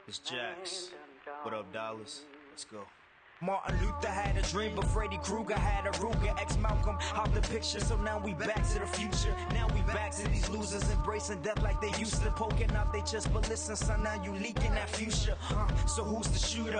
It's Jax. What up, Dollars? Let's go. Martin Luther had a dream, but Freddy Krueger had a Ruger. Ex-Malcolm out the picture, so now we back to the future. Now we back to these losers embracing death like they used to. Poking out they chest, but listen, son, now you leaking that future. So who's the shooter?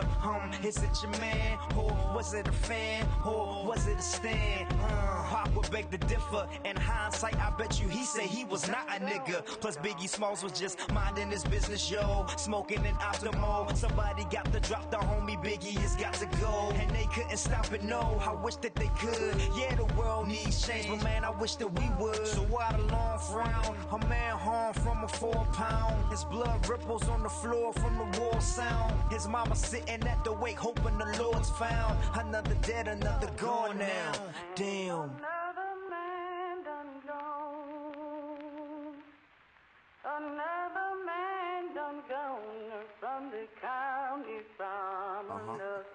Is it your man? Or was it a fan? Or was it a stand? I would beg to differ. In hindsight, I bet you he said he was not a nigga. Plus Biggie Smalls was just minding his business, yo. Smoking an Optimal. Somebody got to drop the homie Biggie has got to go. And they couldn't stop it, no, I wish that they could. Yeah, the world needs change, but man, I wish that we would. So why the long frown? A man harmed from a 4-pound. His blood ripples on the floor from the war sound. His mama sitting at the wake, hoping the Lord's found. Another dead, another gone now. Damn. Another man done gone. Another man done gone from the county from another.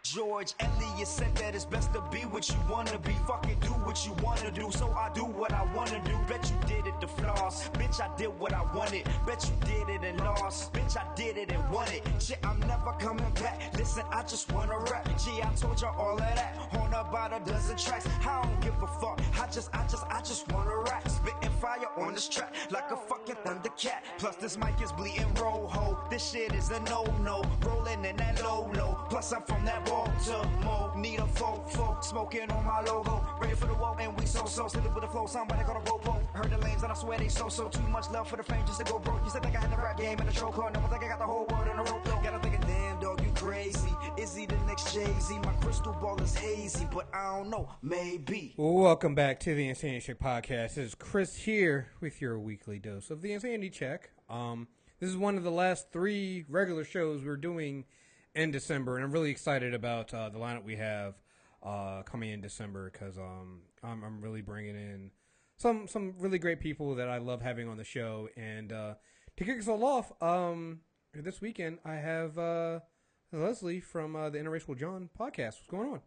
George Eliot said that it's best to be what you wanna be. Fucking do what you wanna do, so I do what I wanna do. Bet you did it to floss, bitch, I did what I wanted. Bet you did it and lost, bitch, I did it and won it. Shit, I'm never coming back. Listen, I just wanna rap. Gee, I told you all of that on about a dozen tracks. I don't give a fuck. I just wanna rap. Spitting fire on this track like a fucking Thundercat. Plus this mic is bleeding rojo. This shit is a no-no. Rolling in that low-low. Plus I'm from that Baltimore. Need a folk smoking on my logo. Ready for the walk and we so silly with the flow. Somebody got a ropo. Heard the lanes and I swear they so too much love for the fame just to go broke. You said think I had the rap game in the show card. Never think I got the whole world in a rope though. Gotta think of damn dog, you crazy. Is he the next Jay-Z? My crystal ball is hazy, but I don't know, maybe. Welcome back to the Insanity Check podcast. This is Chris here with your weekly dose of the Insanity Check. This is one of the last 3 regular shows we're doing in December, and I'm really excited about the lineup we have coming in December because I'm really bringing in some really great people that I love having on the show. And to kick us all off, this weekend I have Leslie from the Interracial John podcast. What's going on?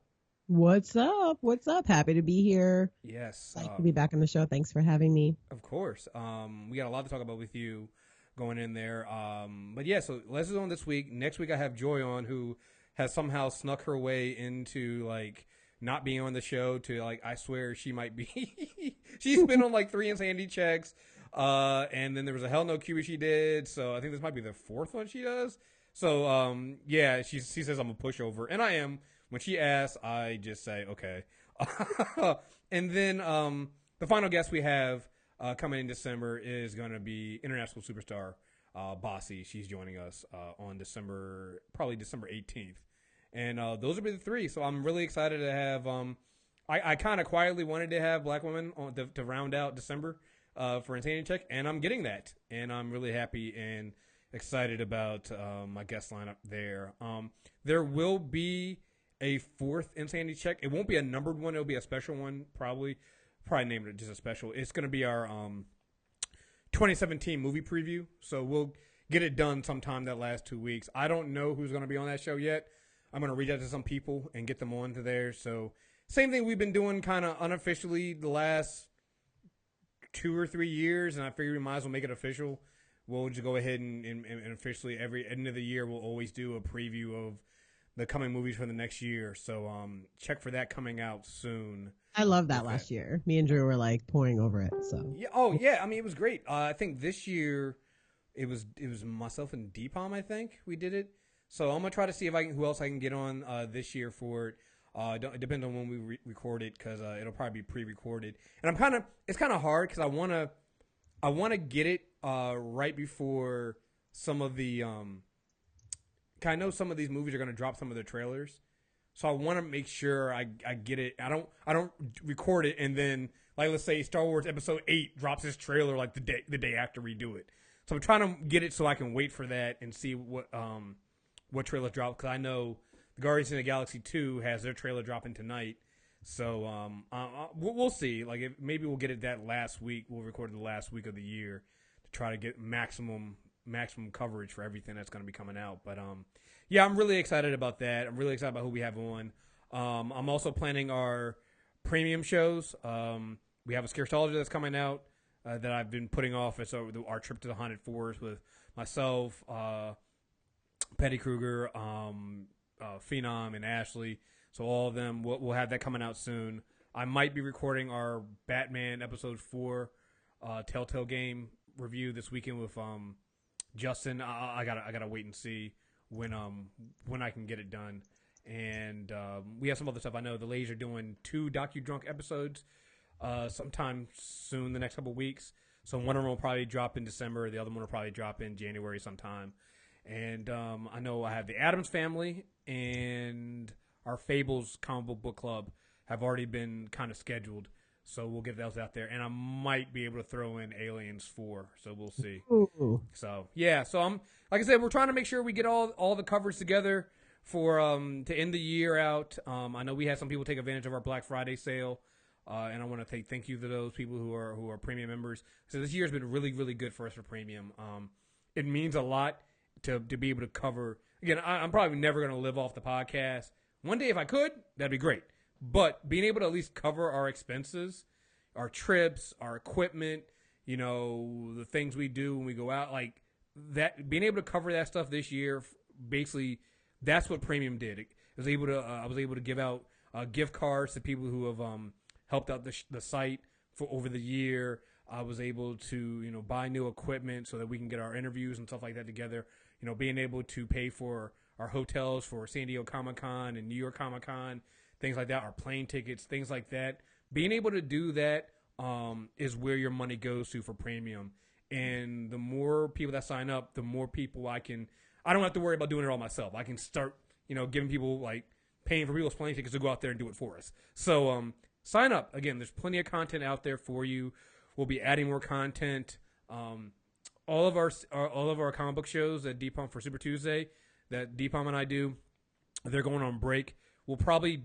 What's up? What's up? Happy to be here. Yes. Like to be back on the show. Thanks for having me. Of course. We got a lot to talk about with you going in there. But yeah, so Leslie's on this week. Next week I have Joy on, who has somehow snuck her way into like not being on the show to like, I swear she might be. She's been on like 3 Insanity Checks. And then there was a Hell No QB she did. So I think this might be the 4th one she does. So, yeah, she says I'm a pushover, and I am. When she asks, I just say, okay. And then the final guest we have coming in December is going to be international superstar Bossy. She's joining us on probably December 18th. And those will be the 3. So I'm really excited to have I kind of quietly wanted to have black women on to round out December for Insanity Check, and I'm getting that. And I'm really happy and excited about my guest lineup there. There will be a 4th Insanity Check. It won't be a numbered one. It'll be a special one, probably name it just a special. It's going to be our 2017 movie preview. So we'll get it done sometime that last 2 weeks. I don't know who's going to be on that show yet. I'm going to reach out to some people and get them on to there. So same thing we've been doing kind of unofficially the last 2 or 3 years, and I figured we might as well make it official. We'll just go ahead and officially every end of the year we'll always do a preview of the coming movies for the next year. So check for that coming out soon. I love that last year. Me and Drew were like pouring over it. So yeah, oh yeah, I mean it was great. I think this year it was myself and Deepom. I think we did it. So I'm gonna try to see if who else I can get on this year for it. It depends on when we record it because it'll probably be pre-recorded. And it's kind of hard because I wanna get it right before some of the I know some of these movies are going to drop some of their trailers, so I want to make sure I get it. I don't record it and then like let's say Star Wars Episode 8 drops its trailer like the day after we do it. So I'm trying to get it so I can wait for that and see what trailers drop because I know the Guardians of the Galaxy 2 has their trailer dropping tonight. So we'll see. Like maybe we'll get it that last week. We'll record it the last week of the year to try to get maximum coverage for everything that's going to be coming out. But yeah, I'm really excited about that. I'm really excited about who we have on. I'm also planning our premium shows. We have a Scarcetology that's coming out that I've been putting off. It's our trip to the Haunted Forest with myself, Petty Kruger, Phenom, and Ashley. So all of them, we'll have that coming out soon. I might be recording our Batman episode 4 Telltale game review this weekend with Justin. I gotta wait and see when I can get it done. And we have some other stuff. I know the ladies are doing 2 docu-drunk episodes sometime soon, the next couple of weeks. So one of them will probably drop in December. The other one will probably drop in January sometime. And I know I have the Addams Family and our Fables comic book club have already been kind of scheduled. So we'll get those out there. And I might be able to throw in Aliens 4. So we'll see. Ooh. So, yeah. So, like I said, we're trying to make sure we get all the covers together for to end the year out. I know we had some people take advantage of our Black Friday sale. And I want to thank you to those people who are premium members. So this year has been really, really good for us for premium. It means a lot to be able to cover. Again, I'm probably never going to live off the podcast. One day if I could, that'd be great. But being able to at least cover our expenses, our trips, our equipment, the things we do when we go out, like that, being able to cover that stuff this year, basically, that's what premium did. I was able to give out gift cards to people who have helped out the site for over the year. I was able to buy new equipment so that we can get our interviews and stuff like that together. Being able to pay for our hotels for San Diego Comic-Con and New York Comic-Con, things like that, our plane tickets, things like that. Being able to do that is where your money goes to for premium. And the more people that sign up, the more people I don't have to worry about doing it all myself. I can start, giving people, like, paying for people's plane tickets to go out there and do it for us. So sign up. Again, there's plenty of content out there for you. We'll be adding more content. All of our comic book shows at Deepom for Super Tuesday that Deepom and I do, they're going on break. I'll probably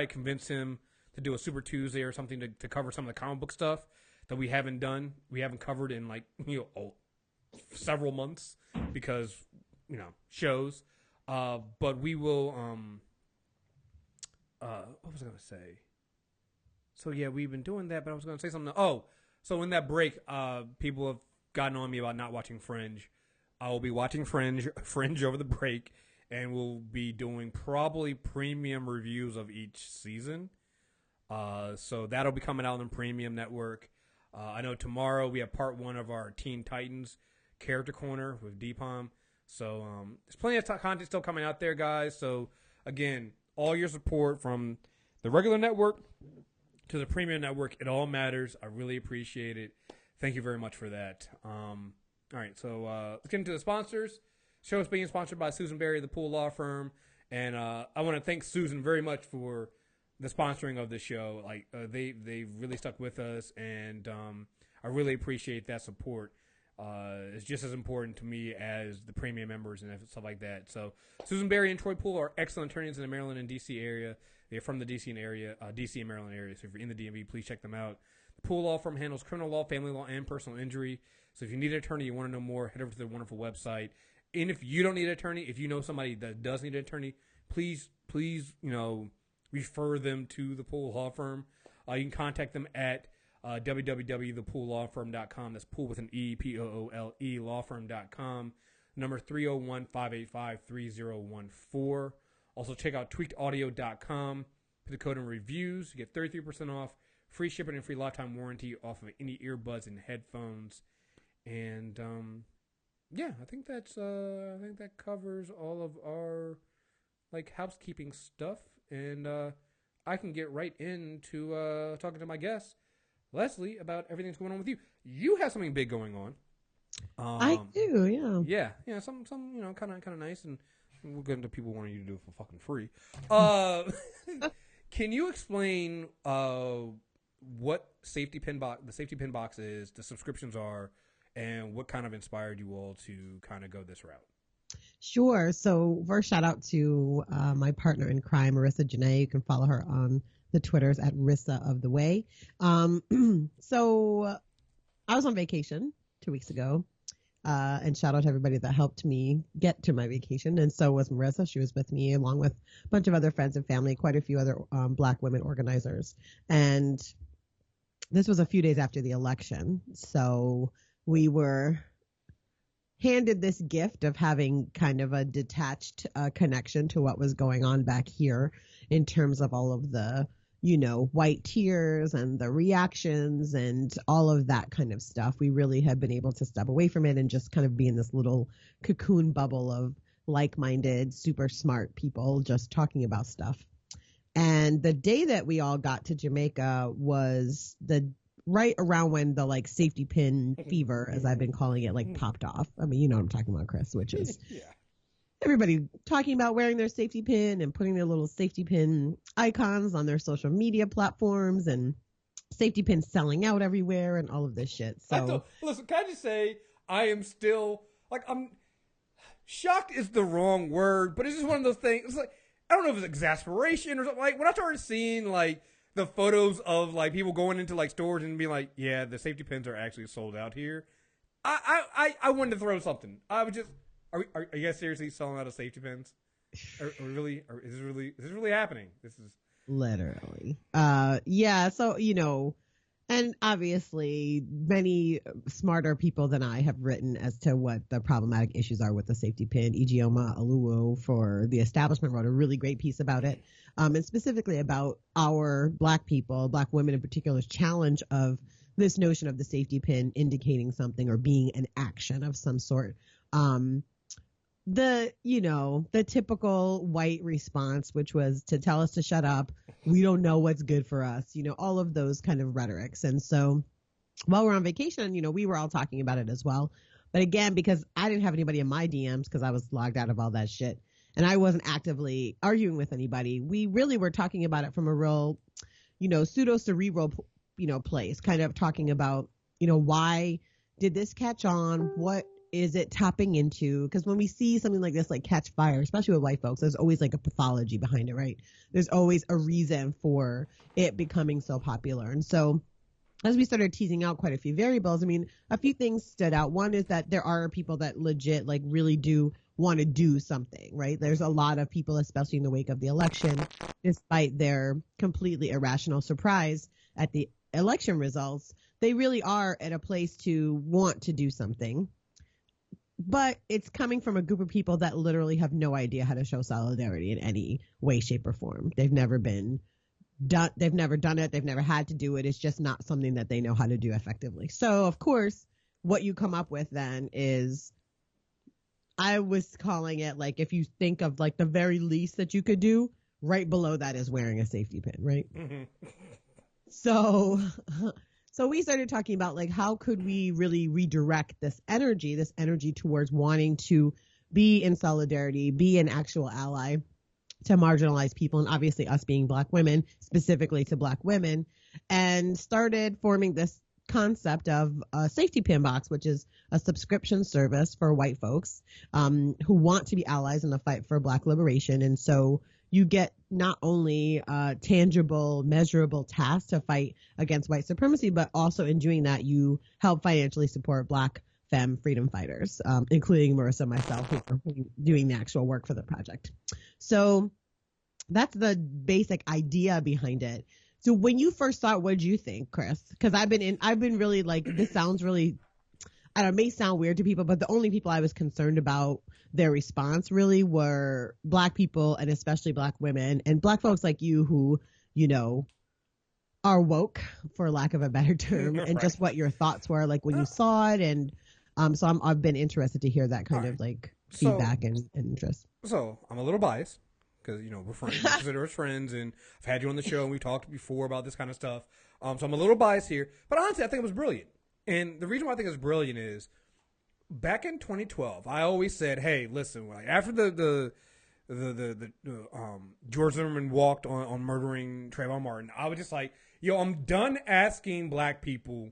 convince him to do a Super Tuesday or something to cover some of the comic book stuff that we haven't done. We haven't covered in several months because, shows. But we will, what was I going to say? So yeah, we've been doing that, but I was going to say something. Oh, so in that break, people have gotten on me about not watching Fringe. I will be watching Fringe over the break, and we'll be doing probably premium reviews of each season. So that'll be coming out on the Premium Network. I know tomorrow we have part 1 of our Teen Titans Character Corner with Deepom. So there's plenty of content still coming out there, guys. So again, all your support from the regular network to the Premium Network, it all matters. I really appreciate it. Thank you very much for that. All right, so let's get into the sponsors. Show is being sponsored by Susan Berry, the Pool Law Firm, and I want to thank Susan very much for the sponsoring of the show. Like they really stuck with us, and I really appreciate that support. It's just as important to me as the premium members and stuff like that. So Susan Berry and Troy Poole are excellent attorneys in the Maryland and D.C. area. They're from the D.C. and Maryland area. So if you're in the DMV, please check them out. The Poole Law Firm handles criminal law, family law, and personal injury. So if you need an attorney, you want to know more, head over to their wonderful website. And if you don't need an attorney, if you know somebody that does need an attorney, please, refer them to the Poole Law Firm. You can contact them at www.thepoollawfirm.com. That's Poole with an E, Poole, lawfirm.com. Number 301-585-3014. Also check out tweakedaudio.com. Put the code in reviews. You get 33% off, free shipping and free lifetime warranty off of any earbuds and headphones. And yeah, I think that covers all of our housekeeping stuff. And I can get right into talking to my guest, Leslie, about everything that's going on with you. You have something big going on. I do, yeah. Yeah, some kind of nice, and we'll get into people wanting you to do it for fucking free. Can you explain what the safety pin box is, the subscriptions are, and what kind of inspired you all to kind of go this route? Sure. So first, shout out to my partner in crime, Marissa Janae. You can follow her on the Twitters at Rissa of the Way. So I was on vacation 2 weeks ago, and shout out to everybody that helped me get to my vacation. And so was Marissa. She was with me along with a bunch of other friends and family, quite a few other Black women organizers. And this was a few days after the election. So we were handed this gift of having kind of a detached connection to what was going on back here in terms of all of the, white tears and the reactions and all of that kind of stuff. We really had been able to step away from it and just kind of be in this little cocoon bubble of like-minded, super smart people just talking about stuff. And the day that we all got to Jamaica was right around when the safety pin fever, as I've been calling it, popped off. I mean, you know what I'm talking about, Chris, which is everybody talking about wearing their safety pin and putting their little safety pin icons on their social media platforms and safety pins selling out everywhere and all of this shit. So listen, can I just say I am still I'm shocked is the wrong word, but it's just one of those things. It's I don't know if it's exasperation or something. When I started seeing the photos of people going into stores and being yeah, the safety pins are actually sold out here, I wanted to throw something. I was just, are you guys seriously selling out of safety pins? Is this really happening? This is literally, yeah. So and obviously many smarter people than I have written as to what the problematic issues are with the safety pin. Ijeoma Oluwo for The Establishment wrote a really great piece about it, and specifically about our Black people, Black women in particular's challenge of this notion of the safety pin indicating something or being an action of some sort. The typical white response, which was to tell us to shut up. We don't know what's good for us, all of those kind of rhetorics. And so while we're on vacation, we were all talking about it as well. But again, because I didn't have anybody in my DMs because I was logged out of all that shit and I wasn't actively arguing with anybody, we really were talking about it from a real, pseudo cerebral, place, kind of talking about, why did this catch on? What is it tapping into? Because when we see something like this, catch fire, especially with white folks, there's always a pathology behind it, right? There's always a reason for it becoming so popular. And so as we started teasing out quite a few variables, a few things stood out. One is that there are people that legit, really do want to do something, right? There's a lot of people, especially in the wake of the election, despite their completely irrational surprise at the election results, they really are at a place to want to do something. But it's coming from a group of people that literally have no idea how to show solidarity in any way, shape, or form. They've never done it. They've never had to do it. It's just not something that they know how to do effectively. So, of course, what you come up with then is, I was calling it, if you think of the very least that you could do, right below that is wearing a safety pin, right? Mm-hmm. So we started talking about how could we really redirect this energy towards wanting to be in solidarity, be an actual ally to marginalized people, and obviously us being Black women, specifically to Black women, and started forming this concept of a safety pin box, which is a subscription service for white folks who want to be allies in the fight for Black liberation. And so you get not only tangible, measurable tasks to fight against white supremacy, but also in doing that, you help financially support Black femme freedom fighters, including Marissa and myself, who are doing the actual work for the project. So that's the basic idea behind it. So when you first saw it, what did you think, Chris? Because I've been really this sounds really, I don't know, it may sound weird to people, but the only people I was concerned about their response really were Black people, and especially Black women and Black folks like you who, are woke, for lack of a better term, and just what your thoughts were when you saw it. And so I've been interested to hear that kind of feedback and interest. So I'm a little biased because, we're friends, we consider us friends, and I've had you on the show and we've talked before about this kind of stuff. So I'm a little biased here, but honestly, I think it was brilliant. And the reason why I think it's brilliant is back in 2012, I always said, hey, listen, after the George Zimmerman walked on murdering Trayvon Martin, I was just I'm done asking Black people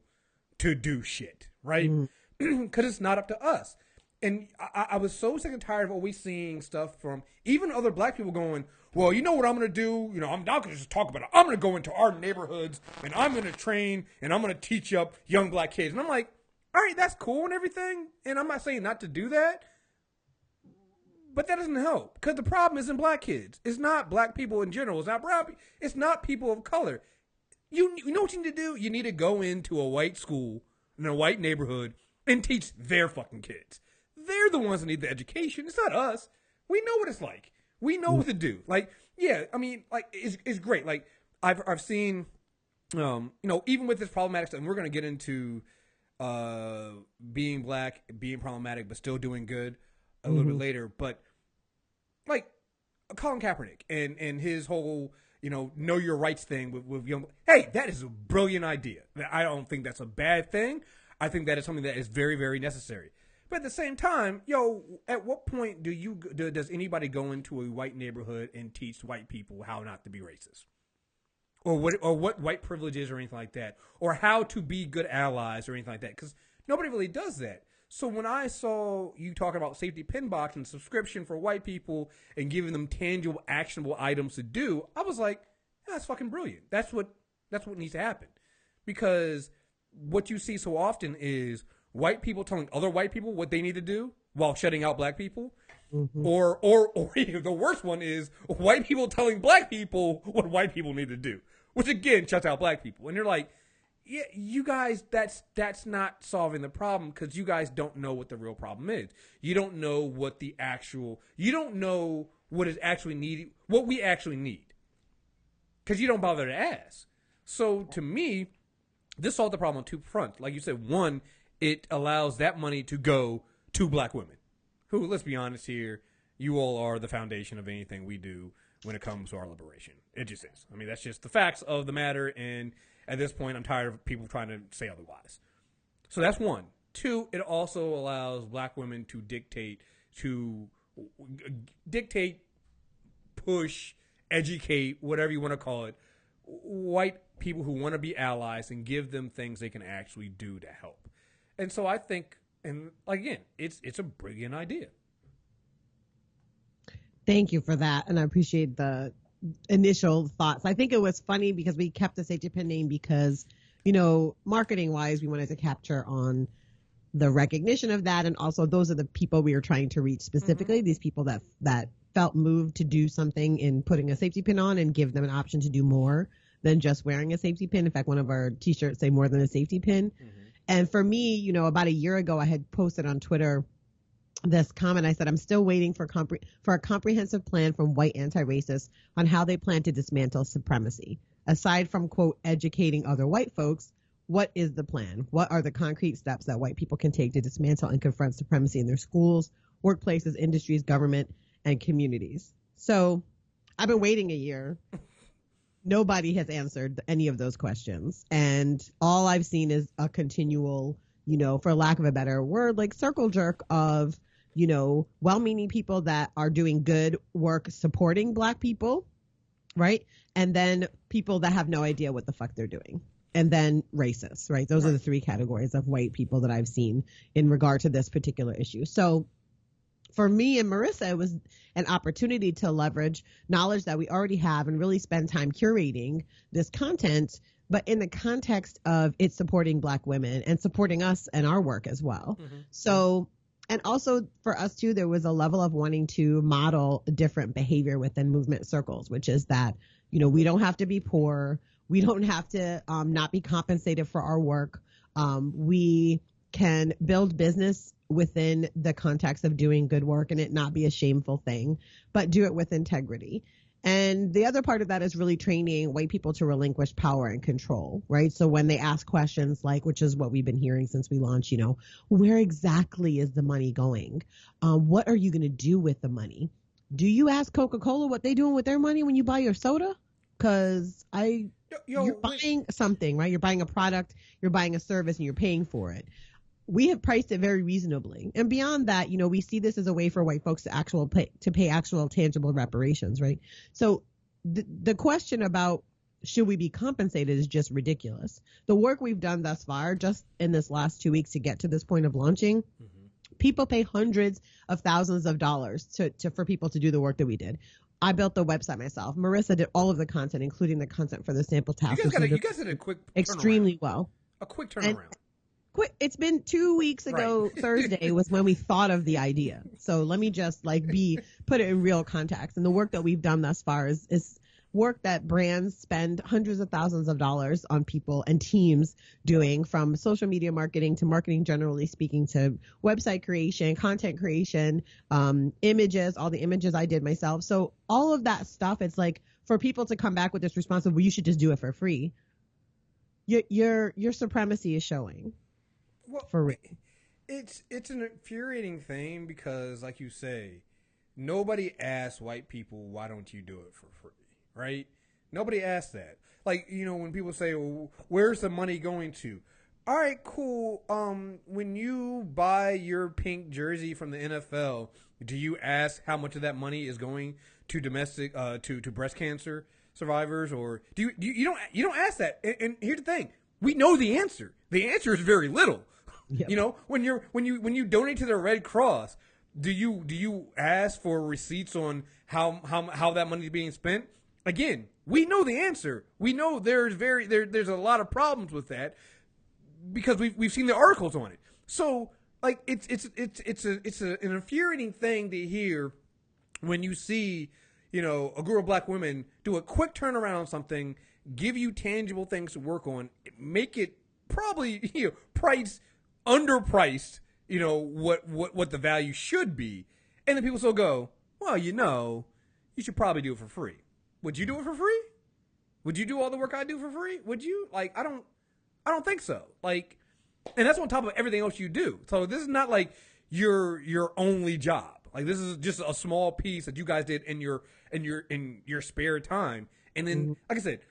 to do shit, right? Because it's not up to us. And I was so sick and tired of always seeing stuff from even other Black people going, well, you know what I'm going to do? I'm not going to just talk about it. I'm going to go into our neighborhoods and I'm going to train and I'm going to teach up young Black kids. And I'm like, all right, that's cool and everything. And I'm not saying not to do that. But that doesn't help because the problem isn't Black kids. It's not Black people in general. It's not brown people. It's not people of color. You know what you need to do? You need to go into a white school in a white neighborhood and teach their fucking kids. They're the ones that need the education. It's not us. We know what it's like. We know what to do. Like, yeah, I mean, like, it's great. Like, I've seen, you know, even with this problematic stuff, and we're going to get into being black, being problematic, but still doing good a little bit later. But, like, Colin Kaepernick and his whole, you know your rights thing with young. Hey, that is a brilliant idea. I don't think that's a bad thing. I think that is something that is very, very necessary. But at the same time, at what point does anybody go into a white neighborhood and teach white people how not to be racist, or what white privilege is, or anything like that, or how to be good allies, or anything like that? Because nobody really does that. So when I saw you talking about safety pin box and subscription for white people and giving them tangible, actionable items to do, I was like, that's fucking brilliant. That's what needs to happen. Because what you see so often is white people telling other white people what they need to do while shutting out black people. Or the worst one is white people telling black people what white people need to do, which again shuts out black people. And you're like, yeah, you guys, that's not solving the problem, because you guys don't know what the real problem is. You don't know you don't know what is actually needed, what we actually need, because you don't bother to ask. So to me, this solved the problem on two fronts. Like you said, one, it allows that money to go to black women who, let's be honest here, you all are the foundation of anything we do when it comes to our liberation. It just is. I mean, that's just the facts of the matter, and at this point, I'm tired of people trying to say otherwise. So that's one. Two, it also allows black women to dictate, push, educate, whatever you want to call it, white people who want to be allies, and give them things they can actually do to help. And so I think, and again, it's a brilliant idea. Thank you for that, and I appreciate the initial thoughts. I think it was funny because we kept the safety pin name because, marketing wise, we wanted to capture on the recognition of that, and also those are the people we were trying to reach specifically. These people that felt moved to do something in putting a safety pin on and give them an option to do more than just wearing a safety pin. In fact, one of our t-shirts say more than a safety pin. And for me, about a year ago, I had posted on Twitter this comment. I said, I'm still waiting for a comprehensive plan from white anti-racists on how they plan to dismantle supremacy. Aside from, quote, educating other white folks, what is the plan? What are the concrete steps that white people can take to dismantle and confront supremacy in their schools, workplaces, industries, government, and communities? So I've been waiting a year. Nobody has answered any of those questions. And all I've seen is a continual, for lack of a better word, like circle jerk of, well-meaning people that are doing good work supporting black people, right? And then people that have no idea what the fuck they're doing. And then racists, right? Those are the three categories of white people that I've seen in regard to this particular issue. So for me and Marissa, it was an opportunity to leverage knowledge that we already have and really spend time curating this content, but in the context of it supporting black women and supporting us and our work as well. So, and also for us too, there was a level of wanting to model different behavior within movement circles, which is that, we don't have to be poor. We don't have to not be compensated for our work. We can build business within the context of doing good work and it not be a shameful thing, but do it with integrity. And the other part of that is really training white people to relinquish power and control, right? So when they ask questions like, which is what we've been hearing since we launched, where exactly is the money going? What are you going to do with the money? Do you ask Coca-Cola what they doing with their money when you buy your soda? Because you're buying something, right? You're buying a product, you're buying a service, and you're paying for it. We have priced it very reasonably. And beyond that, we see this as a way for white folks to pay actual tangible reparations, right? So the question about should we be compensated is just ridiculous. The work we've done thus far, just in this last 2 weeks to get to this point of launching, people pay hundreds of thousands of dollars for people to do the work that we did. I built the website myself. Marissa did all of the content, including the content for the sample task. You guys did a quick extremely well. A quick turnaround. It's been 2 weeks ago. Right. Thursday was when we thought of the idea. So let me just put it in real context. And the work that we've done thus far is work that brands spend hundreds of thousands of dollars on people and teams doing, from social media marketing to marketing generally speaking to website creation, content creation, images, all the images I did myself. So all of that stuff, it's like for people to come back with this response of, well, you should just do it for free. Your supremacy is showing. Well, for real. It's an infuriating thing because, like you say, nobody asks white people, why don't you do it for free, right? Nobody asks that. Like, you know, when people say, well, where's the money going to? All right, cool. When you buy your pink jersey from the NFL, do you ask how much of that money is going to domestic, to breast cancer survivors, or do you don't ask that? And here's the thing: we know the answer. The answer is very little. Yep. You know, when you donate to the Red Cross, do you ask for receipts on how that money is being spent? Again, we know the answer. We know there's a lot of problems with that because we've seen the articles on it. So like it's an infuriating thing to hear when you see, you know, a group of black women do a quick turnaround on something, give you tangible things to work on, make it probably, you know, underpriced, you know, what the value should be. And then people still go, well, you know, you should probably do it for free. Would you do it for free? Would you do all the work I do for free? Would you? Like, I don't think so. Like, and that's on top of everything else you do. So this is not like your only job. Like, this is just a small piece that you guys did in your spare time. And then, like I said,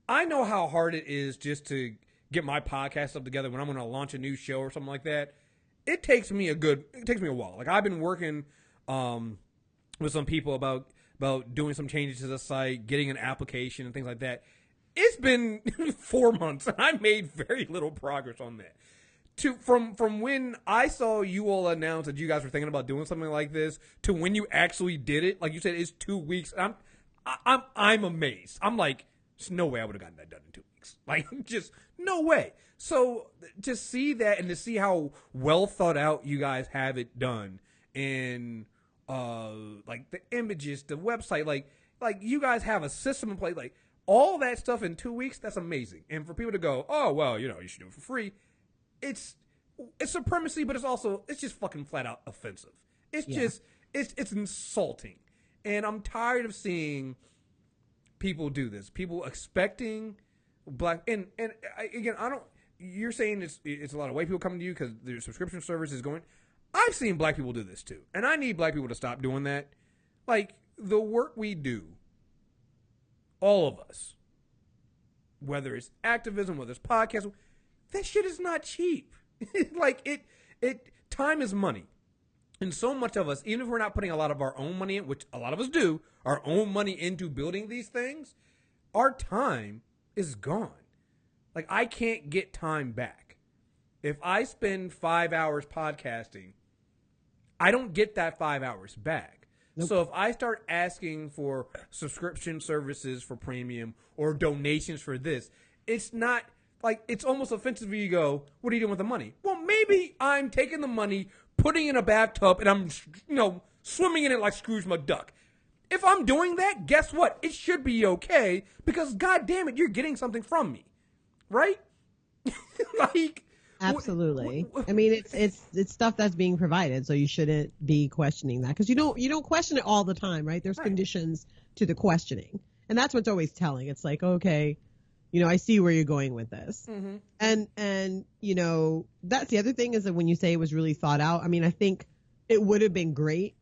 I know how hard it is just to get my podcast up together when I'm going to launch a new show or something like that. It takes me a while. Like, I've been working with some people about doing some changes to the site, getting an application and things like that. It's been 4 months and I made very little progress on that. From when I saw you all announce that you guys were thinking about doing something like this to when you actually did it, like you said, it's 2 weeks. I'm amazed. I'm like, there's no way I would have gotten that done in 2 weeks. Like, just no way. So to see that and to see how well thought out you guys have it done, and like the images, the website, like you guys have a system in place, like all that stuff in 2 weeks, that's amazing. And for people to go, oh well, you know, you should do it for free. It's supremacy, but it's just fucking flat out offensive. It's insulting. And I'm tired of seeing people do this. People expecting black, and again, you're saying it's a lot of white people coming to you because their subscription service is going. I've seen black people do this too. And I need black people to stop doing that. Like, the work we do, all of us, whether it's activism, whether it's podcasting, that shit is not cheap. Like, time is money. And so much of us, even if we're not putting a lot of our own money in, which a lot of us do, our own money into building these things, our time is gone. Like, I can't get time back. If I spend 5 hours podcasting, I don't get that 5 hours back. Nope. So if I start asking for subscription services for premium or donations for this, it's not like, it's almost offensive when you go, what are you doing with the money? Well, maybe I'm taking the money, putting it in a bathtub, and I'm, you know, swimming in it like Scrooge McDuck. If I'm doing that, guess what? It should be okay because, God damn it, you're getting something from me, right? Like, absolutely. I mean, it's stuff that's being provided, so you shouldn't be questioning that because you don't question it all the time, right? There's conditions to the questioning, and that's what's always telling. It's like, okay, you know, I see where you're going with this. Mm-hmm. And, you know, that's the other thing is that when you say it was really thought out, I mean, I think it would have been great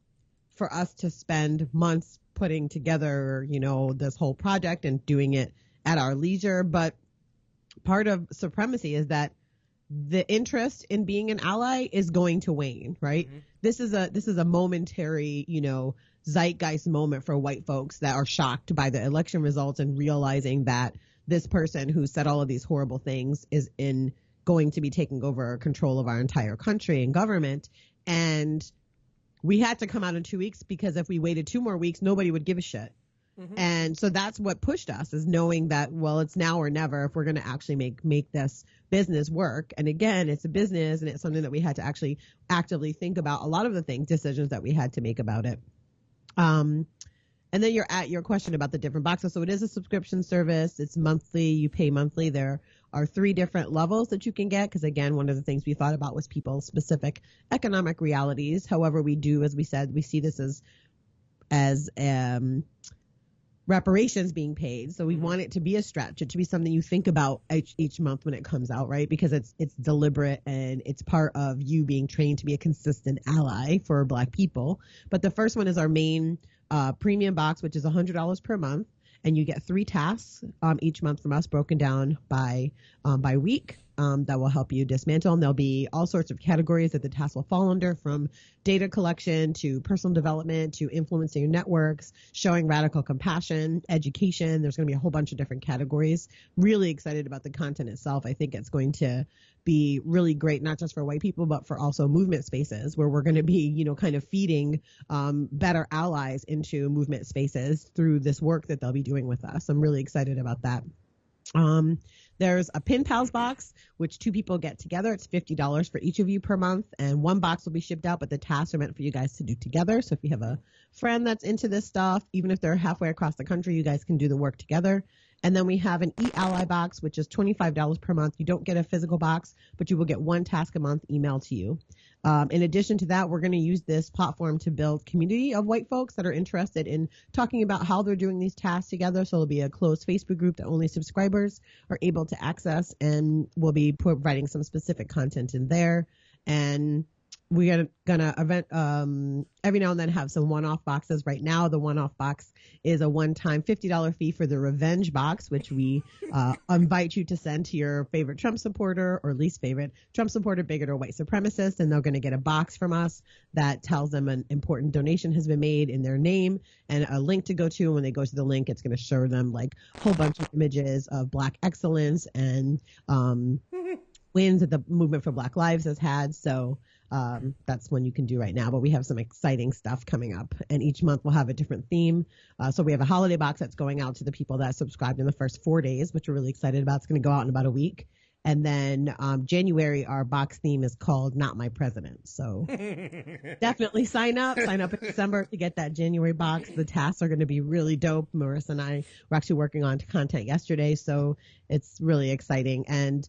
for us to spend months putting together, you know, this whole project and doing it at our leisure. But part of supremacy is that the interest in being an ally is going to wane, right? Mm-hmm. This is a momentary, you know, zeitgeist moment for white folks that are shocked by the election results and realizing that this person who said all of these horrible things is going to be taking over control of our entire country and government. And we had to come out in 2 weeks because if we waited 2 more weeks, nobody would give a shit. Mm-hmm. And so that's what pushed us, is knowing that, well, it's now or never if we're going to actually make this business work. And again, it's a business and it's something that we had to actually actively think about a lot of the decisions that we had to make about it. And then you're at your question about the different boxes. So it is a subscription service. It's monthly. You pay monthly. There are 3 different levels that you can get. Because again, one of the things we thought about was people's specific economic realities. However, we do, as we said, we see this as reparations being paid. So we want it to be a stretch, it to be something you think about each month when it comes out, right? Because it's deliberate and it's part of you being trained to be a consistent ally for Black people. But the first one is our main premium box, which is $100 per month. And you get 3 tasks each month from us, broken down by week, that will help you dismantle. And there'll be all sorts of categories that the tasks will fall under, from data collection to personal development to influencing your networks, showing radical compassion, education. There's going to be a whole bunch of different categories. Really excited about the content itself. I think it's going to be really great, not just for white people, but for also movement spaces, where we're going to be, kind of feeding better allies into movement spaces through this work that they'll be doing with us. I'm really excited about that. There's a Pin Pals box, which 2 people get together. It's $50 for each of you per month, and 1 box will be shipped out, but the tasks are meant for you guys to do together. So if you have a friend that's into this stuff, even if they're halfway across the country, you guys can do the work together. And then we have an e-ally box, which is $25 per month. You don't get a physical box, but you will get 1 task a month emailed to you. In addition to that, we're going to use this platform to build community of white folks that are interested in talking about how they're doing these tasks together. So it'll be a closed Facebook group that only subscribers are able to access, and we'll be providing some specific content in there. And we're gonna event every now and then have some one-off boxes. Right now, the one-off box is a one-time $50 fee for the revenge box, which we invite you to send to your favorite Trump supporter or least favorite Trump supporter, bigot, or white supremacist, and they're going to get a box from us that tells them an important donation has been made in their name and a link to go to. And when they go to the link, it's going to show them like a whole bunch of images of Black excellence and wins that the movement for Black lives has had. So that's one you can do right now, but we have some exciting stuff coming up, and each month we'll have a different theme. So we have a holiday box that's going out to the people that subscribed in the first 4 days, which we're really excited about. It's going to go out in about a week. And then January, our box theme is called Not My President. So definitely sign up in December to get that January box. The tasks are going to be really dope. Marissa and I were actually working on content yesterday, so it's really exciting. And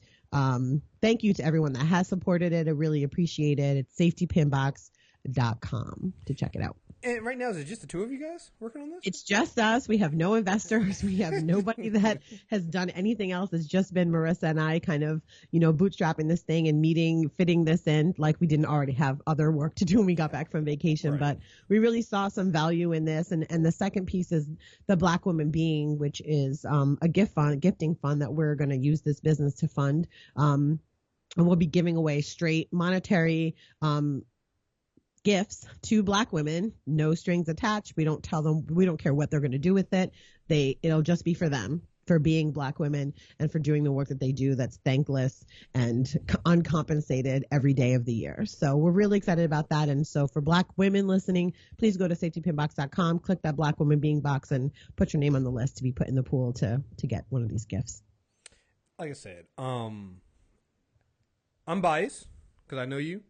thank you to everyone that has supported it. I really appreciate it. It's safetypinbox.com to check it out. And right now, is it just the 2 of you guys working on this? It's just us. We have no investors. We have nobody that has done anything else. It's just been Marissa and I kind of, bootstrapping this thing and fitting this in, like we didn't already have other work to do when we got back from vacation. Right. But we really saw some value in this. And the second piece is the Black Woman Being, which is a gifting fund that we're going to use this business to fund. And we'll be giving away straight monetary gifts to Black women, no strings attached. We don't tell them, we don't care what they're going to do with it. It'll just be for them, for being Black women and for doing the work that they do that's thankless and uncompensated every day of the year. So we're really excited about that. And so for Black women listening, please go to safetypinbox.com, click that Black Woman Being box, and put your name on the list to be put in the pool to get one of these gifts. Like I said, I'm biased because I know you.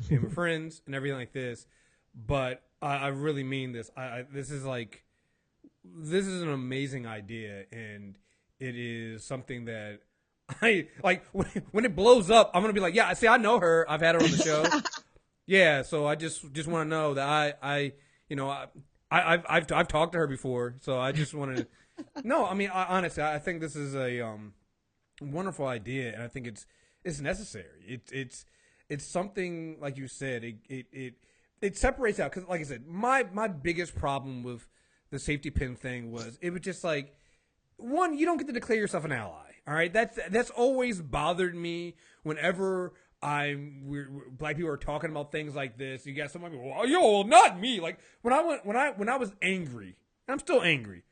And we're friends and everything like this, but I really mean this. This is an amazing idea, and it is something that I like. When it blows up, I'm gonna be like, yeah, see, I know her. I've had her on the show. Yeah, so I just want to know that I've talked to her before, so I just want to. No, I mean, honestly, I think this is a wonderful idea, and I think it's necessary. It's something, like you said, it separates out. Because, like I said, my biggest problem with the safety pin thing was it was just like, one, you don't get to declare yourself an ally. All right, that's always bothered me whenever Black people are talking about things like this. You got somebody, well, not me. Like when I was angry, and I'm still angry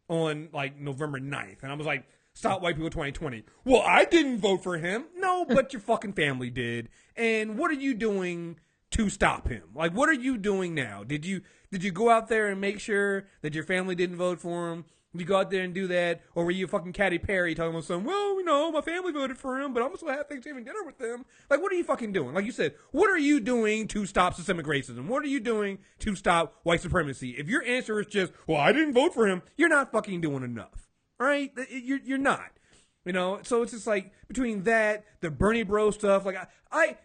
on like November 9th, and I was like, Stop White People 2020. Well, I didn't vote for him. No, but your fucking family did. And what are you doing to stop him? Like, what are you doing now? Did you go out there and make sure that your family didn't vote for him? Did you go out there and do that? Or were you fucking Katy Perry talking about something, well, you know, my family voted for him, but I'm just going to have Thanksgiving dinner with them? Like, what are you fucking doing? Like you said, what are you doing to stop systemic racism? What are you doing to stop white supremacy? If your answer is just, well, I didn't vote for him, you're not fucking doing enough. Right? You're not. You know, so it's just like between that, the Bernie Bro stuff, like I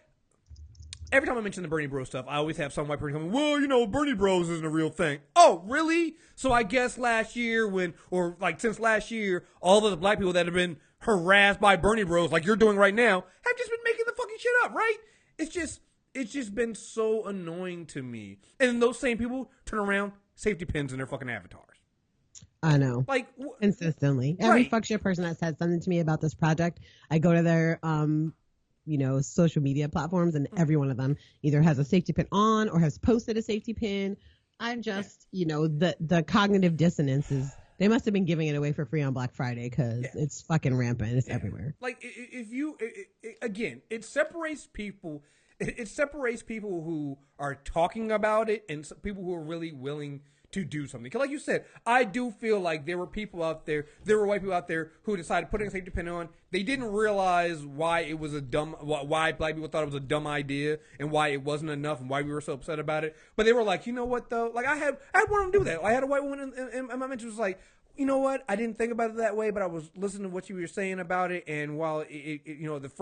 every time I mention the Bernie Bro stuff, I always have some white person coming, well, you know, Bernie Bros isn't a real thing. Oh, really? So I guess since last year, all of the black people that have been harassed by Bernie Bros, like you're doing right now, have just been making the fucking shit up, right? It's just been so annoying to me. And then those same people turn around, safety pins in their fucking avatars. I know. Like consistently. Right. Every fuck shit person that said something to me about this project, I go to their social media platforms, and every one of them either has a safety pin on or has posted a safety pin. I'm just, the cognitive dissonance is, they must have been giving it away for free on Black Friday because it's fucking rampant. It's everywhere. Like it separates people. It separates people who are talking about it and people who are really willing to do something. Because like you said, I do feel like there were white people out there who decided putting a safety pin on. They didn't realize why it was why black people thought it was a dumb idea and why it wasn't enough and why we were so upset about it. But they were like, you know what though? Like I had one of them do that. I had a white woman and my mentor was like, you know what? I didn't think about it that way, but I was listening to what you were saying about it. And while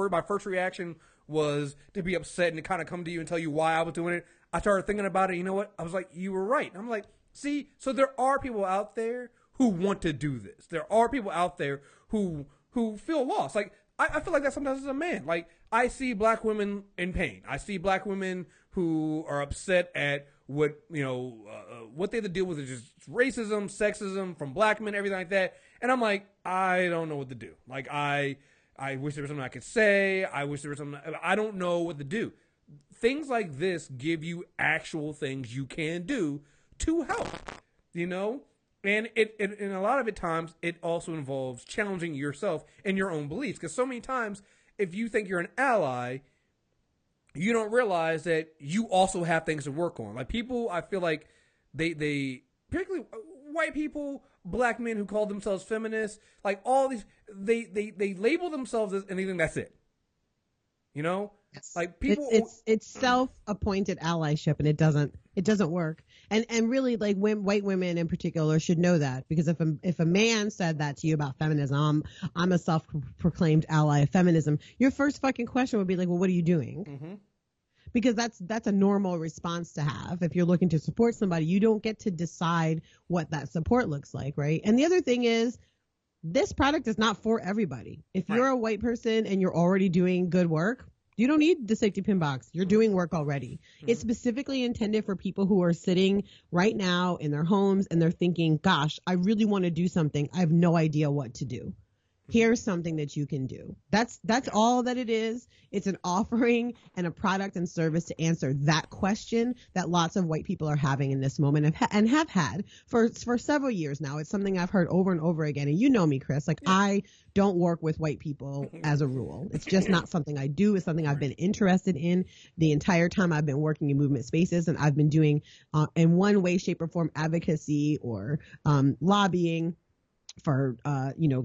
my first reaction was to be upset and to kind of come to you and tell you why I was doing it, I started thinking about it. You know what? I was like, you were right. And I'm like, see, so there are people out there who want to do this. There are people out there who feel lost. Like, I feel like that sometimes as a man. Like, I see black women in pain. I see black women who are upset at what they have to deal with is just racism, sexism from black men, everything like that. And I'm like, I don't know what to do. Like, I wish there was something I could say. I wish there was something. I don't know what to do. Things like this give you actual things you can do to help, and and a lot of times it also involves challenging yourself and your own beliefs. Because so many times, if you think you're an ally, you don't realize that you also have things to work on. Like people, I feel like they particularly white people, black men who call themselves feminists, like all these, they label themselves as anything. That's it. Yes. Like people, it's self-appointed allyship, and it doesn't work. And really, like white women in particular should know that, because if a man said that to you about feminism, I'm a self-proclaimed ally of feminism, your first fucking question would be like, well, what are you doing? Mm-hmm. Because that's a normal response to have. If you're looking to support somebody, you don't get to decide what that support looks like, right? And the other thing is, this product is not for everybody. If you're a white person and you're already doing good work, you don't need the safety pin box. You're doing work already. Mm-hmm. It's specifically intended for people who are sitting right now in their homes and they're thinking, gosh, I really want to do something. I have no idea what to do. Here's something that you can do. That's all that it is. It's an offering and a product and service to answer that question that lots of white people are having in this moment and have had for several years now. It's something I've heard over and over again. And you know me, Chris, like I don't work with white people as a rule. It's just not something I do. It's something I've been interested in the entire time I've been working in movement spaces. And I've been doing in one way, shape or form advocacy or lobbying for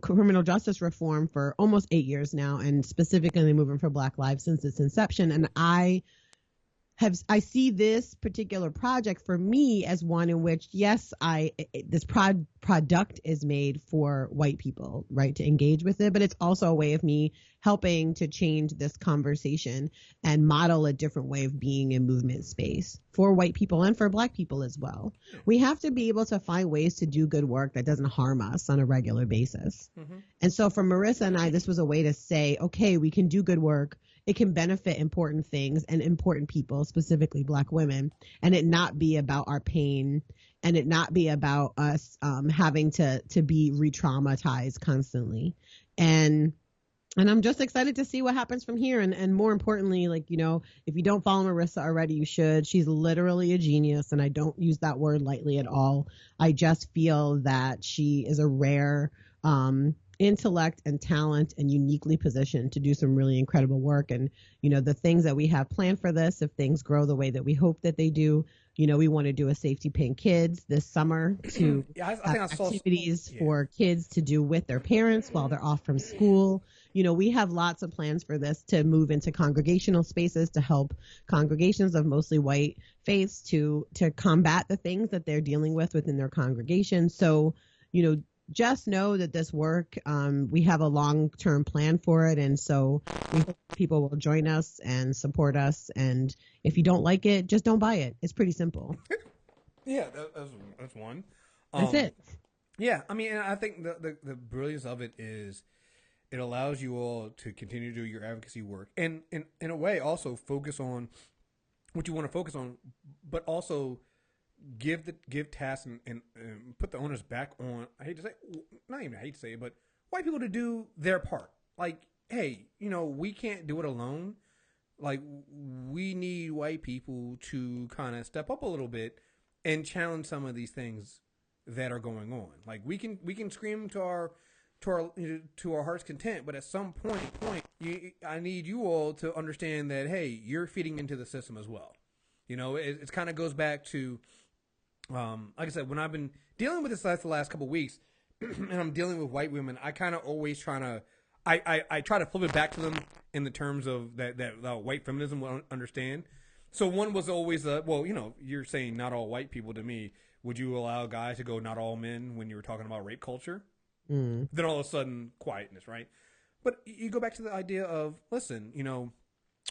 criminal justice reform for almost 8 years now, and specifically the movement for Black Lives since its inception. And I see this particular project for me as one in which, yes, this product is made for white people, right, to engage with it, but it's also a way of me helping to change this conversation and model a different way of being in movement space for white people and for black people as well. We have to be able to find ways to do good work that doesn't harm us on a regular basis. Mm-hmm. And so for Marissa and I, this was a way to say, okay, we can do good work. It can benefit important things and important people, specifically black women, and it not be about our pain and it not be about us having to be re-traumatized constantly. And I'm just excited to see what happens from here. And more importantly, if you don't follow Marissa already, you should. She's literally a genius. And I don't use that word lightly at all. I just feel that she is a rare intellect and talent and uniquely positioned to do some really incredible work. And, the things that we have planned for this, if things grow the way that we hope that they do, we want to do a Safety Pin Kids this summer to I think I saw activities for kids to do with their parents while they're off from school. We have lots of plans for this to move into congregational spaces to help congregations of mostly white faiths to combat the things that they're dealing with within their congregation. So, just know that this work, we have a long-term plan for it. And so we hope people will join us and support us. And if you don't like it, just don't buy it. It's pretty simple. Yeah, that's one. That's it. Yeah, I mean, and I think the brilliance of it is it allows you all to continue to do your advocacy work and in a way also focus on what you want to focus on, but also give tasks and put the onus back on, I hate to say, not even I hate to say it, but white people to do their part. Like, hey, we can't do it alone. Like, we need white people to kind of step up a little bit and challenge some of these things that are going on. Like, we can scream to our heart's content, but at some point, I need you all to understand that, hey, you're feeding into the system as well. It kind of goes back to, like I said, when I've been dealing with this the last couple of weeks, and I'm dealing with white women, I kind of always I try to flip it back to them in the terms of that white feminism will understand. So one was always, you're saying not all white people to me. Would you allow guys to go not all men when you were talking about rape culture? Then all of a sudden, quietness, right? But you go back to the idea of, listen,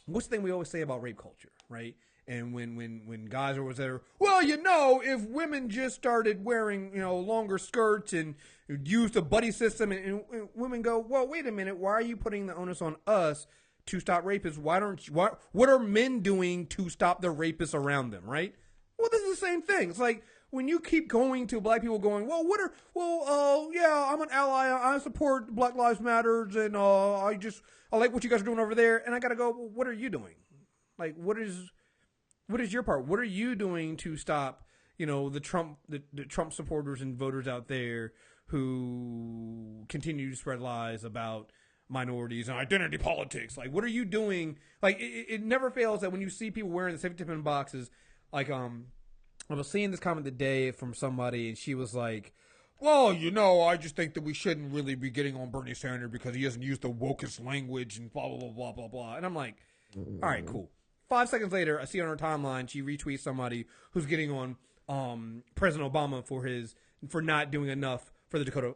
what's the thing we always say about rape culture, right? And when guys are always there, well, if women just started wearing, longer skirts and used a buddy system and women go, well, wait a minute, why are you putting the onus on us to stop rapists? What are men doing to stop the rapists around them, right? Well, this is the same thing. It's like when you keep going to black people going, yeah, I'm an ally. I support Black Lives Matters. And I like what you guys are doing over there. And I got to go, well, what are you doing? Like, what is your part? What are you doing to stop, the Trump supporters and voters out there who continue to spread lies about minorities and identity politics? Like, what are you doing? Like, it never fails that when you see people wearing the safety pin boxes, like, I was seeing this comment today from somebody, and she was like, well, I just think that we shouldn't really be getting on Bernie Sanders because he doesn't use the wokest language and blah, blah, blah, blah, blah, blah. And I'm like, all right, cool. 5 seconds later, I see on her timeline, she retweets somebody who's getting on President Obama for not doing enough for the Dakota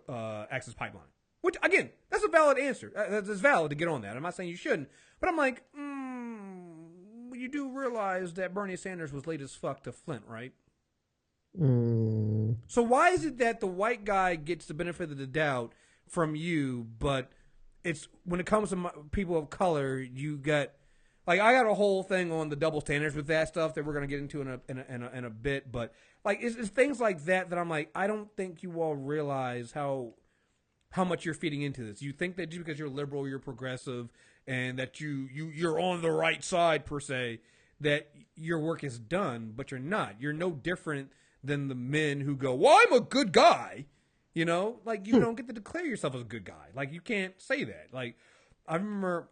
Access Pipeline. Which, again, that's a valid answer. That's valid to get on that. I'm not saying you shouldn't. But I'm like, you do realize that Bernie Sanders was late as fuck to Flint, right? So why is it that the white guy gets the benefit of the doubt from you, but it's when it comes to people of color, you get... Like, I got a whole thing on the double standards with that stuff that we're going to get into in a bit. But, like, it's things like that I'm like, I don't think you all realize how much you're feeding into this. You think that just because you're liberal, you're progressive, and that you're on the right side, per se, that your work is done. But you're not. You're no different than the men who go, well, I'm a good guy. Like, you don't get to declare yourself as a good guy. Like, you can't say that. Like, I remember...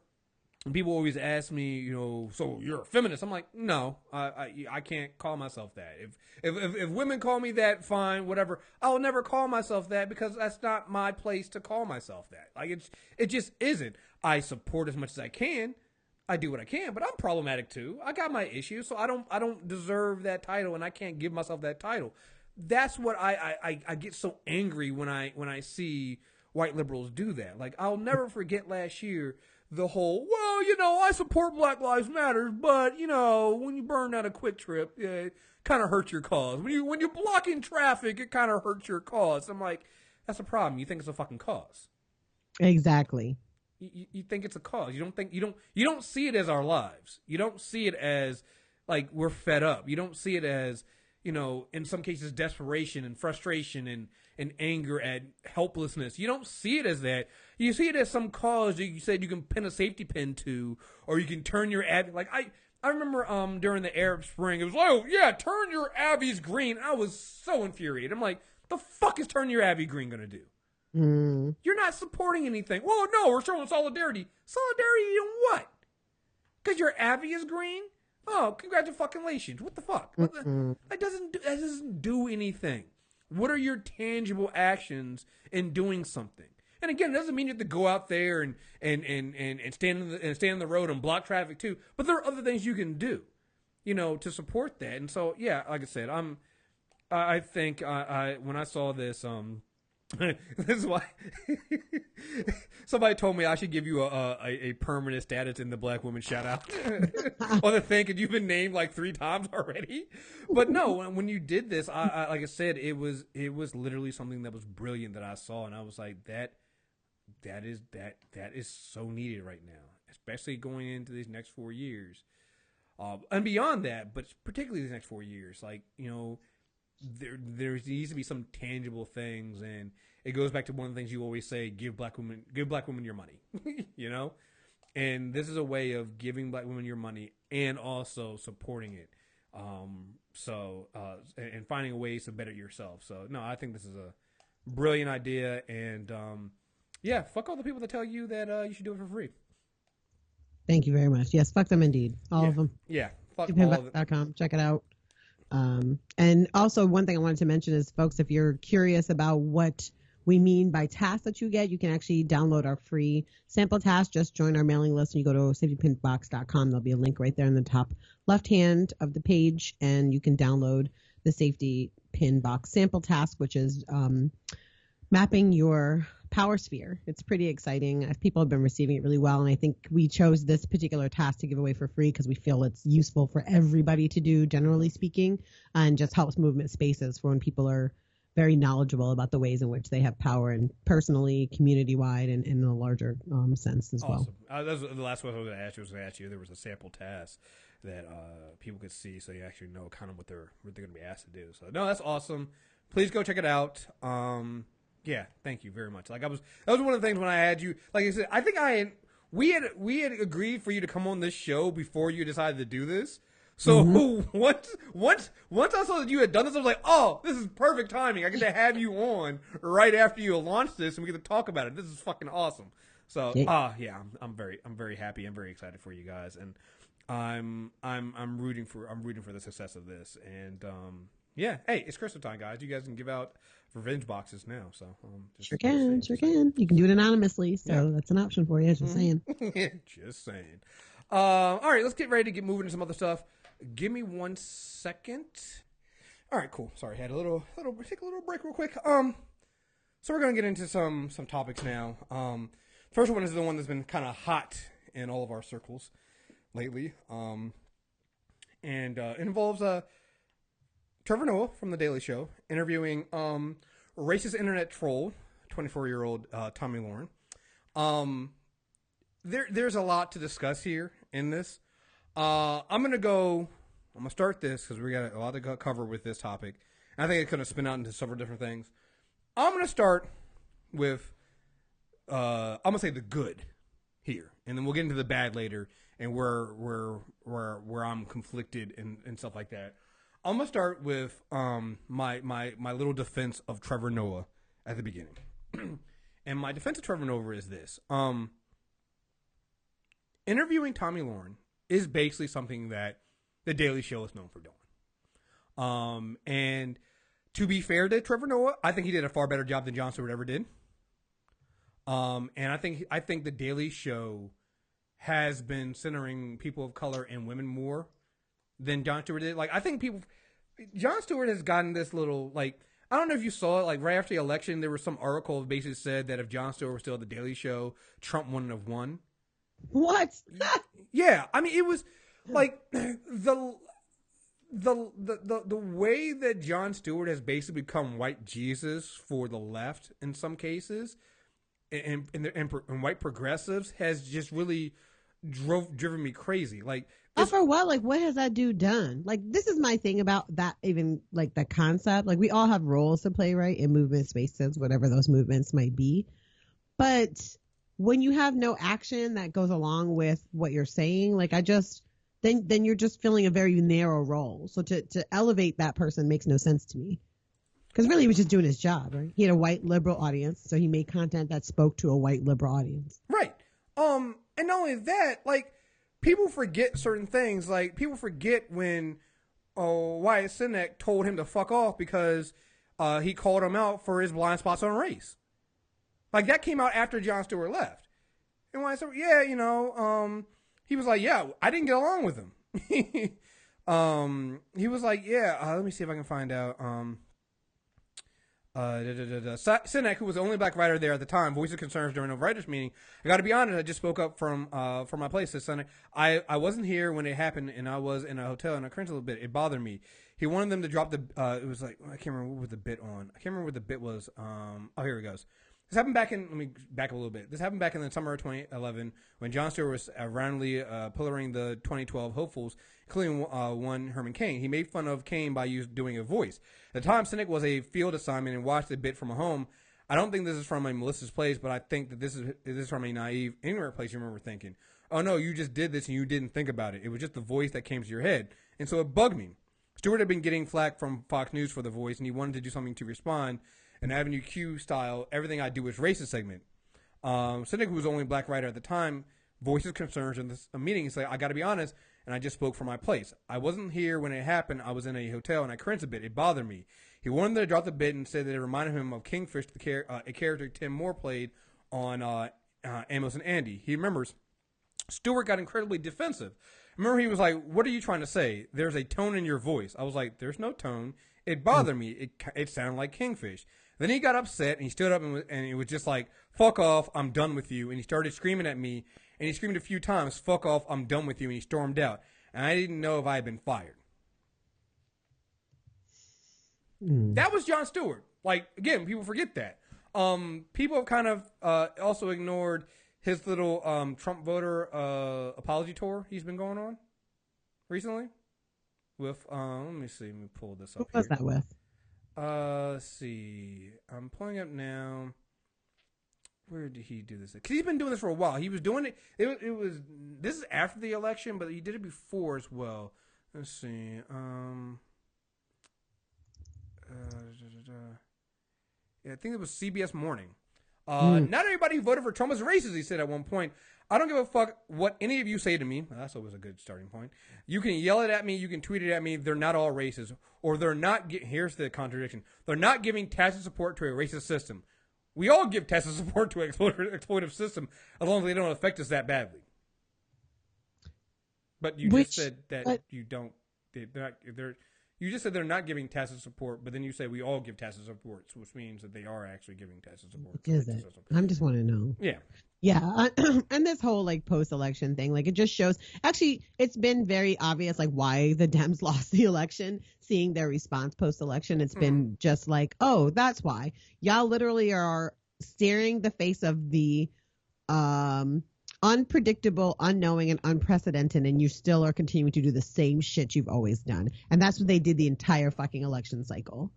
people always ask me, so you're a feminist. I'm like, no, I can't call myself that. If women call me that, fine, whatever. I'll never call myself that because that's not my place to call myself that. Like, it just isn't. I support as much as I can. I do what I can, but I'm problematic too. I got my issues, so I don't deserve that title, and I can't give myself that title. That's what I get so angry when I see white liberals do that. Like, I'll never forget last year. The whole, well, I support Black Lives Matter, but, when you burn out a Quick Trip, it kind of hurts your cause. When you're blocking traffic, it kind of hurts your cause. I'm like, that's a problem. You think it's a fucking cause. Exactly. You think it's a cause. You don't see it as our lives. You don't see it as, like, we're fed up. You don't see it as, in some cases, desperation and frustration and anger at helplessness. You don't see it as that. You see it as some cause that you said you can pin a safety pin to, or you can turn your ad. Like, I remember during the Arab Spring, it was like, oh yeah, turn your Abby's green. I was so infuriated. I'm like, the fuck is turn your Abby green gonna do? You're not supporting anything. Well, no, we're showing solidarity. Solidarity in what? Because your Abby is green? Oh, congratulations. What the fuck? That doesn't do anything. What are your tangible actions in doing something? And again, it doesn't mean you have to go out there and stand in the road and block traffic too. But there are other things you can do, to support that. And so, yeah, like I said, I think when I saw this, this is why somebody told me I should give you a permanent status in the Black Woman Shoutout. On the thing, and you've been named like 3 times already. But no, when you did this, I like I said, it was literally something that was brilliant that I saw, and I was like, that is so needed right now, especially going into these next 4 years, and beyond that, but particularly these next 4 years. Like, there needs to be some tangible things, and it goes back to one of the things you always say: give black women your money. And this is a way of giving black women your money and also supporting it. And finding ways to better yourself. So no, I think this is a brilliant idea, and yeah, fuck all the people that tell you that you should do it for free. Thank you very much. Yes, fuck them indeed. All of them. Yeah, fuck all of them. .com. Check it out. And also one thing I wanted to mention is, folks, if you're curious about what we mean by tasks that you get, you can actually download our free sample task. Just join our mailing list and you go to safetypinbox.com. There'll be a link right there in the top left hand of the page, and you can download the Safety Pin Box sample task, which is mapping your power sphere. It's pretty exciting. People have been receiving it really well, and I think we chose this particular task to give away for free because we feel it's useful for everybody to do, generally speaking, and just helps movement spaces for when people are very knowledgeable about the ways in which they have power, and personally, community-wide, and in a larger sense as well. That was the last one I was going to ask you. There was a sample task that people could see, so you actually know kind of what they're going to be asked to do. So no, that's awesome. Please go check it out. Yeah, thank you very much. That was one of the things when I had you. Like I said, I think we had agreed for you to come on this show before you decided to do this. So once I saw that you had done this, I was like, oh, this is perfect timing. I get to have you on right after you launch this, and we get to talk about it. This is fucking awesome. So yeah, I'm very happy. I'm very excited for you guys, and I'm rooting for the success of this. And yeah, hey, it's Christmas time, guys. You guys can give out revenge boxes now. So sure can. You can do it anonymously, so that's an option for you. Just saying. Just saying. All right, let's get ready to get moving to some other stuff. Give me 1 second. All right, cool. Sorry, had take a little break real quick. So we're gonna get into some topics now. First one is the one that's been kind of hot in all of our circles lately. And it involves Trevor Noah from The Daily Show interviewing racist internet troll, 24-year-old Tomi Lahren. There's a lot to discuss here in this. I'm gonna start this because we got a lot to cover with this topic. And I think it's gonna spin out into several different things. I'm gonna start with I'm gonna say the good here, and then we'll get into the bad later, and where I'm conflicted and stuff like that. I'm gonna start with my little defense of Trevor Noah at the beginning. And my defense of Trevor Noah is this: interviewing Tomi Lahren is basically something that The Daily Show is known for doing. And to be fair to Trevor Noah, I think he did a far better job than Jon Stewart ever did. And I think The Daily Show has been centering people of color and women more than Jon Stewart did. Like, I think Jon Stewart has gotten this little, like, I don't know if you saw it, like, right after the election, there was some article that basically said that if Jon Stewart was still at The Daily Show, Trump wouldn't have won. What? Yeah, I mean, it was like the way that Jon Stewart has basically become white Jesus for the left in some cases, and white progressives has just really driven me crazy. Like, for what? Like, what has that dude done? Like, this is my thing about that, even like the concept. Like, we all have roles to play, right, in movement spaces, whatever those movements might be. But when you have no action that goes along with what you're saying, like, then you're just filling a very narrow role. So to elevate that person makes no sense to me. Because really he was just doing his job, right? He had a white liberal audience, so he made content that spoke to a white liberal audience. Right. And not only that, like, people forget certain things. Like, people forget when Wyatt Cenac told him to fuck off because he called him out for his blind spots on race. Like, that came out after Jon Stewart left. And Wyatt said, yeah, you know, he was like, yeah, I didn't get along with him. He was like, yeah, let me see if I can find out. Cenac, who was the only black writer there at the time, voiced his concerns during a writers' meeting. I got to be honest, I just spoke up from my place this Sunday. I wasn't here when it happened, and I was in a hotel, and I cringed a little bit. It bothered me. He wanted them to drop the. It was like, I can't remember what was the bit on. I can't remember what the bit was. Oh, here it goes. This happened back in. Let me back up a little bit. This happened back in the summer of 2011 when Jon Stewart was randomly pillaring the 2012 hopefuls, including one Herman Cain. He made fun of Cain by doing a voice. At the time, Cenac was a field assignment and watched the bit from home. I don't think this is from a Melissa's place, but I think that this is from a naive, ignorant place. You remember thinking, "Oh no, you just did this and you didn't think about it. It was just the voice that came to your head," and so it bugged me. Stewart had been getting flack from Fox News for the voice, and he wanted to do something to respond. An Avenue Q style, everything I do is racist segment. Cenac, who was the only black writer at the time, voiced his concerns in this meeting. He said, I got to be honest, and I just spoke from my place. I wasn't here when it happened. I was in a hotel, and I cringed a bit. It bothered me. He wanted to drop the bit and said that it reminded him of Kingfish, a character Tim Moore played on Amos and Andy. He remembers Stewart got incredibly defensive. Remember, he was like, what are you trying to say? There's a tone in your voice. I was like, there's no tone. It bothered me. It sounded like Kingfish. Then he got upset, and he stood up, and it was just like, fuck off, I'm done with you. And he started screaming at me, and he screamed a few times, fuck off, I'm done with you, and he stormed out. And I didn't know if I had been fired. That was Jon Stewart. Like, again, people forget that. People have kind of also ignored his little Trump voter apology tour he's been going on recently. With, let me see, let me pull this up. Who was that with? Let's see. I'm pulling up now. Where did he do this? Because he's been doing this for a while. He was doing it. It was. This is after the election, but he did it before as well. Let's see. Yeah, I think it was CBS Morning. Not everybody who voted for Trump is racist, he said at one point. I don't give a fuck what any of you say to me. Well, that's always a good starting point. You can yell it at me. You can tweet it at me. They're not all racist. Or they're not, here's the contradiction. They're not giving tacit support to a racist system. We all give tacit support to an exploitative system as long as they don't affect us that badly. But you just said that you don't, you just said they're not giving tacit support, but then you say we all give tacit support, which means that they are actually giving tacit support. Is it? I just want to know. Yeah. Yeah. And this whole like post-election thing, like it just shows, actually, it's been very obvious like why the Dems lost the election, seeing their response post-election. It's been just like, oh, that's why. Y'all literally are staring the face of the unpredictable, unknowing, and unprecedented, and you still are continuing to do the same shit you've always done. And that's what they did the entire fucking election cycle.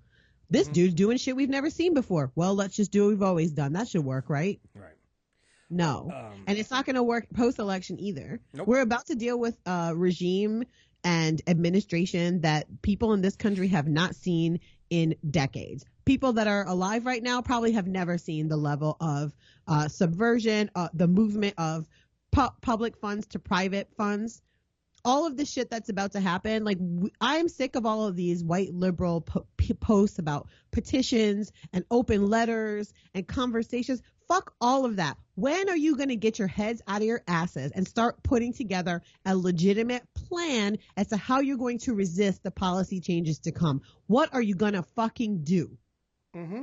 This dude's doing shit we've never seen before. Well, let's just do what we've always done. That should work, right? Right. No. And it's not going to work post-election either. Nope. We're about to deal with a regime and administration that people in this country have not seen in decades. People that are alive right now probably have never seen the level of subversion, the movement of public funds to private funds. All of the shit that's about to happen. Like, I'm sick of all of these white liberal posts about petitions and open letters and conversations. Fuck all of that. When are you going to get your heads out of your asses and start putting together a legitimate plan as to how you're going to resist the policy changes to come? What are you going to fucking do?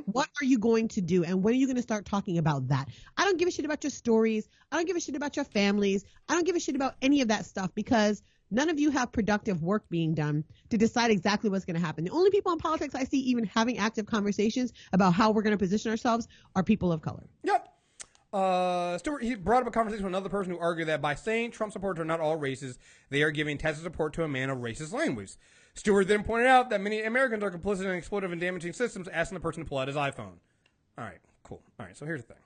What are you going to do? And when are you going to start talking about that? I don't give a shit about your stories. I don't give a shit about your families. I don't give a shit about any of that stuff because none of you have productive work being done to decide exactly what's going to happen. The only people in politics I see even having active conversations about how we're going to position ourselves are people of color. Yep. Stewart, he brought up a conversation with another person who argued that by saying Trump supporters are not all racist, they are giving tacit support to a man of racist language. Stewart then pointed out that many Americans are complicit in exploitive and damaging systems, asking the person to pull out his iPhone. All right, cool. All right, so here's the thing.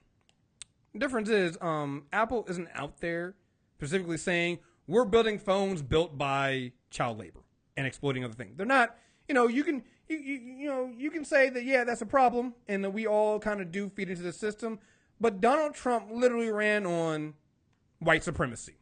The difference is Apple isn't out there specifically saying we're building phones built by child labor and exploiting other things. They're not, you can you can say that, yeah, that's a problem, and that we all kind of do feed into the system. But Donald Trump literally ran on white supremacy.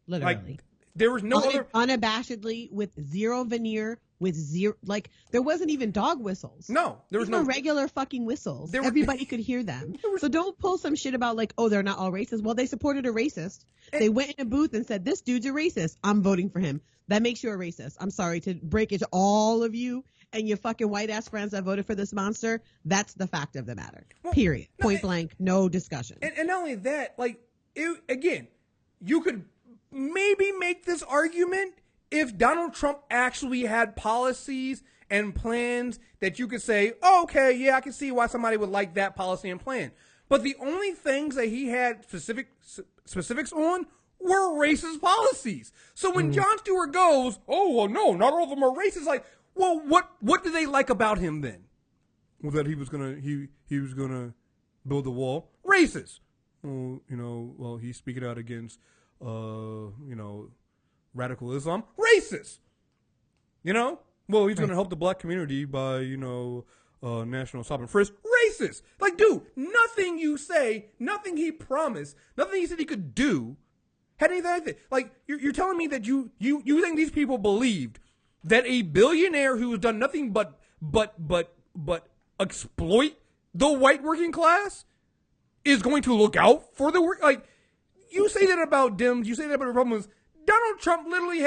Literally. Like, there was no other. Unabashedly, with zero veneer, with zero. Like, there wasn't even dog whistles. No, there was These were no regular fucking whistles. Everybody could hear them. So don't pull some shit about, like, oh, they're not all racist. Well, they supported a racist. They went in a booth and said, this dude's a racist. I'm voting for him. That makes you a racist. I'm sorry to break it to all of you and your fucking white ass friends that voted for this monster. That's the fact of the matter. Well, period. Point blank. No discussion. And not only that, like, again, you could maybe make this argument if Donald Trump actually had policies and plans that you could say, oh, okay, yeah, I can see why somebody would like that policy and plan. But the only things that he had specifics on were racist policies. So when Jon Stewart goes, oh, well, no, not all of them are racist, like, well, what do they like about him then? Well, that he was gonna build the wall. Racist. Well, he's speaking out against radical Islam. Racist. Well, he's gonna help the black community by national stop and frisk. Racist. Like, dude, nothing you say, nothing he promised, nothing he said he could do had anything like that. Like, you're telling me that you think these people believed that a billionaire who has done nothing but exploit the white working class is going to look out for the work? Like, you say that about Dems, you say that about Republicans. Donald Trump literally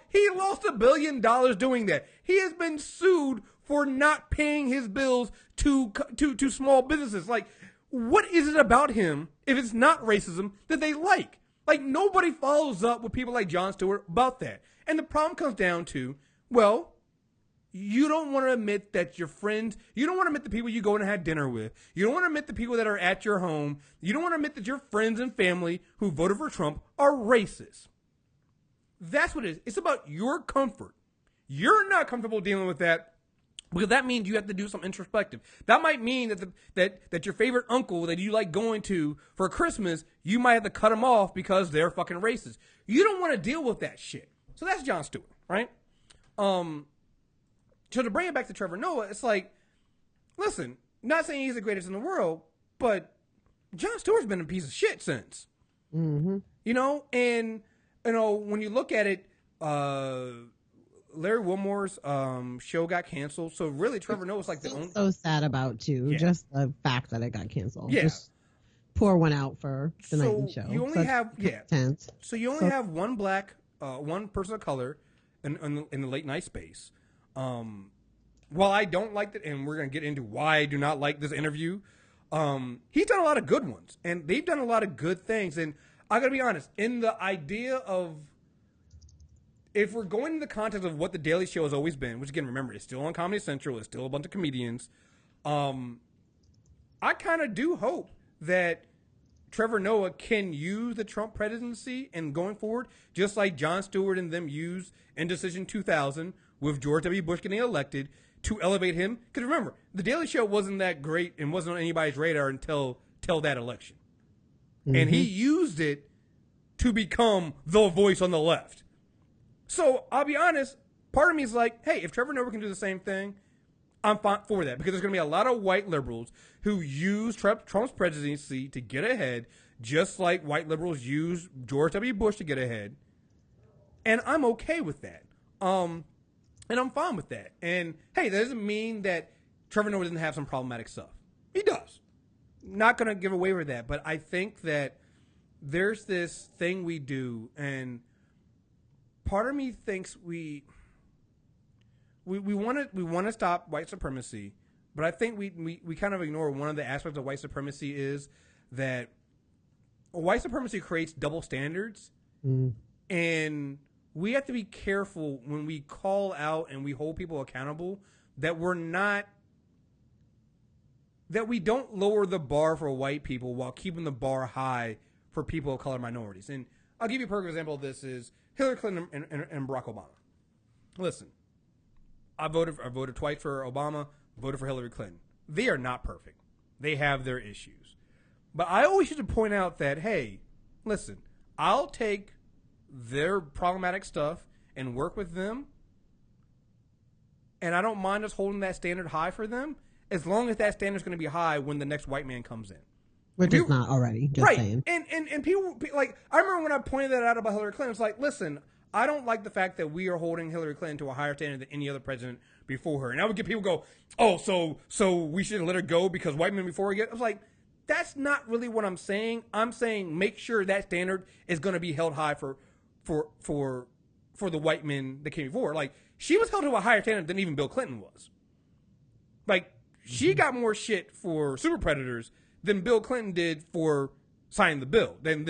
he lost $1 billion doing that. He has been sued for not paying his bills to small businesses. Like, what is it about him, if it's not racism, that they like? Like, nobody follows up with people like Jon Stewart about that. And the problem comes down to, well, you don't want to admit that your friends, you don't want to admit the people you go and have dinner with. You don't want to admit the people that are at your home. You don't want to admit that your friends and family who voted for Trump are racist. That's what it is. It's about your comfort. You're not comfortable dealing with that because that means you have to do some introspective. That might mean that your favorite uncle that you like going to for Christmas, you might have to cut them off because they're fucking racist. You don't want to deal with that shit. So that's Jon Stewart, right? So to bring it back to Trevor Noah, it's like, listen, not saying he's the greatest in the world, but Jon Stewart's been a piece of shit since. Mm-hmm. And when you look at it, Larry Wilmore's show got canceled. So really, Trevor Noah's like the only. So sad about too. Yeah. Just the fact that it got canceled. Yeah. Just pour one out for the nightly show. You only have tense. So you only have one black, one person of color, in the late night space. While I don't like that, and we're gonna get into why I do not like this interview. He's done a lot of good ones, and they've done a lot of good things. And I gotta be honest, in the idea of, if we're going in the context of what the Daily Show has always been, which again, remember, it's still on Comedy Central, it's still a bunch of comedians. I kind of do hope that Trevor Noah can use the Trump presidency and going forward, just like Jon Stewart and them used Indecision 2000 with George W. Bush getting elected, to elevate him. Because remember, the Daily Show wasn't that great and wasn't on anybody's radar until that election. Mm-hmm. And he used it to become the voice on the left. So I'll be honest, part of me is like, hey, if Trevor Noah can do the same thing, I'm fine for that, because there's going to be a lot of white liberals who use Trump's presidency to get ahead, just like white liberals use George W. Bush to get ahead. And I'm okay with that. And I'm fine with that. And hey, that doesn't mean that Trevor Noah doesn't have some problematic stuff. He does. Not going to give away with that, but I think that there's this thing we do, and part of me thinks we want to stop white supremacy, but I think we kind of ignore one of the aspects of white supremacy is that white supremacy creates double standards, and we have to be careful when we call out and we hold people accountable that we don't lower the bar for white people while keeping the bar high for people of color minorities. And I'll give you a perfect example of this is Hillary Clinton and Barack Obama. Listen, I voted twice for Obama, voted for Hillary Clinton. They are not perfect. They have their issues. But I always used to point out that, hey, listen, I'll take their problematic stuff and work with them And I don't mind us holding that standard high for them, as long as that standard is going to be high when the next white man comes in. Which is not already, just right. saying. And people, like, I remember when I pointed that out about Hillary Clinton, it's like, listen, I don't like the fact that we are holding Hillary Clinton to a higher standard than any other president before her. And I would get people go, oh, so we shouldn't let her go because white men before her get. I was like, that's not really what I'm saying. I'm saying make sure that standard is going to be held high for the white men that came before. Like, she was held to a higher standard than even Bill Clinton was. Like, she got more shit for super predators than Bill Clinton did for signing the bill. Than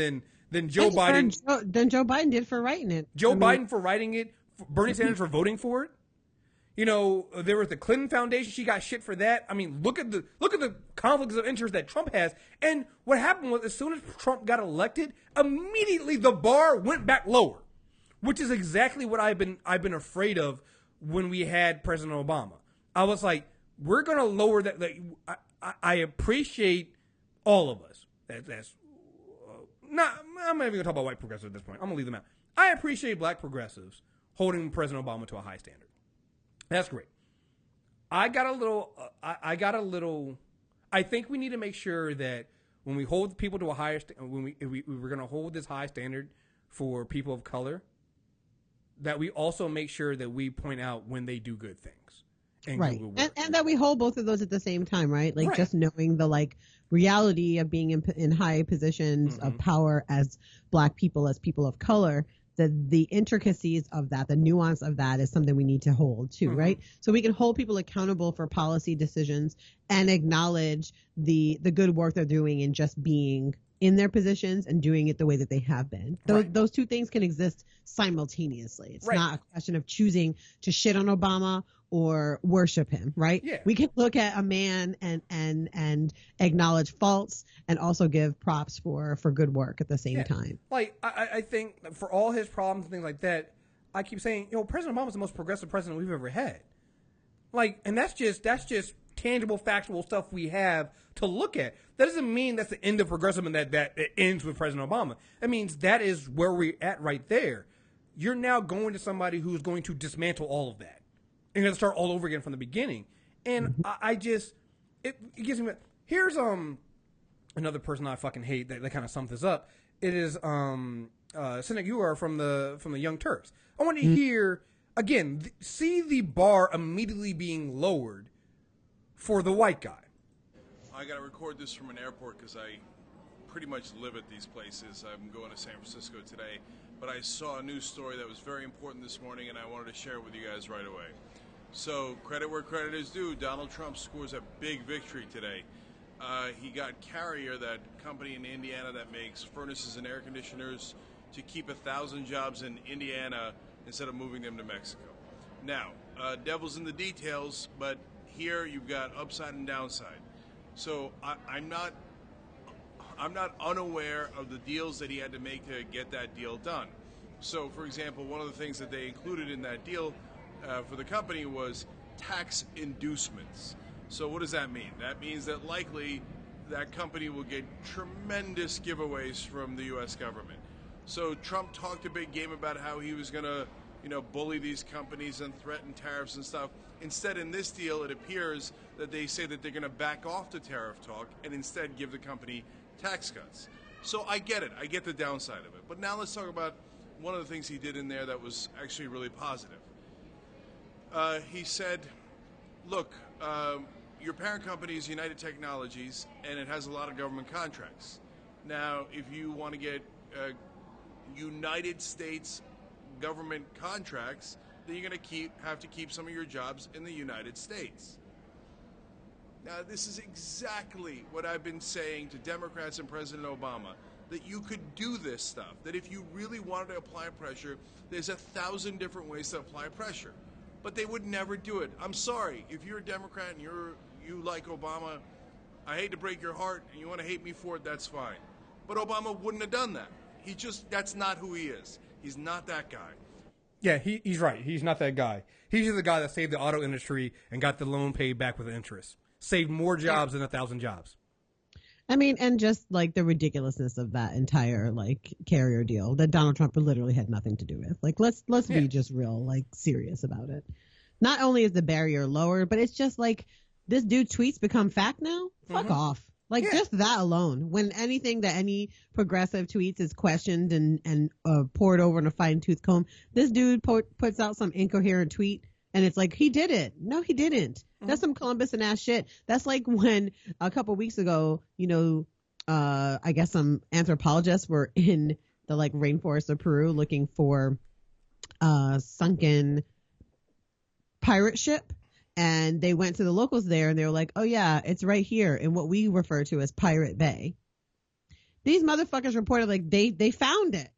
Joe Biden. Than Joe Biden did for writing it. Biden for writing it. Bernie Sanders for voting for it. You know, there was the Clinton Foundation. She got shit for that. I mean, look at the conflicts of interest that Trump has. And what happened was, as soon as Trump got elected, immediately the bar went back lower, which is exactly what I've been afraid of when we had President Obama. I was like, we're gonna lower that. Like, I appreciate all of us. That's not. I'm not even gonna talk about white progressives at this point. I'm gonna leave them out. I appreciate black progressives holding President Obama to a high standard. That's great. I got a little. I think we need to make sure that when we hold people to a higher, when we're going to hold this high standard for people of color, that we also make sure that we point out when they do good things. And right. And that we hold both of those at the same time, right? Like, just knowing the reality of being in high positions of power as black people, as people of color. The intricacies of that, the nuance of that is something we need to hold too, right? So we can hold people accountable for policy decisions and acknowledge the good work they're doing in just being in their positions and doing it the way that they have been. Those two things can exist simultaneously. It's not a question of choosing to shit on Obama or worship him, right? Yeah. We can look at a man and acknowledge faults and also give props for good work at the same time. Like, I think for all his problems and things like that, I keep saying, President Obama's the most progressive president we've ever had. Like, and that's just tangible, factual stuff we have to look at. That doesn't mean that's the end of progressivism and that it ends with President Obama. That means that is where we're at right there. You're now going to somebody who's going to dismantle all of that. And you're going to start all over again from the beginning. And it gives me, here's another person I fucking hate that kind of sums this up. It is Cenk Uygar from the Young Turks. I want to hear, again, see the bar immediately being lowered for the white guy. I got to record this from an airport because I pretty much live at these places. I'm going to San Francisco today, but I saw a news story that was very important this morning, and I wanted to share it with you guys right away. So, credit where credit is due. Donald Trump scores a big victory today. He got Carrier, that company in Indiana that makes furnaces and air conditioners, to keep 1,000 jobs in Indiana instead of moving them to Mexico. Now, devil's in the details, but here you've got upside and downside. So I'm not unaware of the deals that he had to make to get that deal done. So, for example, one of the things that they included in that deal for the company was tax inducements. So what does that mean? That means that likely that company will get tremendous giveaways from the U.S. government. So Trump talked a big game about how he was going to, bully these companies and threaten tariffs and stuff. Instead, in this deal, it appears that they say that they're going to back off the tariff talk and instead give the company tax cuts. So I get it. I get the downside of it. But now let's talk about one of the things he did in there that was actually really positive. He said, look, your parent company is United Technologies, and it has a lot of government contracts. Now, if you want to get United States government contracts, then you're going to have to keep some of your jobs in the United States. Now, this is exactly what I've been saying to Democrats and President Obama, that you could do this stuff, that if you really wanted to apply pressure, there's 1,000 different ways to apply pressure. But they would never do it. I'm sorry, if you're a Democrat and you like Obama, I hate to break your heart, and you want to hate me for it, that's fine. But Obama wouldn't have done that. That's not who he is. He's not that guy. Yeah, he's right. He's not that guy. He's the guy that saved the auto industry and got the loan paid back with interest. Saved more jobs than 1,000 jobs. I mean, and just like the ridiculousness of that entire Carrier deal that Donald Trump literally had nothing to do with. Let's be just real serious about it. not only is the barrier lower, but it's just like this dude tweets become fact now. Fuck off. Like just that alone. When anything that any progressive tweets is questioned and poured over in a fine tooth comb, this dude puts out some incoherent tweet and it's like, he did it. No, he didn't. That's some Columbus and ass shit. That's like when a couple weeks ago, you know, I guess some anthropologists were in the like rainforest of Peru looking for sunken pirate ship, and they went to the locals there and they were like, oh yeah, it's right here in what we refer to as Pirate Bay. These motherfuckers reported like they found it.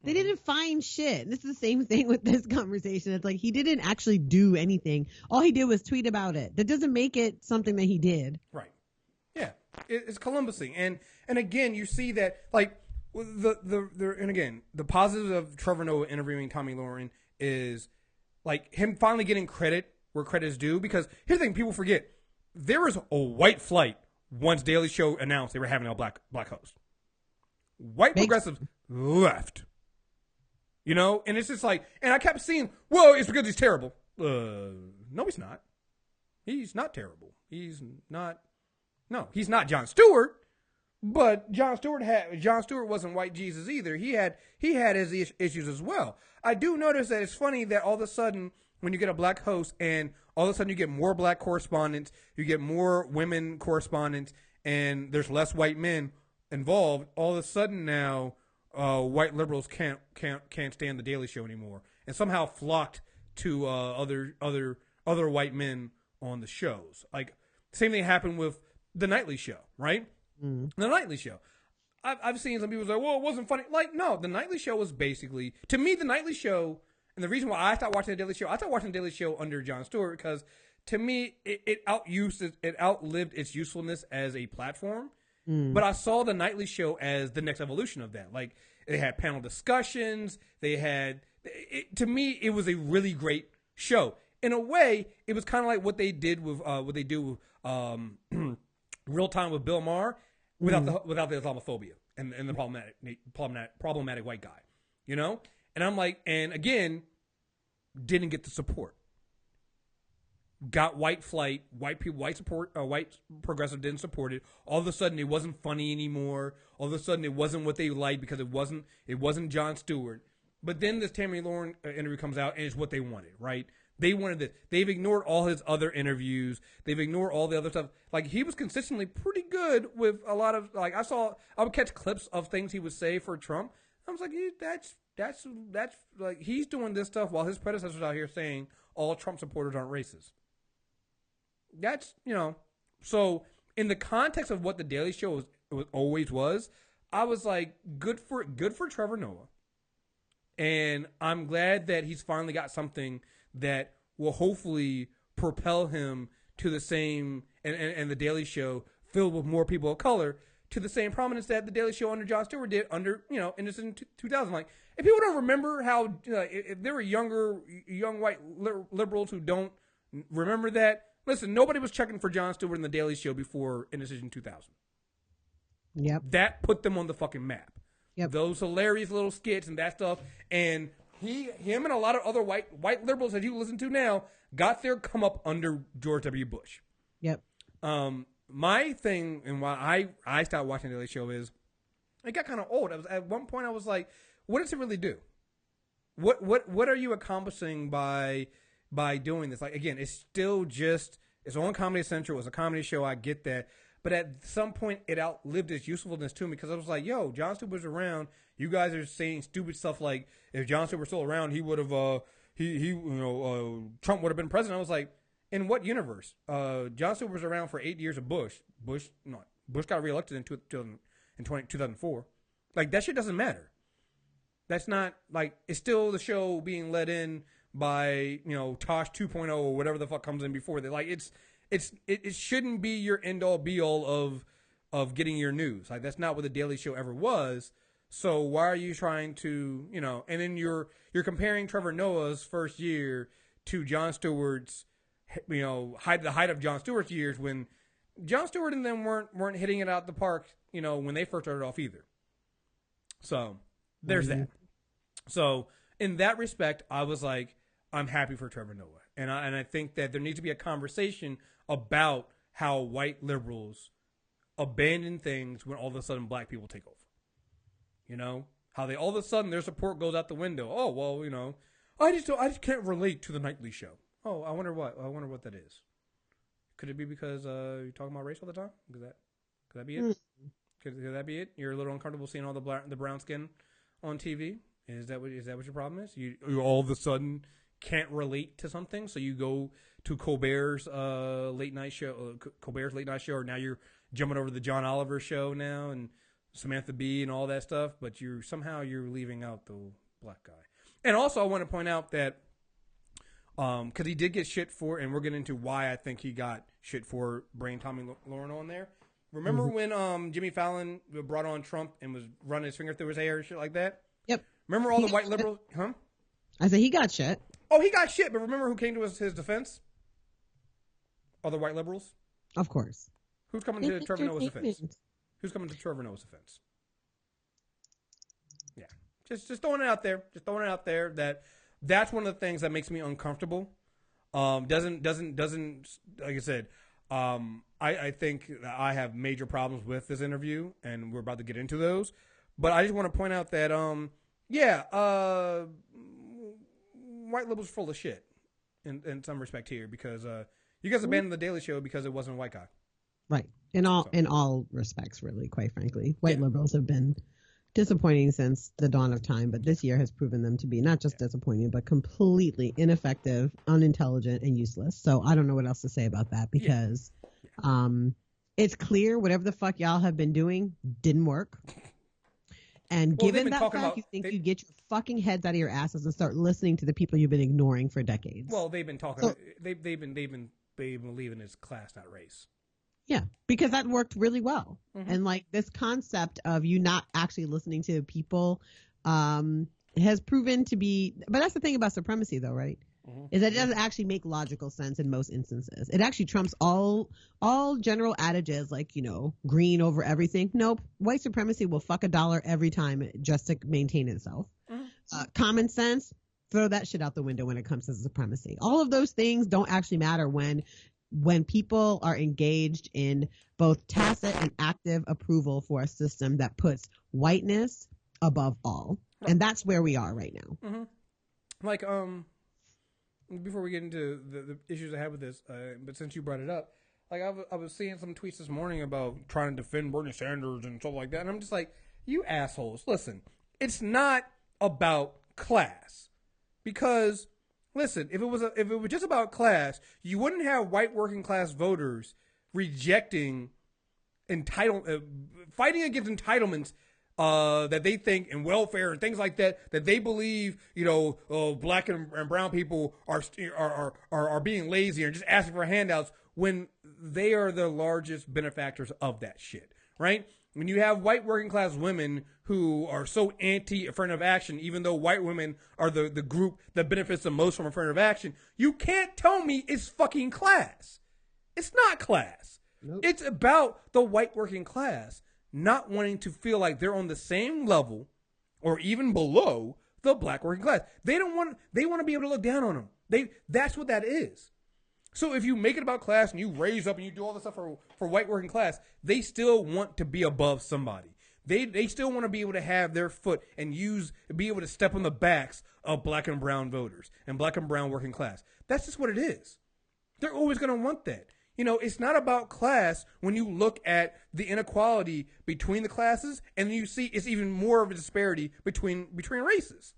They didn't find shit. This is the same thing with this conversation. It's like he didn't actually do anything. All he did was tweet about it. That doesn't make it something that he did. Right. Yeah. It's Columbusing. And again, you see that like and again, the positive of Trevor Noah interviewing Tomi Lahren is like him finally getting credit where credit is due, because here's the thing people forget. There was a white flight once Daily Show announced they were having a black host. White progressives left. You know, and it's just like, and I kept seeing, whoa, it's because he's terrible. No, he's not. He's not terrible. He's not Jon Stewart, but Jon Stewart wasn't white Jesus either. He had his issues as well. I do notice that it's funny that all of a sudden when you get a black host and all of a sudden you get more black correspondents, you get more women correspondents, and there's less white men involved, all of a sudden now white liberals can't stand the Daily Show anymore, and somehow flocked to other white men on the shows. Like same thing happened with the Nightly Show, right? The Nightly Show. I've seen some people say, well, it wasn't funny. Like, no, the Nightly Show was basically, to me, the Nightly Show, and the reason why I stopped watching the Daily Show, I stopped watching the Daily Show under Jon Stewart because, to me, it outlived its usefulness as a platform. But I saw the Nightly Show as the next evolution of that. Like, they had panel discussions. They had, to me, it was a really great show. In a way, it was kind of like what they did with, Real Time with Bill Maher without the Islamophobia and the problematic white guy, you know? And I'm like, and again, didn't get the support. Got white flight, white progressive didn't support it. All of a sudden, it wasn't funny anymore. All of a sudden, it wasn't what they liked because it wasn't Jon Stewart. But then this Tomi Lahren interview comes out, and it's what they wanted, right? They wanted this. They've ignored all his other interviews. They've ignored all the other stuff. Like, he was consistently pretty good with a lot of, like, I would catch clips of things he would say for Trump. I was like, that's like, he's doing this stuff while his predecessors out here saying all Trump supporters aren't racist. That's, you know, so in the context of what the Daily Show always was, I was like, good for Trevor Noah. And I'm glad that he's finally got something that will hopefully propel him to the same, and the Daily Show filled with more people of color, to the same prominence that the Daily Show under Jon Stewart did under, you know, in 2000. Like, if people don't remember how, if there were young white liberals who don't remember that, listen, nobody was checking for Jon Stewart in the Daily Show before Indecision 2000. Yep. That put them on the fucking map. Yep. Those hilarious little skits and that stuff. And him and a lot of other white liberals that you listen to now got their come up under George W. Bush. Yep. My thing and why I stopped watching the Daily Show is it got kind of old. At one point I was like, what does it really do? What are you accomplishing by doing this? Like, again, it's still just, it's on Comedy Central. It's a comedy show. I get that. But at some point, it outlived its usefulness to me because I was like, yo, Jon Stewart was around. You guys are saying stupid stuff like, if Jon Stewart were still around, he would have, Trump would have been president. I was like, in what universe? Jon Stewart was around for 8 years of Bush. Bush got reelected in 2004. Like, that shit doesn't matter. That's not, like, it's still the show being led in by, Tosh 2.0 or whatever the fuck comes in before that. Like, it shouldn't be your end all be all of getting your news. Like, that's not what the Daily Show ever was. So why are you trying to, and then you're comparing Trevor Noah's first year to Jon Stewart's, the height of Jon Stewart's years, when Jon Stewart and them weren't hitting it out the park, when they first started off either. So there's that. So in that respect, I was like, I'm happy for Trevor Noah. And I think that there needs to be a conversation about how white liberals abandon things when all of a sudden black people take over. You know, how they all of a sudden their support goes out the window. Oh, well, you know, I just can't relate to the nightly show. Oh, I wonder what that is. Could it be because you're talking about race all the time? Could that be it? Could that be it? You're a little uncomfortable seeing all the brown skin on TV. Is that what your problem is? You all of a sudden can't relate to something, so you go to Colbert's late night show, or now you're jumping over to the John Oliver show now and Samantha Bee and all that stuff, but you're leaving out the black guy. And also, I want to point out that because he did get shit for, and we're getting into why I think he got shit for bringing Tomi Lahren on there. Remember when Jimmy Fallon brought on Trump and was running his finger through his hair and shit like that? Yep. Remember all the white liberals? Huh? I said he got shit. Oh, he got shit, but remember who came to his defense? Other white liberals? Of course. Who's coming to Trevor Noah's defense? Who's coming to Trevor Noah's defense? Yeah. Just throwing it out there. Just throwing it out there that's one of the things that makes me uncomfortable. Doesn't like I said, I think that I have major problems with this interview, and we're about to get into those. But I just want to point out that white liberals are full of shit in some respect here, because you guys abandoned the Daily Show because it wasn't a white guy. Right. In all respects, really, quite frankly. White liberals have been disappointing since the dawn of time, but this year has proven them to be not just disappointing, but completely ineffective, unintelligent, and useless. So I don't know what else to say about that, because it's clear whatever the fuck y'all have been doing didn't work. And given that fact, you think you get your fucking heads out of your asses and start listening to the people you've been ignoring for decades. Well, they've been talking. So, they've been leaving this class, not race. Yeah, because that worked really well. Mm-hmm. And like this concept of you not actually listening to people has proven to be. But that's the thing about supremacy, though, right? Mm-hmm. Is that it doesn't actually make logical sense in most instances. It actually trumps all general adages like, you know, green over everything. Nope. White supremacy will fuck $1 every time just to maintain itself. Mm-hmm. Common sense, throw that shit out the window when it comes to supremacy. All of those things don't actually matter when people are engaged in both tacit and active approval for a system that puts whiteness above all. And that's where we are right now. Mm-hmm. Like, before we get into the issues I have with this, but since you brought it up, like I was seeing some tweets this morning about trying to defend Bernie Sanders and stuff like that, and I'm just like, you assholes, listen, it's not about class, because listen, if it was just about class, you wouldn't have white working class voters rejecting fighting against entitlements that they think in welfare and things like that they believe, you know, black and brown people are being lazy and just asking for handouts when they are the largest benefactors of that shit, right? When you have white working class women who are so anti-affirmative action, even though white women are the group that benefits the most from affirmative action, you can't tell me it's fucking class. It's not class. Nope. It's about the white working class not wanting to feel like they're on the same level or even below the black working class. They want to be able to look down on them. That's what that is. So if you make it about class and you raise up and you do all this stuff for white working class, they still want to be above somebody. They still want to be able to have their foot and be able to step on the backs of black and brown voters and black and brown working class. That's just what it is. They're always going to want that. You know, it's not about class when you look at the inequality between the classes, and you see it's even more of a disparity between races.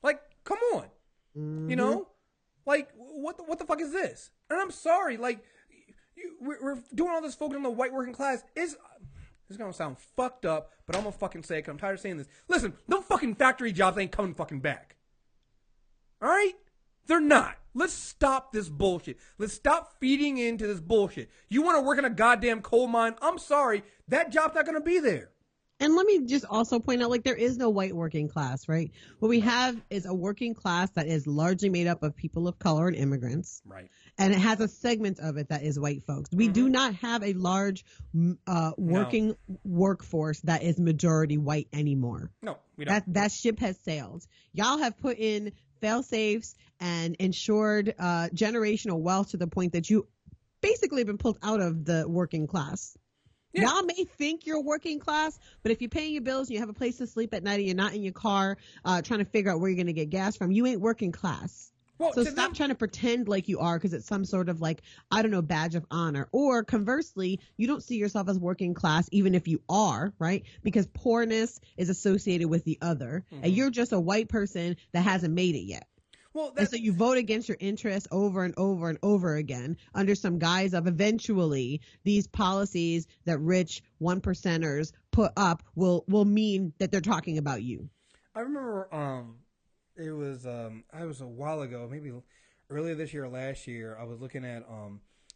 Like, come on. Mm-hmm. You know? Like, what the fuck is this? And I'm sorry, like, we're doing all this focus on the white working class. This is going to sound fucked up, but I'm going to fucking say it because I'm tired of saying this. Listen, no fucking factory jobs ain't coming fucking back. All right? They're not. Let's stop this bullshit. Let's stop feeding into this bullshit. You want to work in a goddamn coal mine? I'm sorry. That job's not going to be there. And let me just also point out, like, there is no white working class, right? What we have is a working class that is largely made up of people of color and immigrants. Right. And it has a segment of it that is white folks. We do not have a large working workforce that is majority white anymore. No, we don't. That ship has sailed. Y'all have put in fail safes and ensured generational wealth to the point that you basically have been pulled out of the working class. Yeah. Y'all may think you're working class, but if you're paying your bills and you have a place to sleep at night and you're not in your car trying to figure out where you're going to get gas from, you ain't working class. Well, so stop trying to pretend like you are because it's some sort of like, I don't know, badge of honor. Or conversely, you don't see yourself as working class even if you are, right? Because poorness is associated with the other. Mm-hmm. And you're just a white person that hasn't made it yet. Well, and so you vote against your interests over and over and over again under some guise of eventually these policies that rich 1%ers put up will mean that they're talking about you. I remember it was a while ago, maybe earlier this year or last year. I was looking at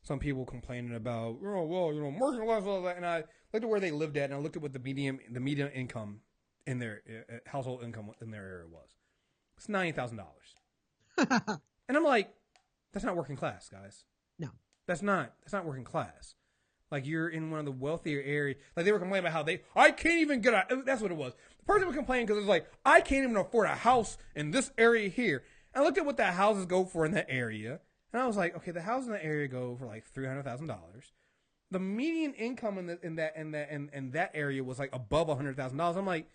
some people complaining about marginal class, and I looked at where they lived at, and I looked at what the median income in their household income in their area was. It's $90,000. And I'm like, that's not working class, guys. No, that's not working class. Like, you're in one of the wealthier areas. Like, they were complaining about how I can't even get a, that's what it was. The person was complaining because it was like, I can't even afford a house in this area here. And I looked at what the houses go for in that area. And I was like, okay, the houses in that area go for like $300,000. The median income in that area was like above $100,000. I'm like,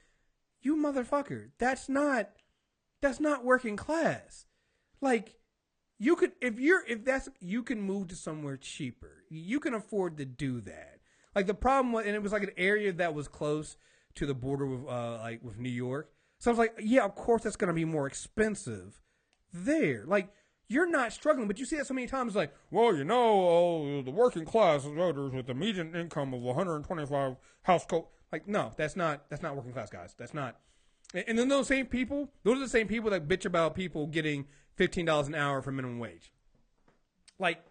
you motherfucker, that's not working class. Like, you could, you can move to somewhere cheaper. You can afford to do that. Like, the problem was, and it was like an area that was close to the border with New York. So I was like, yeah, of course that's going to be more expensive there. Like, you're not struggling, but you see that so many times, like, well, the working class voters with the median income of 125 household. Like, no, that's not working class, guys. That's not. And then those are the same people that bitch about people getting $15 an hour for minimum wage. Like,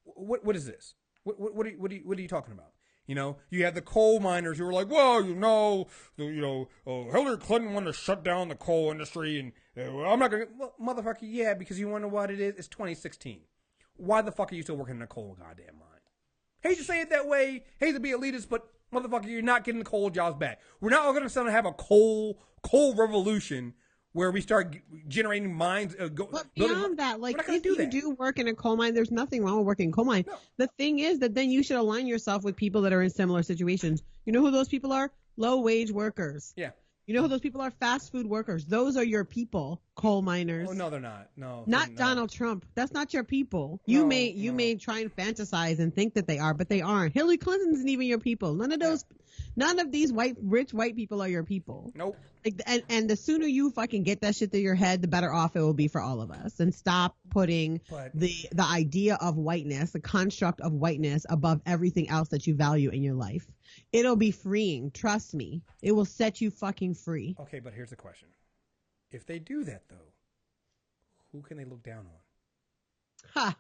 what is this? What are you talking about? You know, you have the coal miners who are like, well, Hillary Clinton wanted to shut down the coal industry, and I'm not gonna. Well, motherfucker, yeah, because you wonder what it is. It's 2016. Why the fuck are you still working in a coal goddamn mine? Hate to say it that way. Hate to be elitist, but motherfucker, you're not getting the coal jobs back. We're not all going to have a coal revolution where we start generating mines. But beyond that, like, if you do work in a coal mine, there's nothing wrong with working in a coal mine. No. The thing is that then you should align yourself with people that are in similar situations. You know who those people are? Low-wage workers. Yeah. You know who those people are? Fast food workers. Those are your people, coal miners. Oh, no, they're not. No. Not Donald Trump. That's not your people. You may try and fantasize and think that they are, but they aren't. Hillary Clinton isn't even your people. None of these rich white people are your people. Nope. Like, and the sooner you fucking get that shit through your head, the better off it will be for all of us. And stop putting the idea of whiteness, the construct of whiteness, above everything else that you value in your life. It'll be freeing. Trust me. It will set you fucking free. Okay, but here's the question. If they do that, though, who can they look down on? Ha!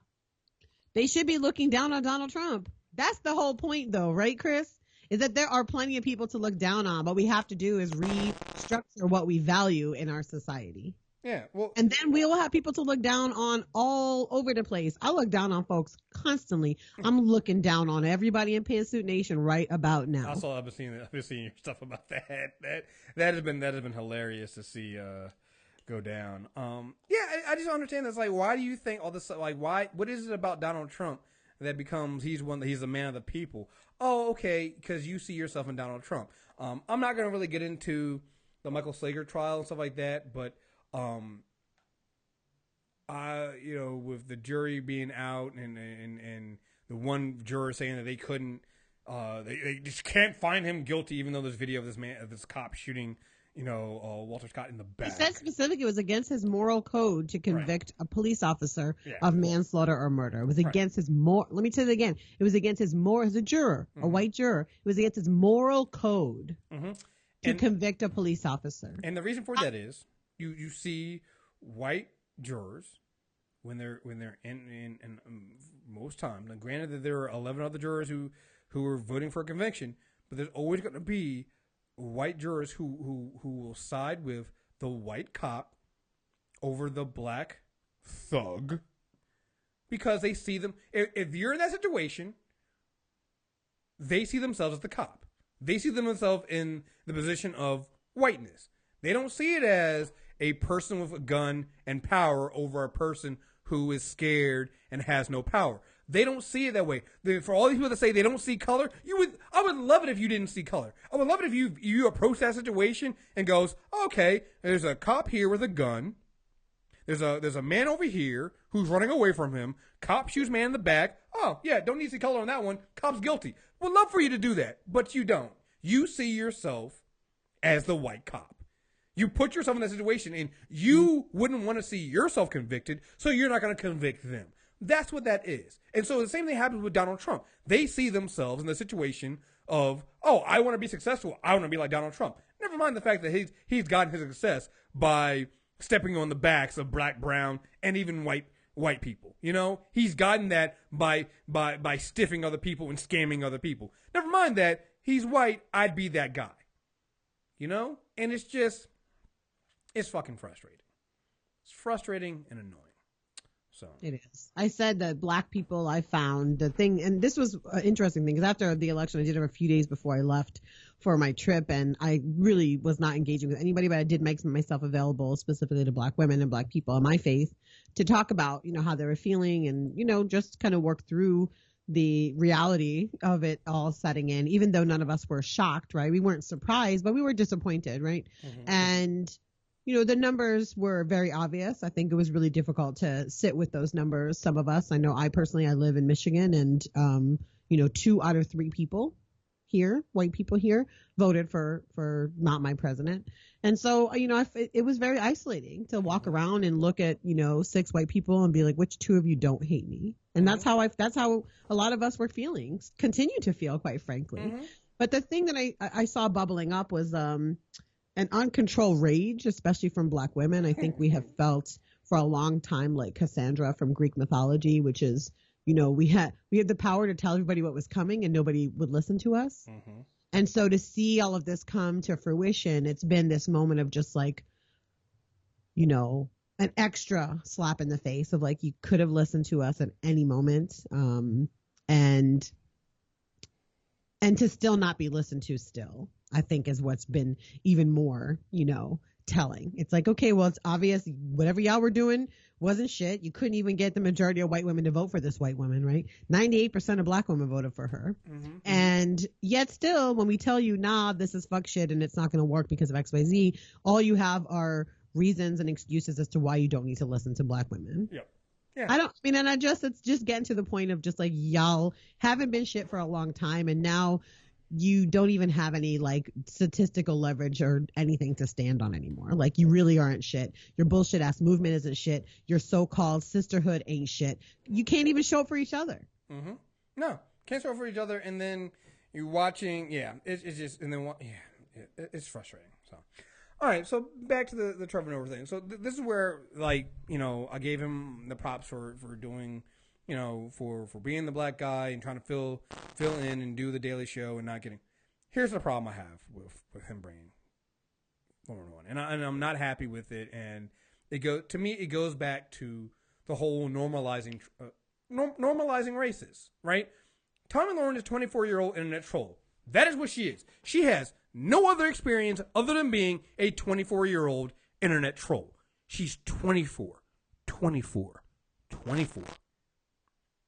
They should be looking down on Donald Trump. That's the whole point, though, right, Chris? Is that there are plenty of people to look down on. What we have to do is restructure what we value in our society. Yeah. Well, and then we will have people to look down on all over the place. I look down on folks constantly. I'm looking down on everybody in Pantsuit Nation right about now. Also, I've been seeing your stuff about that. That has been hilarious to see go down. Yeah, I just don't understand this. Like, why do you think all this? Like, why? What is it about Donald Trump that becomes he's a man of the people? Oh, okay, because you see yourself in Donald Trump. I'm not going to really get into the Michael Slager trial and stuff like that, but with the jury being out and the one juror saying that they couldn't, they just can't find him guilty, even though there's video of this cop shooting, Walter Scott in the back. He said specifically it was against his moral code to convict a police officer of manslaughter or murder. It was against his let me tell you again. It was against his as a juror, a white juror. It was against his moral code to convict a police officer. And the reason for that is you see white jurors when they're in most times. Now, granted that there are 11 other jurors who are voting for a conviction, but there's always going to be white jurors who will side with the white cop over the black thug because they see them. If you're in that situation, they see themselves as the cop. They see themselves in the position of whiteness. They don't see it as a person with a gun and power over a person who is scared and has no power. They don't see it that way. For all these people that say they don't see color, I would love it if you didn't see color. I would love it if you approach that situation and goes, okay, there's a cop here with a gun. There's a man over here who's running away from him. Cop shoots man in the back. Oh, yeah, don't need to see color on that one. Cop's guilty. Would love for you to do that, but you don't. You see yourself as the white cop. You put yourself in that situation, and you wouldn't want to see yourself convicted, so you're not going to convict them. That's what that is. And so the same thing happens with Donald Trump. They see themselves in the situation of, oh, I want to be successful. I want to be like Donald Trump. Never mind the fact that he's gotten his success by stepping on the backs of black, brown, and even white people. You know, he's gotten that by stiffing other people and scamming other people. Never mind that he's white. I'd be that guy. You know, and it's fucking frustrating. It's frustrating and annoying. So it is. I said that black people, I found the thing, and this was an interesting thing, because after the election, I did it a few days before I left for my trip, and I really was not engaging with anybody, but I did make myself available specifically to black women and black people of my faith to talk about, you know, how they were feeling and, you know, just kind of work through the reality of it all setting in, even though none of us were shocked, right? We weren't surprised, but we were disappointed, right? Mm-hmm. And you know, the numbers were very obvious. I think it was really difficult to sit with those numbers. Some of us, I know I personally, I live in Michigan, and, you know, 2 out of 3 people here, white people here, voted for not my president. And so, you know, it was very isolating to walk around and look at, you know, 6 white people and be like, which 2 of you don't hate me? And that's how a lot of us were feeling, continue to feel, quite frankly. Mm-hmm. But the thing that I saw bubbling up was, an uncontrolled rage, especially from black women. I think we have felt for a long time like Cassandra from Greek mythology, which is, you know, we had the power to tell everybody what was coming and nobody would listen to us. Mm-hmm. And so to see all of this come to fruition, it's been this moment of just like, you know, an extra slap in the face of like, you could have listened to us at any moment. And to still not be listened to still, I think, is what's been even more, you know, telling. It's like, okay, well, it's obvious whatever y'all were doing wasn't shit. You couldn't even get the majority of white women to vote for this white woman, right? 98% of black women voted for her. Mm-hmm. And yet still, when we tell you, nah, this is fuck shit and it's not going to work because of XYZ, all you have are reasons and excuses as to why you don't need to listen to black women. Yep. Yeah. It's just getting to the point of just like, y'all haven't been shit for a long time, and now you don't even have any like statistical leverage or anything to stand on anymore. Like, you really aren't shit. Your bullshit ass movement isn't shit. Your so-called sisterhood ain't shit. You can't even show up for each other. Mm-hmm. No, can't show up for each other. And then you're watching. Yeah, it's just, and then it's frustrating. So, all right. So back to the Trevor Noah thing. So this is where, like, you know, I gave him the props for doing, you know, for being the black guy and trying to fill in and do the Daily Show and not getting. Here's the problem I have with him bringing Lauren on, and I'm not happy with it. And it goes back to the whole normalizing races, right? Tomi Lahren is a 24-year-old internet troll. That is what she is. She has no other experience other than being a 24-year-old internet troll. She's 24.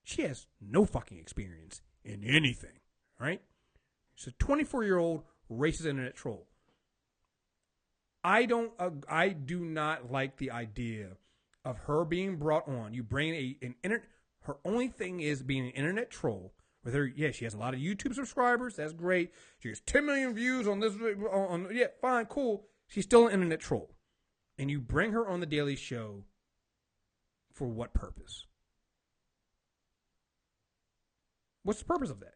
She has no fucking experience in anything, right? She's a 24-year-old racist internet troll. I do not like the idea of her being brought on. You bring her only thing is being an internet troll. With her, yeah, she has a lot of YouTube subscribers. That's great. She has 10 million views on this. Yeah, fine, cool. She's still an internet troll. And you bring her on the Daily Show for what purpose? What's the purpose of that?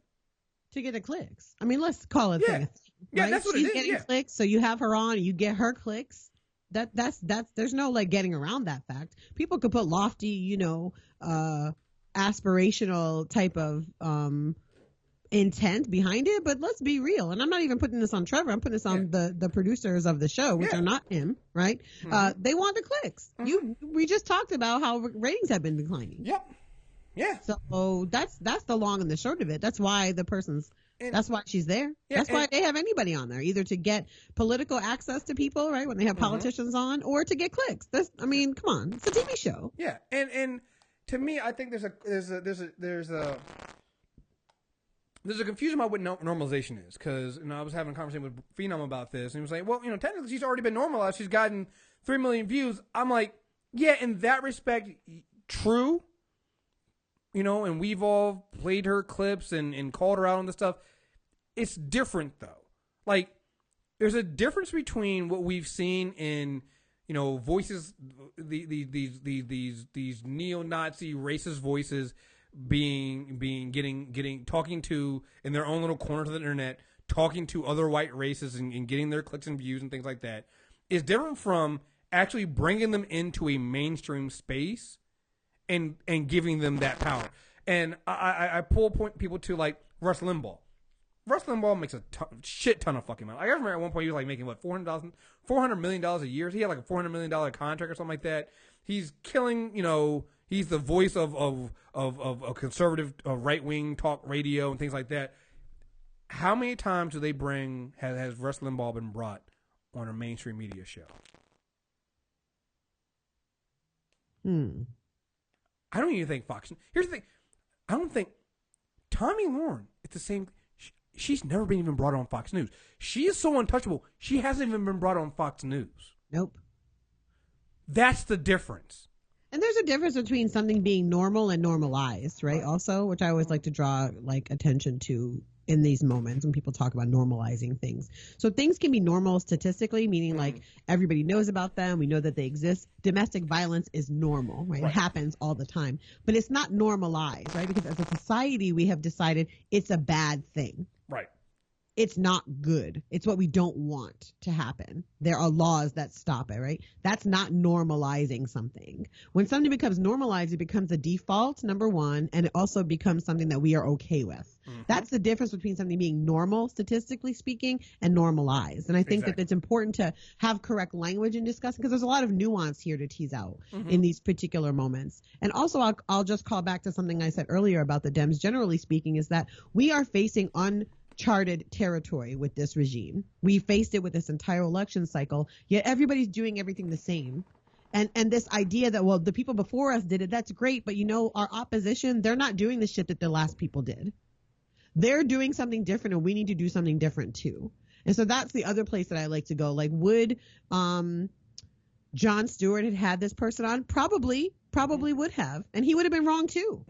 To get the clicks. I mean, let's call it that. Yeah, right? That's what She's it is. Getting clicks, so you have her on, you get her clicks. That's there's no like getting around that fact. People could put lofty, you know, aspirational type of intent behind it, but let's be real. And I'm not even putting this on Trevor. I'm putting this on the producers of the show, which are not him, right? Mm-hmm. They want the clicks. Mm-hmm. We just talked about how ratings have been declining. Yep. Yeah. So that's the long and the short of it. That's why that's why she's there. Yeah, that's why they have anybody on there, either to get political access to people, right, when they have politicians on, or to get clicks. Come on, it's a TV show. Yeah, and to me, I think there's a confusion about what normalization is, because I was having a conversation with Phenom about this, and he was like, well, technically she's already been normalized. She's gotten 3 million views. I'm like, yeah, in that respect, true. And we've all played her clips and called her out on the stuff. It's different though. Like, there's a difference between what we've seen in, voices, these neo-Nazi racist voices talking to in their own little corners of the internet, talking to other white races and getting their clicks and views and things like that, is different from actually bringing them into a mainstream space and giving them that power. And I pull people to like Rush Limbaugh. Rush Limbaugh makes a shit ton of fucking money. I remember at one point he was like making what $400 million a year. He had like a $400 million contract or something like that. He's killing. He's the voice of a conservative right wing talk radio and things like that. How many times do they has Rush Limbaugh been brought on a mainstream media show? I don't even think Fox. Here's the thing. I don't think Tomi Lahren is the same. She's never been even brought on Fox News. She is so untouchable. She hasn't even been brought on Fox News. Nope. That's the difference. And there's a difference between something being normal and normalized, right? Also, which I always like to draw attention to in these moments when people talk about normalizing things. So things can be normal statistically, meaning like everybody knows about them. We know that they exist. Domestic violence is normal, right? It happens all the time, but it's not normalized, right? Because as a society, we have decided it's a bad thing. Right. It's not good. It's what we don't want to happen. There are laws that stop it, right? That's not normalizing something. When something becomes normalized, it becomes a default, number one, and it also becomes something that we are okay with. That's the difference between something being normal, statistically speaking, and normalized. And I think that it's important to have correct language in discussing, because there's a lot of nuance here to tease out in these particular moments. And also, I'll just call back to something I said earlier about the Dems, generally speaking, is that we are facing uncharted territory with this regime. We faced it with this entire election cycle, yet everybody's doing everything the same. And this idea that, well, the people before us did it, that's great, but our opposition, they're not doing the shit that the last people did. They're doing something different, and we need to do something different too. And so that's the other place that I like to go. Like, would Jon Stewart had this person on? Probably would have, and he would have been wrong too.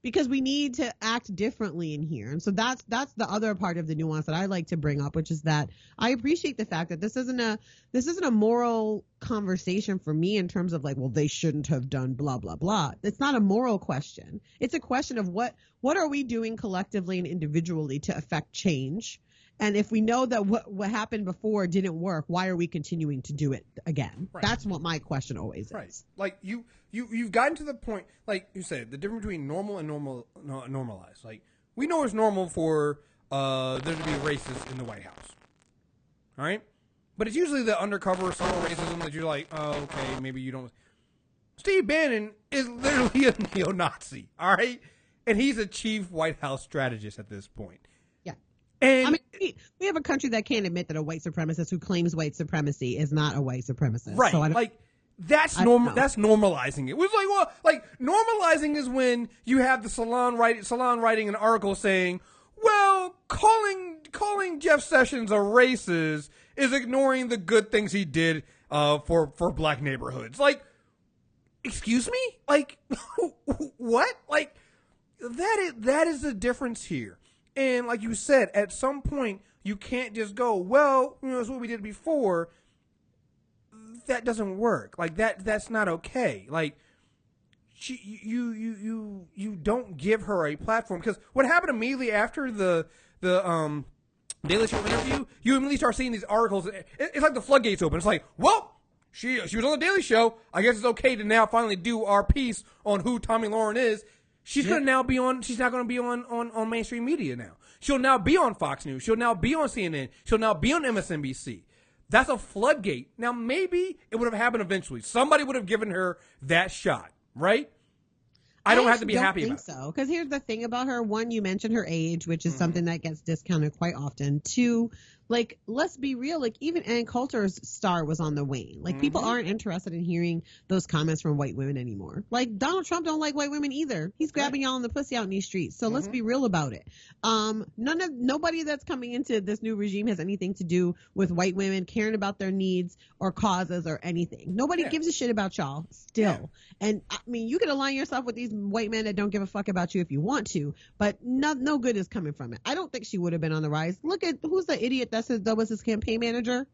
Because we need to act differently in here. And so that's the other part of the nuance that I like to bring up, which is that I appreciate the fact that this isn't a moral conversation for me in terms of like, well, they shouldn't have done blah, blah, blah. It's not a moral question. It's a question of what are we doing collectively and individually to affect change? And if we know that what happened before didn't work, why are we continuing to do it again? Right. That's what my question always is. Like you've gotten to the point, like you said, the difference between normal and normalized. Like, we know it's normal for there to be racists in the White House. All right? But it's usually the undercover subtle racism that you're like, oh, okay, maybe you don't. Steve Bannon is literally a neo-Nazi, all right? And he's a chief White House strategist at this point. And I mean, we have a country that can't admit that a white supremacist who claims white supremacy is not a white supremacist. Right. So that's normal. That's normalizing it. It was like, well, like normalizing is when you have the Salon writing an article saying, well, calling Jeff Sessions a racist is ignoring the good things he did for black neighborhoods. Like, excuse me? Like, what? Like, that is the difference here. And like you said, at some point, you can't just go, well, it's what we did before. That doesn't work. Like, that's not okay. Like, you don't give her a platform. Because what happened immediately after the Daily Show interview, you immediately start seeing these articles. It's like the floodgates open. It's like, well, she was on the Daily Show. I guess it's okay to now finally do our piece on who Tomi Lahren is. She's going to now be on, she's not going to be on mainstream media now. She'll now be on Fox News. She'll now be on CNN. She'll now be on MSNBC. That's a floodgate. Now, maybe it would have happened eventually. Somebody would have given her that shot, right? I don't have to be happy about it. So, because here's the thing about her. One, you mentioned her age, which is something that gets discounted quite often. Two, like, let's be real. Like, even Ann Coulter's star was on the wane. Like, people aren't interested in hearing those comments from white women anymore. Like, Donald Trump don't like white women either. He's grabbing y'all in the pussy out in these streets. So let's be real about it. Nobody that's coming into this new regime has anything to do with white women caring about their needs or causes or anything. Nobody gives a shit about y'all still. And I mean, you can align yourself with these white men that don't give a fuck about you if you want to, but no good is coming from it. I don't think she would have been on the rise. Look at who's the idiot that was his campaign manager.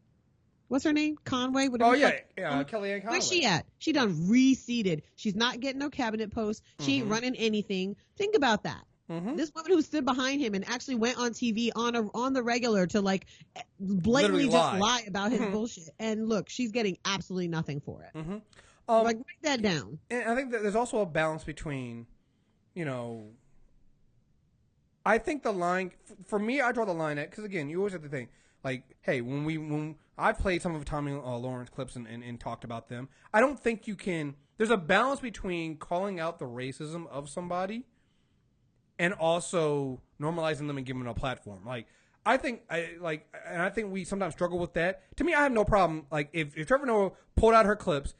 What's her name? Conway? Kellyanne Conway. Where's she at? She done reseated. She's not getting no cabinet post. She ain't running anything. Think about that. This woman who stood behind him and actually went on TV on the regular to like blatantly just lie about his bullshit. And look, she's getting absolutely nothing for it. Like, write that down. And I think that there's also a balance between, I think the line for me, I draw the line at, because again, you always have to think like, hey, when I played some of Tomi Lahren's clips and talked about them, I don't think you can. There's a balance between calling out the racism of somebody and also normalizing them and giving them a platform. Like, I think we sometimes struggle with that. To me, I have no problem. Like, if Trevor Noah pulled out her clips,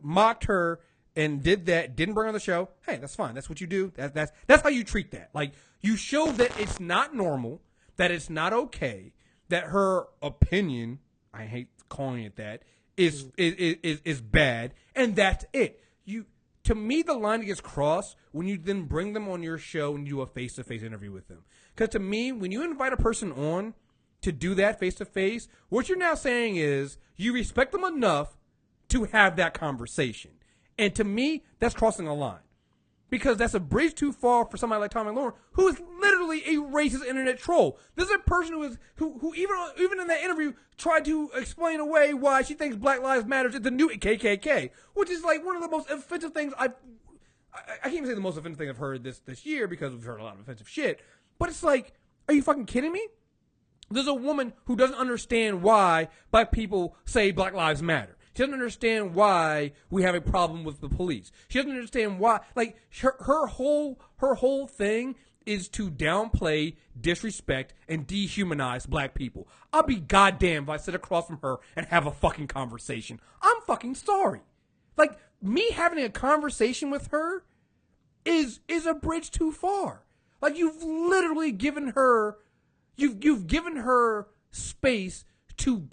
mocked her, and didn't bring her on the show, hey, that's fine. That's what you do. That's how you treat that. Like, you show that it's not normal, that it's not okay, that her opinion, I hate calling it that, is bad, and that's it. To me, the line gets crossed when you then bring them on your show and do a face-to-face interview with them. Because to me, when you invite a person on to do that face-to-face, what you're now saying is you respect them enough to have that conversation. And to me, that's crossing a line. Because that's a bridge too far for somebody like Tomi Lahren, who is literally a racist internet troll. This is a person who even in that interview tried to explain away why she thinks Black Lives Matter is the new KKK, which is like one of the most offensive things I can't even say the most offensive thing I've heard this year, because we've heard a lot of offensive shit. But it's like, are you fucking kidding me? There's a woman who doesn't understand why black people say Black Lives Matter. She doesn't understand why we have a problem with the police. She doesn't understand why. Like, her whole thing is to downplay, disrespect, and dehumanize black people. I'll be goddamn if I sit across from her and have a fucking conversation. I'm fucking sorry. Like, me having a conversation with her is a bridge too far. Like, you've literally given her, you've given her space to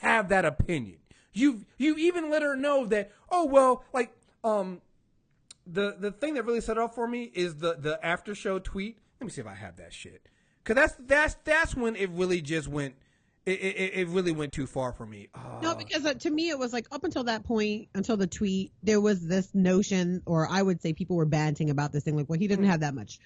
have that opinion. You even let her know that, oh, well, like, the thing that really set it off for me is the after show tweet. Let me see if I have that shit. Cause that's when it really just went, it really went too far for me. No, because to me it was like up until that point, until the tweet, there was this notion, or I would say people were banting about this thing, like, well, he doesn't have that much,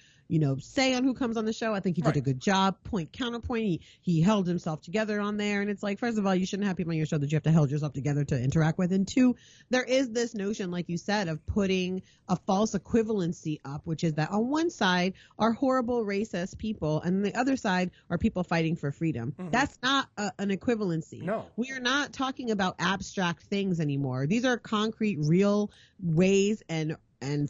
say on who comes on the show. I think he did a good job. Point counterpoint. He held himself together on there, and it's like, first of all, you shouldn't have people on your show that you have to hold yourself together to interact with, and two, there is this notion, like you said, of putting a false equivalency up, which is that on one side are horrible racist people, and on the other side are people fighting for freedom. That's not an equivalency. No, we are not talking about abstract things anymore. These are concrete, real ways and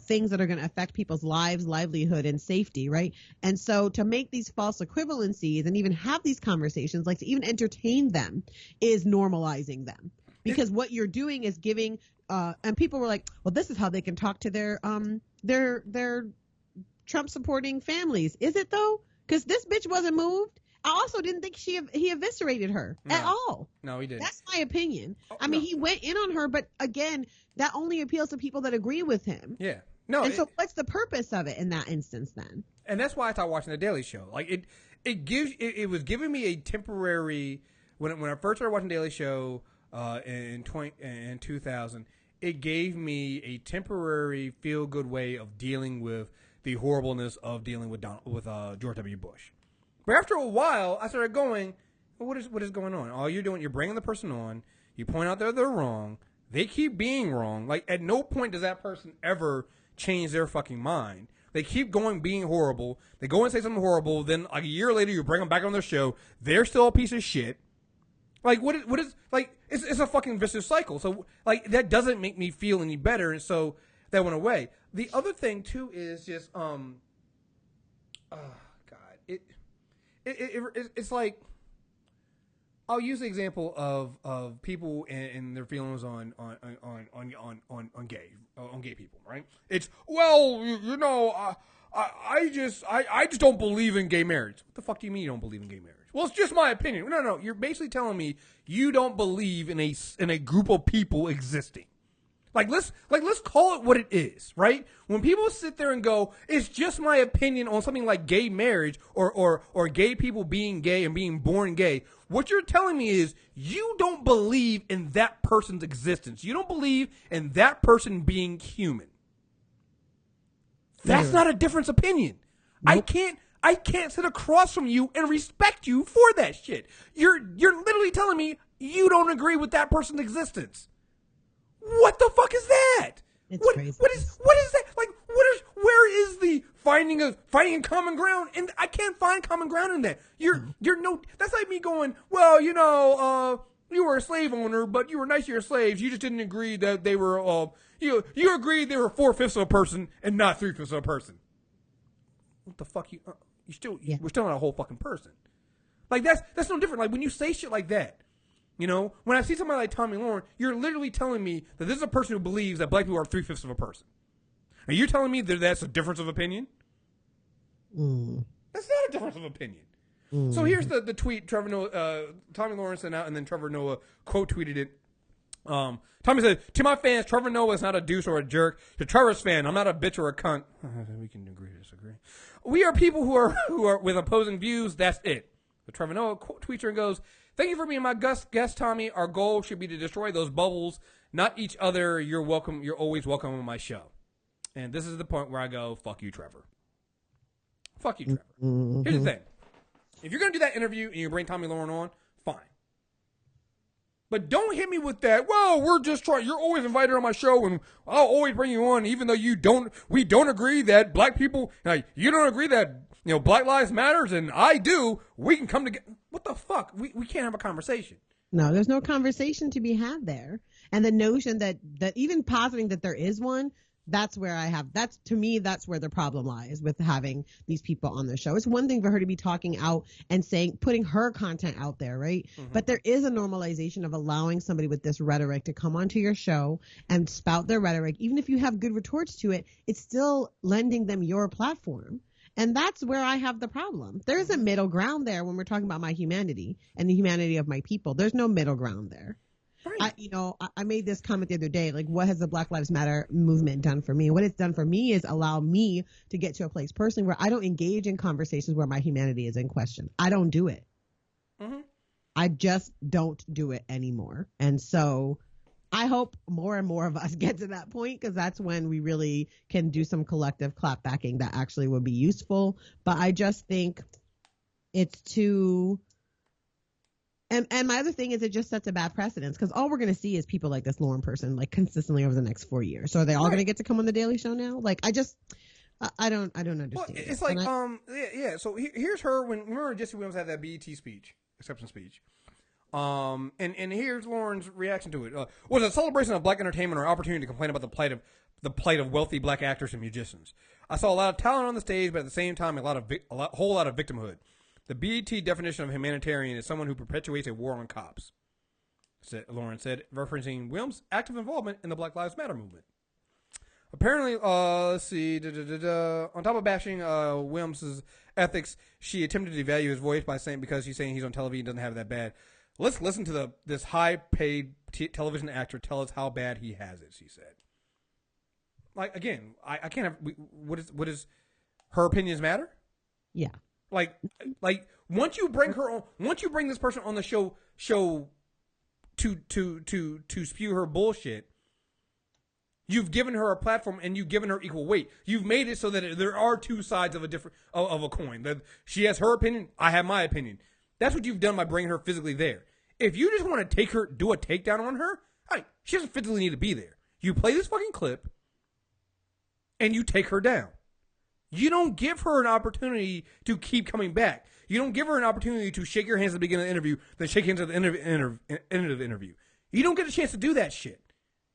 things that are going to affect people's lives, livelihood, and safety, right? And so to make these false equivalencies and even have these conversations, like to even entertain them, is normalizing them. Because what you're doing is giving, and people were like, well, this is how they can talk to their Trump supporting families. Is it though? Because this bitch wasn't moved. I also didn't think he eviscerated her at all. No, he didn't. That's my opinion. I mean, he went in on her, but again, that only appeals to people that agree with him. Yeah. No. And so what's the purpose of it in that instance then? And that's why I started watching The Daily Show. Like, it was giving me a temporary, when I first started watching Daily Show in 2000, it gave me a temporary feel-good way of dealing with the horribleness of dealing with George W. Bush. But after a while, I started going, well, what is going on? All you're doing, you're bringing the person on, you point out that they're wrong, they keep being wrong. Like, at no point does that person ever change their fucking mind. They keep going being horrible. They go and say something horrible, then like a year later you bring them back on their show, they're still a piece of shit. Like, what is like, it's a fucking vicious cycle. So, like, that doesn't make me feel any better, and so that went away. the other thing too is just oh God, it's like, I'll use the example of people and their feelings on gay people, right? It's, well, you know, I just don't believe in gay marriage. What the fuck do you mean you don't believe in gay marriage? Well, it's just my opinion. No, you're basically telling me you don't believe in a group of people existing. Let's call it what it is, right? When people sit there and go, it's just my opinion on something like gay marriage or gay people being gay and being born gay, what you're telling me is you don't believe in that person's existence. You don't believe in that person being human. That's not a difference of opinion. Nope. I can't sit across from you and respect you for that shit. You're literally telling me you don't agree with that person's existence. What the fuck is that? It's crazy. What is that? Like, where is the finding common ground? And I can't find common ground in that. That's like me going, well, you know, you were a slave owner, but you were nice to your slaves. You just didn't agree that they were, you agreed they were 4/5 of a person and not 3/5 of a person. What the fuck? We're still not a whole fucking person. Like, that's no different. Like, when you say shit like that, you know, when I see somebody like Tomi Lahren, you're literally telling me that this is a person who believes that black people are 3/5 of a person. Are you telling me that that's a difference of opinion? That's not a difference of opinion. So here's the tweet Trevor Noah, Tomi Lahren sent out, and then Trevor Noah quote tweeted it. Tommy said, "To my fans, Trevor Noah is not a douche or a jerk. To Trevor's fan, I'm not a bitch or a cunt." We can agree to disagree. "We are people who are with opposing views. That's it." But Trevor Noah tweets her and goes, "Thank you for being my guest, Tommy. Our goal should be to destroy those bubbles, not each other. You're welcome. You're always welcome on my show." And this is the point where I go, fuck you, Trevor. Fuck you, Trevor. Here's the thing. If you're going to do that interview and you bring Tomi Lahren on, fine. But don't hit me with that, well, we're just trying, you're always invited on my show and I'll always bring you on even though we don't agree that black people, you don't agree that, you know, Black Lives Matters and I do, we can come together. What the fuck? We can't have a conversation. No, there's no conversation to be had there. And the notion that even positing that there is one, that's where to me, that's where the problem lies with having these people on the show. It's one thing for her to be talking out and putting her content out there, right? Mm-hmm. But there is a normalization of allowing somebody with this rhetoric to come onto your show and spout their rhetoric. Even if you have good retorts to it, it's still lending them your platform. And that's where I have the problem. There is a middle ground there when we're talking about my humanity and the humanity of my people. There's no middle ground there. Right. I made this comment the other day, like, what has the Black Lives Matter movement done for me? And what it's done for me is allow me to get to a place personally where I don't engage in conversations where my humanity is in question. I don't do it. Mm-hmm. I just don't do it anymore. And so I hope more and more of us get to that point, because that's when we really can do some collective clapbacking that actually would be useful. But I just think it's too... And my other thing is it just sets a bad precedence, because all we're going to see is people like this Lahren person like consistently over the next 4 years. So are they all going to get to come on the Daily Show now? Like, I don't understand. Well, it's like, yeah. So here's her remember Jesse Williams had that BET speech, acceptance speech. And here's Lauren's reaction to it. Was a celebration of black entertainment or opportunity to complain about the plight of wealthy black actors and musicians. I saw a lot of talent on the stage, but at the same time, a whole lot of victimhood. The BET definition of humanitarian is someone who perpetuates a war on cops, Lahren said, referencing Williams' active involvement in the Black Lives Matter movement. Apparently, let's see, on top of bashing Williams' ethics, she attempted to devalue his voice by saying, because she's saying he's on television, doesn't have that bad. Let's listen to this high-paid television actor tell us how bad he has it, she said. Like, again, I can't have, what is, her opinions matter? Yeah. Like once you bring this person on the show to spew her bullshit, you've given her a platform and you've given her equal weight. You've made it so that there are two sides of a coin. That she has her opinion, I have my opinion. That's what you've done by bringing her physically there. If you just want to do a takedown on her, she doesn't physically need to be there. You play this fucking clip and you take her down. You don't give her an opportunity to keep coming back. You don't give her an opportunity to shake your hands at the beginning of the interview, then shake hands at the end of the interview. You don't get a chance to do that shit.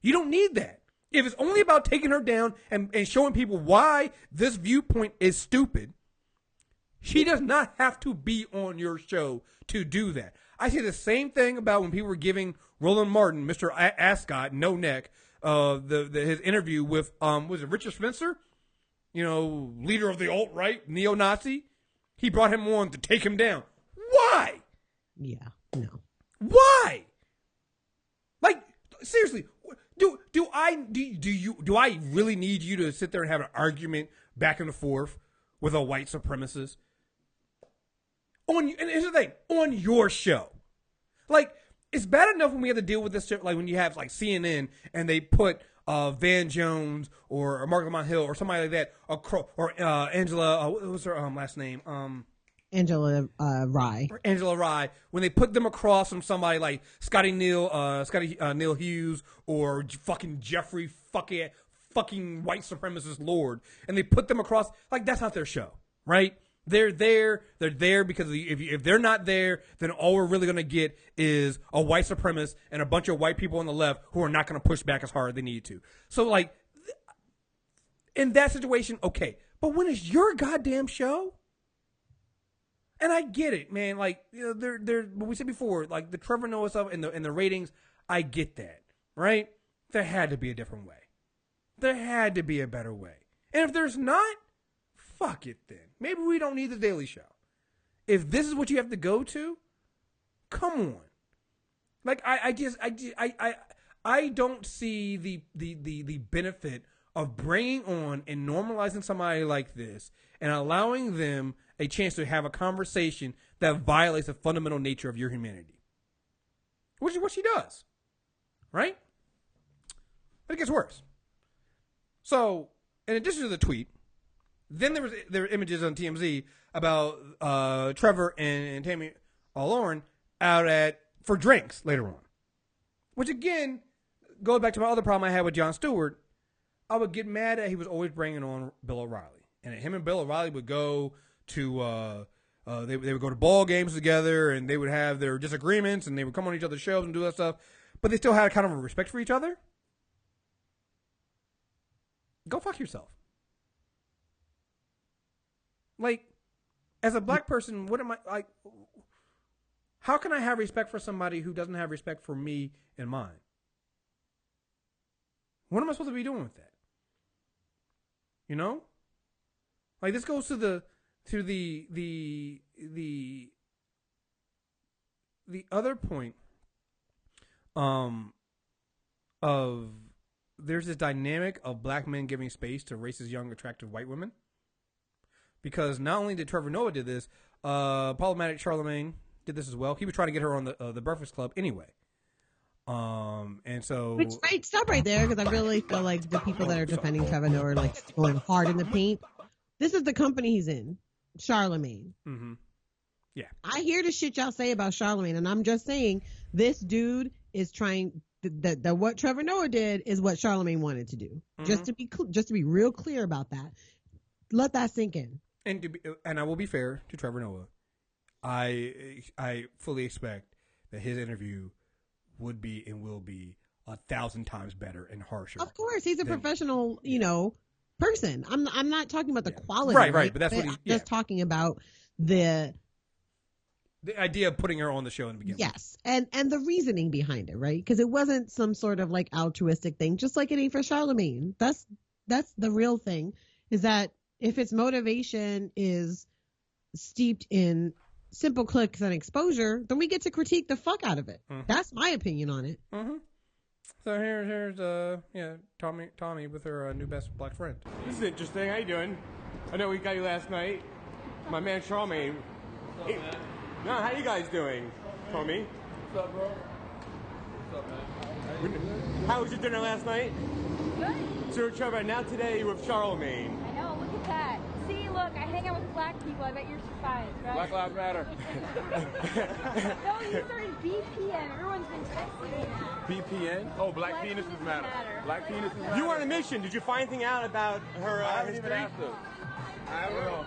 You don't need that. If it's only about taking her down and showing people why this viewpoint is stupid, she does not have to be on your show to do that. I say the same thing about when people were giving Roland Martin, Mr. Ascot, no neck, his interview with was it Richard Spencer? You know, leader of the alt-right, neo-Nazi. He brought him on to take him down. Why? Yeah, no. Why? Like, seriously, do I really need you to sit there and have an argument back and forth with a white supremacist? And here's the thing, on your show. Like, it's bad enough when we have to deal with this shit, like when you have like CNN and they put Van Jones or Margaret Lamont Hill or somebody like that, or Angela, what was her last name? Angela Rye. Angela Rye. When they put them across from somebody like Scotty Neal Hughes or fucking Jeffrey fucking white supremacist lord, and they put them across, like, that's not their show, right? They're there because if they're not there, then all we're really going to get is a white supremacist and a bunch of white people on the left who are not going to push back as hard as they need to. So, like, in that situation, okay. But when it's your goddamn show, and I get it, man, like, you know, they're what we said before, like the Trevor Noah stuff and the ratings, I get that, right? There had to be a different way. There had to be a better way. And if there's not, fuck it then. Maybe we don't need the Daily Show. If this is what you have to go to, come on. Like, I don't see the benefit of bringing on and normalizing somebody like this and allowing them a chance to have a conversation that violates the fundamental nature of your humanity. Which is what she does. Right? But it gets worse. So, in addition to the tweet, then there were images on TMZ about Trevor and Tomi Lahren out for drinks later on. Which again, goes back to my other problem I had with Jon Stewart. I would get mad that he was always bringing on Bill O'Reilly. And him and Bill O'Reilly would go to, they would go to ball games together and they would have their disagreements and they would come on each other's shows and do that stuff. But they still had kind of a respect for each other. Go fuck yourself. Like, as a black person, what am I, like, how can I have respect for somebody who doesn't have respect for me and mine? What am I supposed to be doing with that? You know? Like, this goes to the other point of there's this dynamic of black men giving space to racist, young, attractive white women. Because not only did Trevor Noah did this, problematic Charlemagne did this as well. He was trying to get her on the Breakfast Club anyway. And so, which right, stop right there, because I really feel like the people that are defending Trevor Noah are like going hard in the paint. This is the company he's in, Charlemagne. Mm-hmm. Yeah, I hear the shit y'all say about Charlemagne, and I'm just saying this dude is trying. That what Trevor Noah did is what Charlemagne wanted to do. Mm-hmm. Just to be real clear about that. Let that sink in. And I will be fair to Trevor Noah. I fully expect that his interview would be and will be 1,000 times better and harsher. Of course, he's a professional, person. I'm not talking about the quality, right? But that's what he's just talking about the idea of putting her on the show in the beginning. Yes, and the reasoning behind it, right? Because it wasn't some sort of like altruistic thing, just like it ain't for Charlemagne. That's the real thing. Is that if its motivation is steeped in simple clicks and exposure, then we get to critique the fuck out of it. Mm-hmm. That's my opinion on it. Mm-hmm. So here's Tomi with her new best black friend. This is interesting. How you doing? I know we got you last night. My man Charlemagne. What's up, man? No, how you guys doing, Tomi? What's up, bro? What's up, man? How was your dinner last night? Good. Sir Trevor, now today you're with Charlemagne. I know, look at that. See, look, I hang out with black people. I bet you're surprised, right? Black Lives Matter. No, these are in BPN. Everyone's been texting me now. BPN? Oh, Black Penises Matter. Black Penises Matter. You were on a mission. Did you find anything out about her I haven't history? even asked her. I don't know.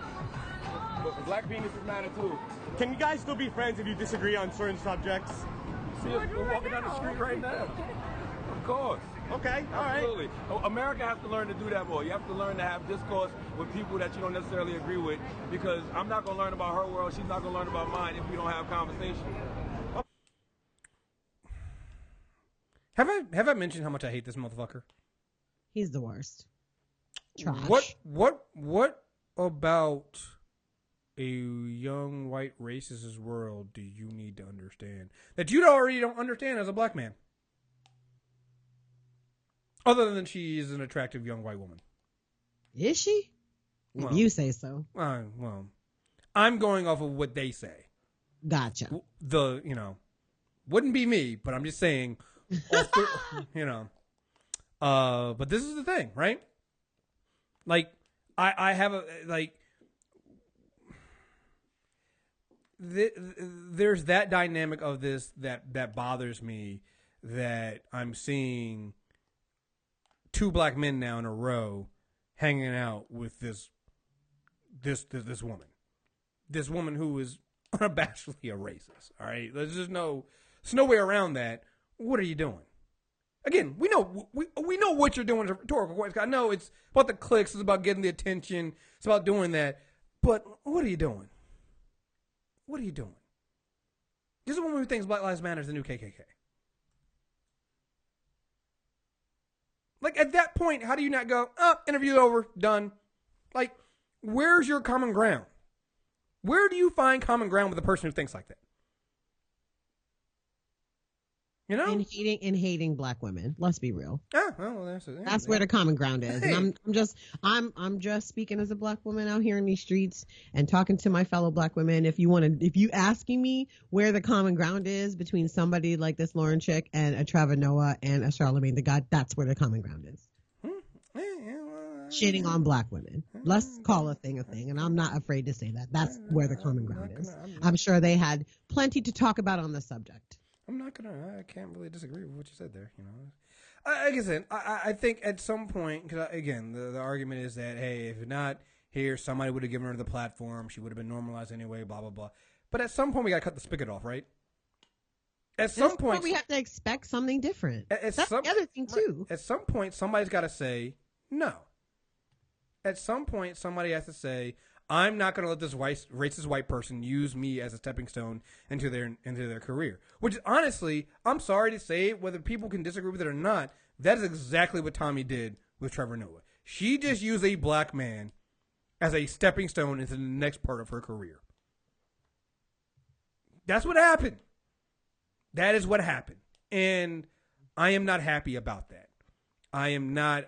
But Black Penises Matter, too. Can you guys still be friends if you disagree on certain subjects? See us, we're walking down the street right now. Of course. Okay, all right. Absolutely. America has to learn to do that more. You have to learn to have discourse with people that you don't necessarily agree with, because I'm not going to learn about her world, she's not going to learn about mine if we don't have conversation. Have I mentioned how much I hate this motherfucker? He's the worst. Trash. What about a young white racist's world do you need to understand that you already don't understand as a black man? Other than she is an attractive young white woman. Is she? Well, if you say so. Well, I'm going off of what they say. Gotcha. Wouldn't be me, but I'm just saying, but this is the thing, right? Like, I have there's that dynamic of this that bothers me, that I'm seeing two black men now in a row hanging out with this woman who is unabashedly a racist. All right, there's no way around that. What are you doing? Again, we know what you're doing. Rhetorical question. I know it's about the clicks. It's about getting the attention. It's about doing that. But what are you doing? What are you doing? This is a woman who thinks Black Lives Matter is the new KKK. Like, at that point, how do you not go, interview over, done? Like, where's your common ground? Where do you find common ground with a person who thinks like that? You know? In hating black women. Let's be real. Yeah, well, that's where the common ground is. Hey. And I'm just speaking as a black woman out here in these streets and talking to my fellow black women. If you asking me where the common ground is between somebody like this Lauren chick and a Trevor Noah and a Charlamagne the God, that's where the common ground is. Shitting on black women. Let's call a thing, and I'm not afraid to say that. That's where the common ground is. I'm sure they had plenty to talk about on the subject. I can't really disagree with what you said there. Like I said, I think at some point, because again, the argument is that, hey, if you're not here, somebody would have given her the platform. She would have been normalized anyway, blah, blah, blah. But at some point, we got to cut the spigot off, right? At some point, we have to expect something different. That's the other thing, too. At some point, somebody's got to say no. At some point, somebody has to say, I'm not going to let this racist white person use me as a stepping stone into their career. Which, honestly, I'm sorry to say it, whether people can disagree with it or not, that is exactly what Tomi did with Trevor Noah. She just used a black man as a stepping stone into the next part of her career. That's what happened. That is what happened. And I am not happy about that. I am not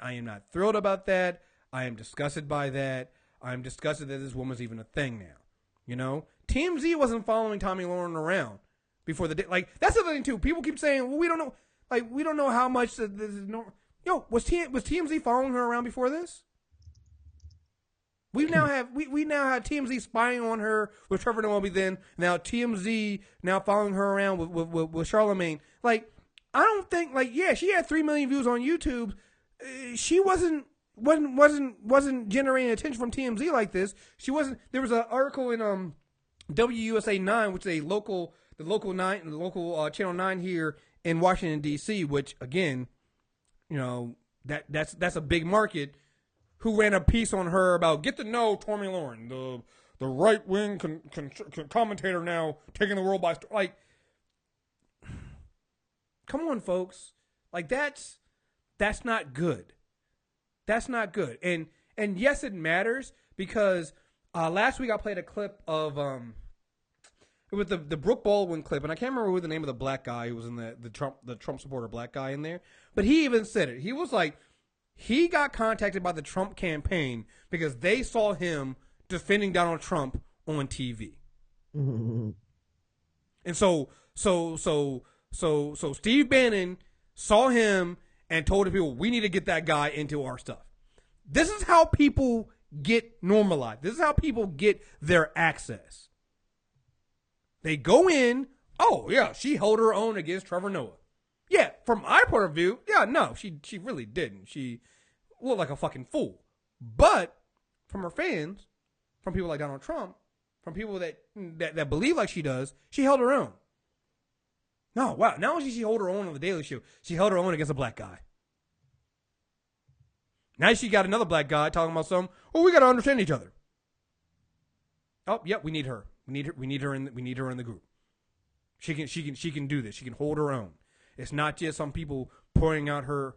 thrilled about that. I am disgusted by that. I'm disgusted that this woman's even a thing now. TMZ wasn't following Tomi Lahren around before the day. Like, that's the thing too. People keep saying, well, we don't know. Like, we don't know how much this is. Was TMZ following her around before this? We now have TMZ spying on her with Trevor Noah. Then now TMZ now following her around with Charlamagne. Like, I don't think, like, yeah, she had 3 million views on YouTube. She wasn't generating attention from TMZ like this. She wasn't. There was an article in WUSA 9, which is the local channel 9 here in Washington D.C., which again, that's a big market. Who ran a piece on her about get to know Tomi Lahren, the right wing commentator now taking the world by storm. Like, come on, folks. Like, that's not good. That's not good. And yes, it matters because last week I played a clip of it was the Brooke Baldwin clip, and I can't remember who the name of the black guy who was in the Trump supporter black guy in there, but he even said it. He was like, he got contacted by the Trump campaign because they saw him defending Donald Trump on TV. Mm-hmm. And so Steve Bannon saw him and told the people, we need to get that guy into our stuff. This is how people get normalized. This is how people get their access. They go in, oh, yeah, she held her own against Trevor Noah. Yeah, from my point of view, yeah, no, she really didn't. She looked like a fucking fool. But from her fans, from people like Donald Trump, from people that believe like she does, she held her own. No, wow, not only did she hold her own on The Daily Show, she held her own against a black guy. Now she got another black guy talking about something. Oh, we got to understand each other. Oh, yep, we need her. We need her in the group. She can do this. She can hold her own. It's not just some people pouring out her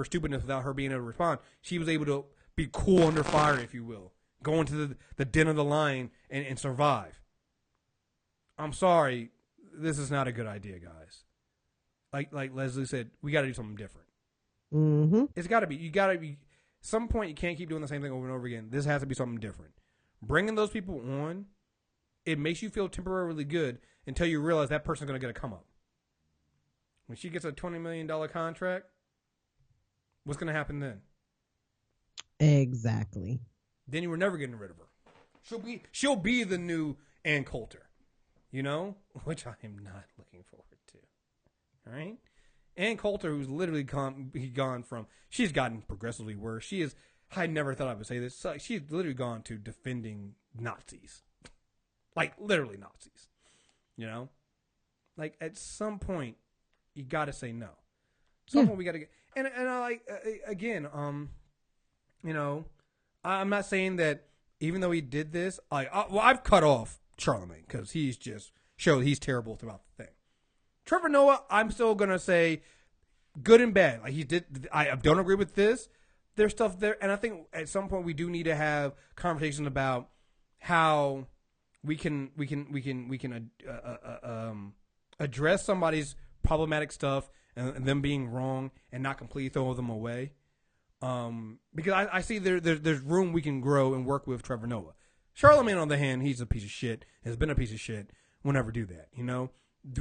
stupidness without her being able to respond. She was able to be cool under fire, if you will. Go into the den of the lion and survive. I'm sorry. This is not a good idea, guys. Like Leslie said, we got to do something different. Mm-hmm. It's got to be. You got to be. Some point you can't keep doing the same thing over and over again. This has to be something different. Bringing those people on, it makes you feel temporarily good until you realize that person's going to get a come up. When she gets a $20 million contract, what's going to happen then? Exactly. Then you were never getting rid of her. She'll be the new Ann Coulter, you know, which I am not looking forward to. All right, Ann Coulter, who's literally gone from, she's gotten progressively worse. I never thought I would say this. She's literally gone to defending Nazis, like literally Nazis. You know, like at some point you got to say no. Some point we got to get, and I like again, you know. I'm not saying that even though he did this, I've cut off Charlemagne because he's just showed he's terrible throughout the thing. Trevor Noah, I'm still gonna say good and bad. Like he did, I don't agree with this. There's stuff there, and I think at some point we do need to have conversations about how we can address somebody's problematic stuff and them being wrong and not completely throw them away. Because I see there's room we can grow and work with Trevor Noah. Charlemagne, on the hand, he's a piece of shit, has been a piece of shit. We'll never do that, you know?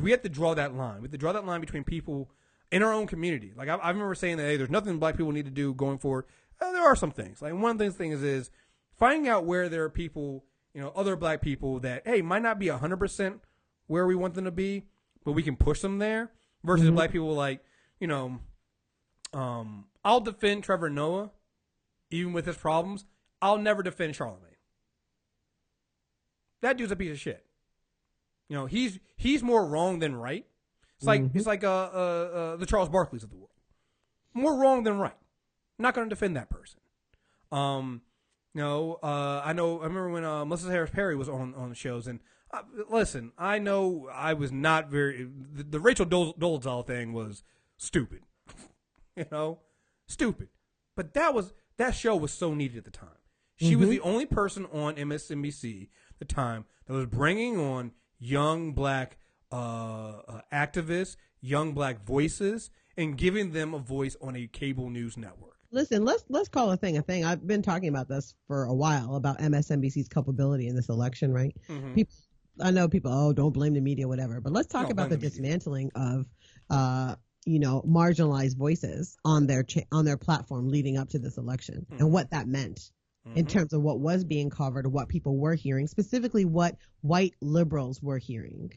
We have to draw that line. We have to draw that line between people in our own community. Like, I remember saying that, hey, there's nothing black people need to do going forward. There are some things. Like, one of those things is finding out where there are people, you know, other black people that, hey, might not be 100% where we want them to be, but we can push them there, versus black people like, you know, I'll defend Trevor Noah, even with his problems. I'll never defend Charlemagne. That dude's a piece of shit. You know, he's more wrong than right. It's like the Charles Barkleys of the world. More wrong than right. I'm not going to defend that person. I remember when Melissa Harris Perry was on the shows, and listen, I know I was not very. The Rachel Dolezal thing was stupid. You know, stupid. But that show was so needed at the time. She was the only person on MSNBC at the time that was bringing on young black activists, young black voices, and giving them a voice on a cable news network. Listen, let's call a thing a thing. I've been talking about this for a while about MSNBC's culpability in this election, right? I know people, don't blame the media, whatever, but let's talk about the dismantling of marginalized voices on their platform leading up to this election and what that meant in terms of what was being covered, what people were hearing, specifically what white liberals were hearing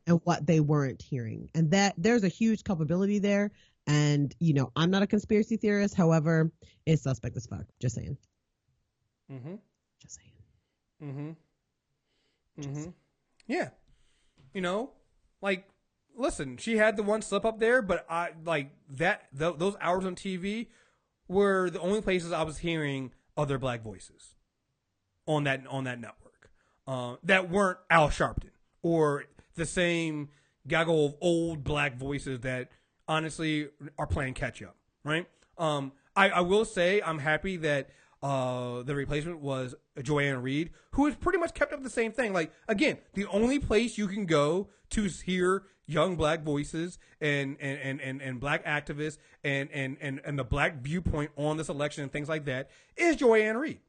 and what they weren't hearing. And that there's a huge culpability there. And, I'm not a conspiracy theorist. However, it's suspect as fuck. Just saying. Just saying. Yeah. Listen, she had the one slip up there, but those hours on TV were the only places I was hearing other black voices on that network that weren't Al Sharpton or the same gaggle of old black voices that honestly are playing catch up, right? I will say I'm happy that the replacement was Joanne Reed, who has pretty much kept up the same thing. Like, again, the only place you can go to hear young black voices and black activists and the black viewpoint on this election and things like that is Joanne Reed.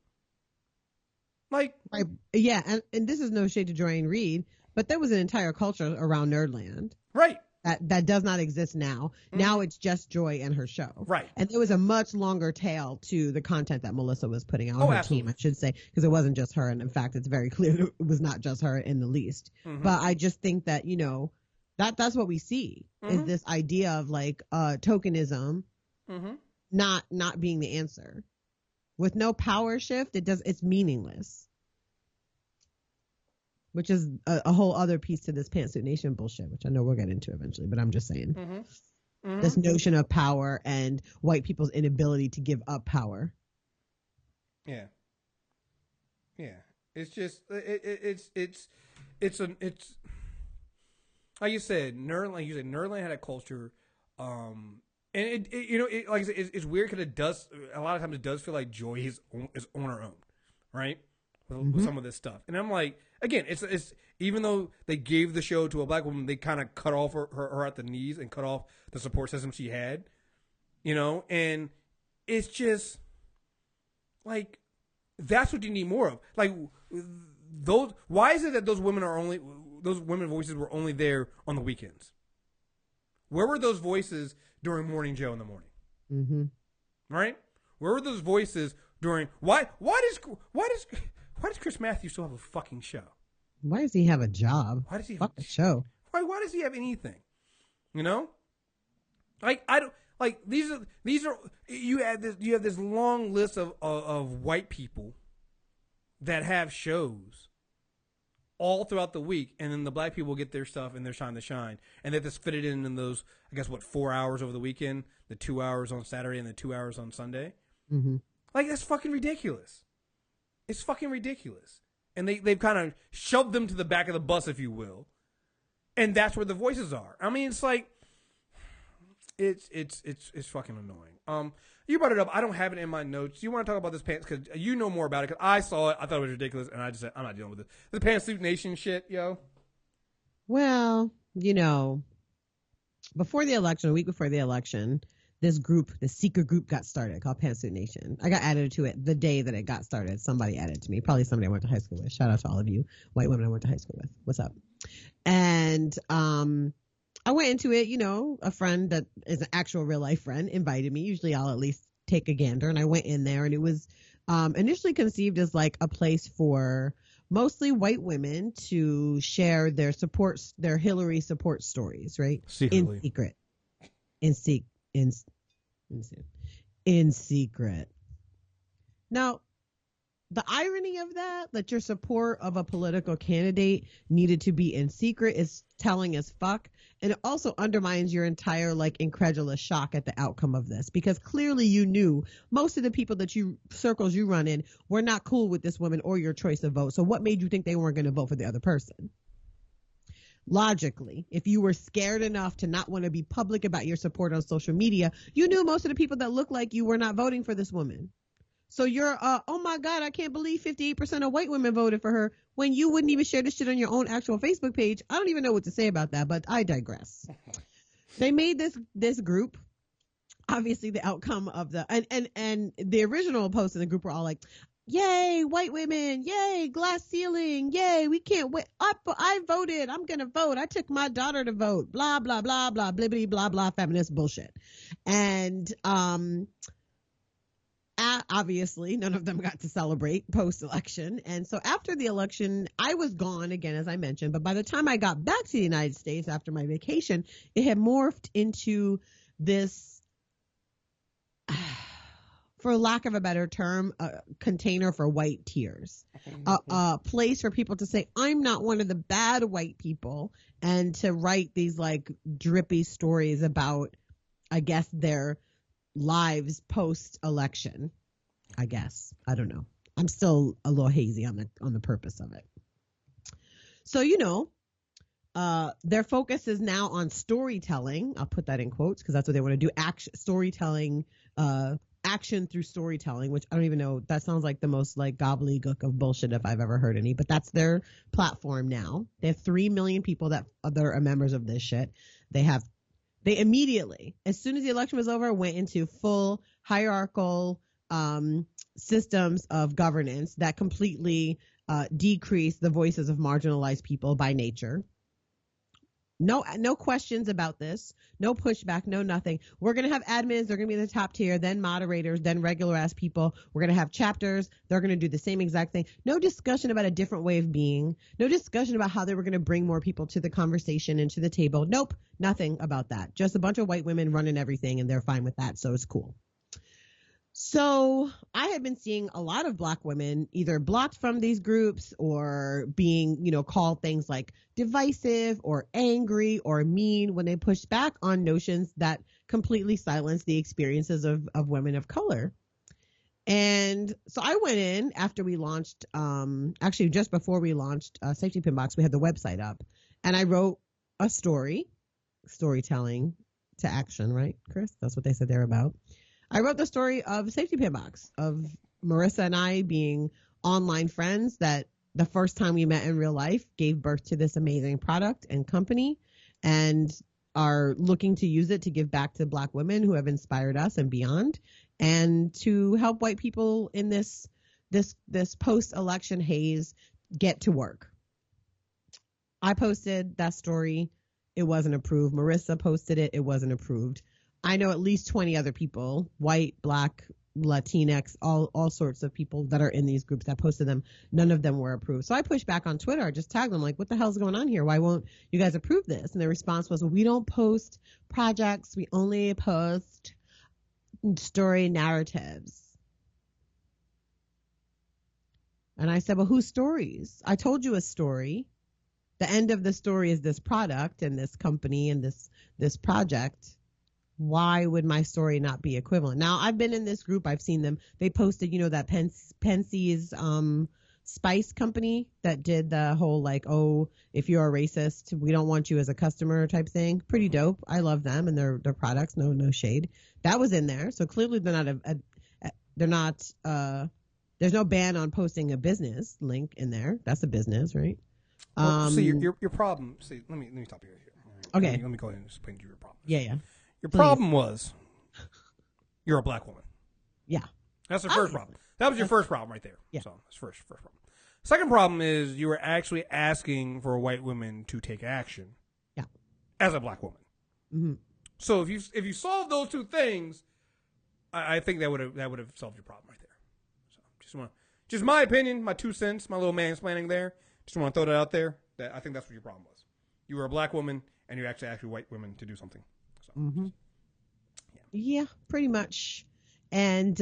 Like, right. Yeah, and this is no shade to Joanne Reed, but there was an entire culture around Nerdland. Right. That does not exist now. Now it's just Joy and her show. Right. And there was a much longer tail to the content that Melissa was putting out on her absolutely. team, I should say, because it wasn't just her. And in fact, it's very clear it was not just her in the least. But I just think that, that's what we see is this idea of like tokenism not being the answer. With no power shift, it's meaningless. Which is a whole other piece to this Pantsuit Nation bullshit, which I know we'll get into eventually, but I'm just saying. This notion of power and white people's inability to give up power. Yeah. It's just it's like you said, Nerdland had a culture, and like I said, it's weird because it does a lot of times it does feel like Joy is on her own, right? With some of this stuff, and I'm like, again, it's even though they gave the show to a black woman, they kind of cut off her at the knees and cut off the support system she had, and it's just like that's what you need more of. Like those, why is it that those women voices were only there on the weekends? Where were those voices during Morning Joe in the morning? Mm-hmm. Right? Where were those voices during why does Chris Matthews still have a fucking show? Why does he have a job? Why does he have a show? Why does he have anything? Like I don't like these are you have this long list of white people that have shows all throughout the week, and then the black people get their stuff and their time to shine, and they just fit it in those, I guess, 4 hours over the weekend, the 2 hours on Saturday and the 2 hours on Sunday. Mm-hmm. Like, that's fucking ridiculous. It's fucking ridiculous. And they've kind of shoved them to the back of the bus, if you will, and that's where the voices are. I mean, it's like it's fucking annoying. You brought it up. I don't have it in my notes. You want to talk about this pants because you know more about it. Because I saw it, I thought it was ridiculous, and I just said I'm not dealing with it. The Pantsuit Nation shit, yo. Well, before the election, a week before the election, this secret group got started called Pantsuit Nation. I got added to it the day that it got started. Somebody added to me, probably somebody I went to high school with. Shout out to all of you white women I went to high school with. What's up? And I went into it, a friend that is an actual real life friend invited me. Usually I'll at least take a gander. And I went in there, and it was initially conceived as like a place for mostly white women to share their Hillary support stories, right? Secretly. In secret. Now, the irony of that your support of a political candidate needed to be in secret is telling as fuck. And it also undermines your entire incredulous shock at the outcome of this, because clearly you knew most of the people circles you run in were not cool with this woman or your choice of vote. So what made you think they weren't going to vote for the other person? Logically, if you were scared enough to not want to be public about your support on social media, you knew most of the people that looked like you were not voting for this woman. So you're, oh my God, I can't believe 58% of white women voted for her when you wouldn't even share this shit on your own actual Facebook page. I don't even know what to say about that, but I digress. They made this group. Obviously, the outcome of and the original posts in the group were all like, yay, white women, yay, glass ceiling, yay, we can't wait. I voted, I'm going to vote. I took my daughter to vote, blah, blah, blah, blah, blibbity, blah, blah, feminist bullshit. And, obviously, none of them got to celebrate post-election. And so after the election, I was gone again, as I mentioned. But by the time I got back to the United States after my vacation, it had morphed into this, for lack of a better term, a container for white tears, a place for people to say, I'm not one of the bad white people, and to write these drippy stories about, I guess, their lives post-election. I guess. I don't know. I'm still a little hazy on the purpose of it. So, their focus is now on storytelling. I'll put that in quotes because that's what they want to do. Storytelling, action through storytelling, which I don't even know. That sounds like the most gobbledygook of bullshit if I've ever heard any, but that's their platform now. They have 3 million people that are members of this shit. They immediately, as soon as the election was over, went into full hierarchical systems of governance that completely decrease the voices of marginalized people by nature. No questions about this. No pushback. No nothing. We're going to have admins. They're going to be in the top tier, then moderators, then regular ass people. We're going to have chapters. They're going to do the same exact thing. No discussion about a different way of being. No discussion about how they were going to bring more people to the conversation and to the table. Nope. Nothing about that. Just a bunch of white women running everything, and they're fine with that. So it's cool. So I have been seeing a lot of Black women either blocked from these groups or being, called things like divisive or angry or mean when they push back on notions that completely silence the experiences of women of color. And so I went in after we launched, actually just before we launched Safety Pin Box, we had the website up, and I wrote a storytelling to action, right, Chris? That's what they said they're about. I wrote the story of Safety Pin Box, of Marissa and I being online friends that the first time we met in real life gave birth to this amazing product and company, and are looking to use it to give back to Black women who have inspired us and beyond, and to help white people in this post-election haze get to work. I posted that story. It wasn't approved. Marissa posted it. It wasn't approved. I know at least 20 other people, white, Black, Latinx, all sorts of people that are in these groups that posted them. None of them were approved. So I pushed back on Twitter. I just tagged them like, what the hell's going on here? Why won't you guys approve this? And the response was, well, we don't post projects. We only post story narratives. And I said, well, whose stories? I told you a story. The end of the story is this product and this company and this project. Why would my story not be equivalent? Now, I've been in this group. I've seen them. They posted, that Pensie's spice company that did the whole like, oh, if you're a racist, we don't want you as a customer type thing. Pretty dope. I love them and their products. No shade. That was in there. So clearly they're not there's no ban on posting a business link in there. That's a business, right? Well, see, your problem. See, let me stop you right here. Right. Okay. Let me go ahead and explain to you your problem. Yeah. Your problem was you're a Black woman. Yeah. That's the first problem. That was your first problem right there. Yeah. So that's first problem. Second problem is you were actually asking for white women to take action. Yeah. As a Black woman. Mm-hmm. So if you solve those two things, I think that would have solved your problem right there. So just my opinion, my 2 cents, my little mansplaining there. Just want to throw that out there. That I think that's what your problem was. You were a Black woman and you actually asked white women to do something. So, mm-hmm. Yeah, pretty much. And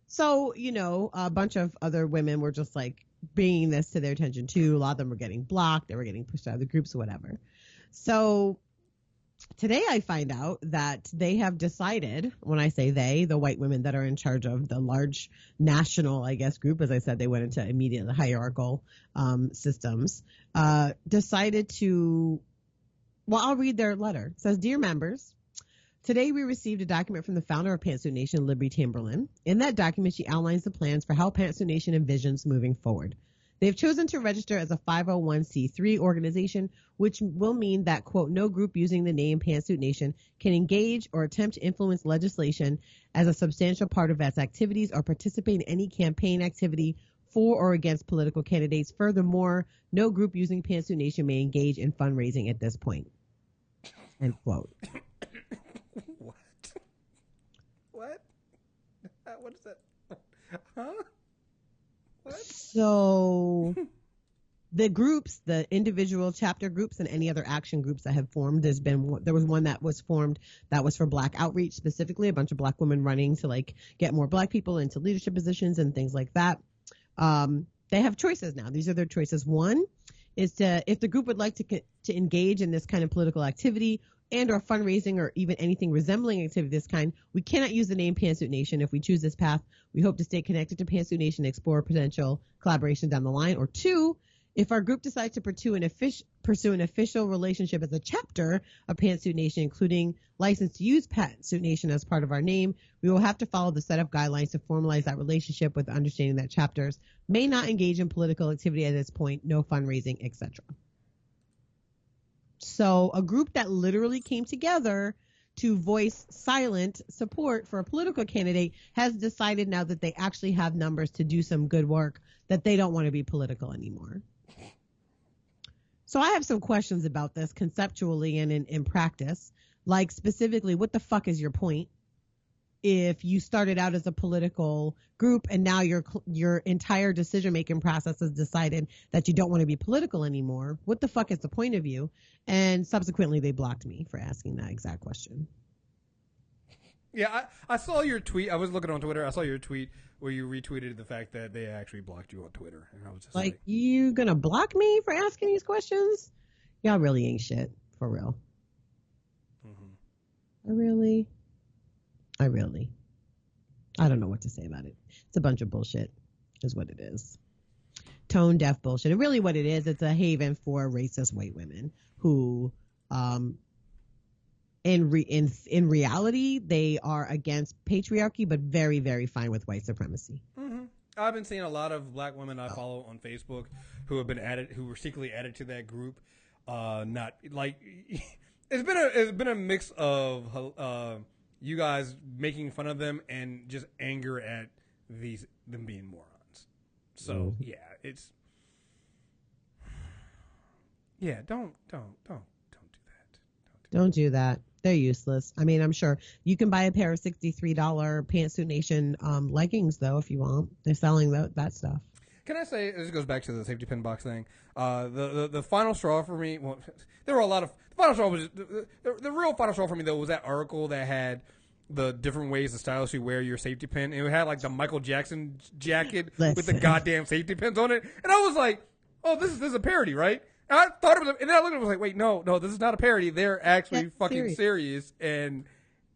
so, a bunch of other women were just like bringing this to their attention too. A lot of them were getting blocked. They were getting pushed out of the groups or whatever. So today I find out that they have decided, when I say they, the white women that are in charge of the large national, I guess, group, as I said, they went into immediate hierarchical systems, decided to, well, I'll read their letter. It says, Dear members, today we received a document from the founder of Pantsuit Nation, Libby Chamberlain. In that document, she outlines the plans for how Pantsuit Nation envisions moving forward. They have chosen to register as a 501c3 organization, which will mean that, quote, no group using the name Pantsuit Nation can engage or attempt to influence legislation as a substantial part of its activities or participate in any campaign activity for or against political candidates. Furthermore, no group using Pantsuit Nation may engage in fundraising at this point. End quote. What? What is that? Huh? What? So the groups, the individual chapter groups and any other action groups that have formed, there was one that was formed that was for Black outreach, specifically a bunch of Black women running to like get more Black people into leadership positions and things like that. They have choices now. These are their choices. One is if the group would like to engage in this kind of political activity and or fundraising or even anything resembling activity of this kind, we cannot use the name Pantsuit Nation. If we choose this path, we hope to stay connected to Pantsuit Nation and explore potential collaboration down the line. Or two, if our group decides to pursue an official relationship as a chapter of Pantsuit Nation, including license to use Pantsuit Nation as part of our name, we will have to follow the set of guidelines to formalize that relationship with the understanding that chapters may not engage in political activity at this point, no fundraising, etc. So a group that literally came together to voice silent support for a political candidate has decided now that they actually have numbers to do some good work, that they don't want to be political anymore. So I have some questions about this conceptually and in practice, like specifically, what the fuck is your point? If you started out as a political group and now your entire decision-making process has decided that you don't want to be political anymore, what the fuck is the point of you? And subsequently, they blocked me for asking that exact question. Yeah, I saw your tweet. I was looking on Twitter. I saw your tweet where you retweeted the fact that they actually blocked you on Twitter. And I was just like, you gonna block me for asking these questions? Y'all really ain't shit, for real. Mm-hmm. I really. I don't know what to say about it. It's a bunch of bullshit is what it is. Tone deaf bullshit. And really what it is, it's a haven for racist white women who, in reality, they are against patriarchy, but very, very fine with white supremacy. Mm-hmm. I've been seeing a lot of black women I follow on Facebook who have been added, who were secretly added to that group. Not like it's been a mix of you guys making fun of them and just anger at them being morons. So yeah, it's don't do that. Don't do that. They're useless. I mean, I'm sure you can buy a pair of $63 Pantsuit Nation leggings, though, if you want. They're selling that stuff. Can I say, this goes back to the safety pin box thing. The final straw for me, well, there were a lot of, the final straw was, the real final straw for me, though, was that article that had the different ways, the styles you wear your safety pin. And it had, like, the Michael Jackson jacket with the goddamn safety pins on it. And I was like, oh, this is a parody, right? And I thought it was, and then I looked at it and was like, wait, no, this is not a parody. They're actually fucking serious. And,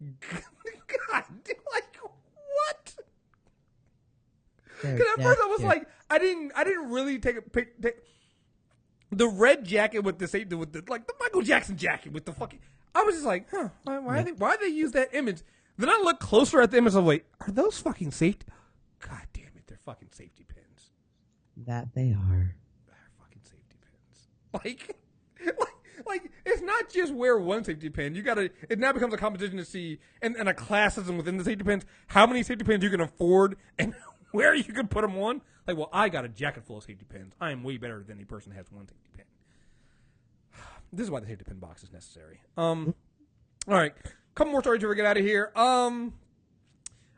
God, like, what? Because at first I was like, I didn't really take the red jacket with the safety, with the, like, the Michael Jackson jacket with the fucking, I was just like, why they use that image? Then I look closer at the image. I'm like, are those fucking safety? God damn it, they're fucking safety pins. That they are. Like it's not just wear one safety pin. It now becomes a competition to see, and a classism within the safety pins, how many safety pins you can afford and where you can put them on. Like, well, I got a jacket full of safety pins. I am way better than a person who has one safety pin. This is why the safety pin box is necessary. All right. Couple more stories before we get out of here. I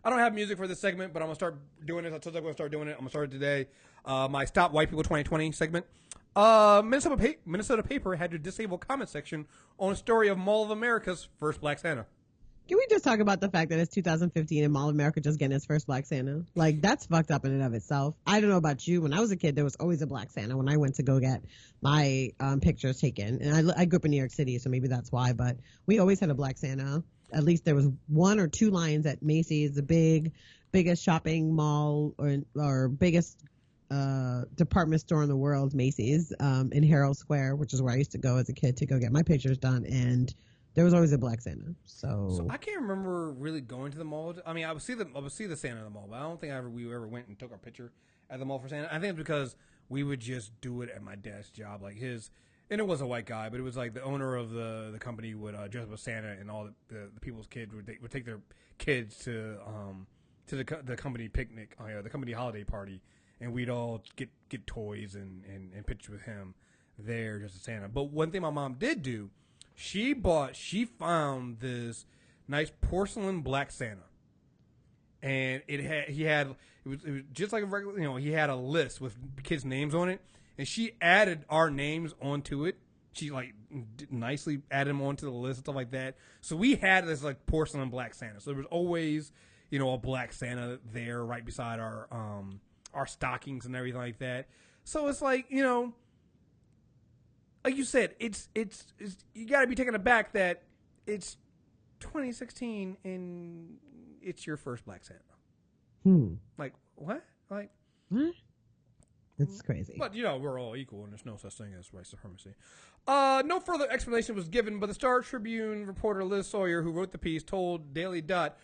don't have music for this segment, but I'm going to start doing it. I told you I'm going to start doing it. I'm going to start it today. My Stop White People 2020 segment. Minnesota paper had to disable comment section on a story of Mall of America's first Black Santa. Can we just talk about the fact that it's 2015 and Mall of America just getting its first Black Santa? Like, that's fucked up in and of itself. I don't know about you. When I was a kid, there was always a Black Santa when I went to go get my pictures taken. And I grew up in New York City, so maybe that's why. But we always had a Black Santa. At least there was one or two lines at Macy's, the biggest shopping mall or biggest department store in the world, Macy's, in Herald Square, which is where I used to go as a kid to go get my pictures done, and there was always a Black Santa. So I can't remember really going to the mall. I mean, I would see the Santa in the mall, but I don't think we ever went and took our picture at the mall for Santa. I think it's because we would just do it at my dad's job, like his, and it was a white guy, but it was like the owner of the company would dress up as Santa, and all the people's kids would take their kids to the company picnic, the company holiday party. And we'd all get toys and pictures with him there just as Santa. But one thing my mom did do, she found this nice porcelain Black Santa. And it was just like a regular, he had a list with kids' names on it. And she added our names onto it. She nicely added them onto the list and stuff like that. So we had this like porcelain Black Santa. So there was always, a Black Santa there right beside our stockings and everything like that. So it's like, like you said, it's you got to be taken aback that it's 2016 and it's your first Black Santa. Like, what? Like, what? It's crazy. But, we're all equal and there's no such thing as white supremacy. No further explanation was given, but the Star Tribune reporter Liz Sawyer, who wrote the piece, told Daily Dot,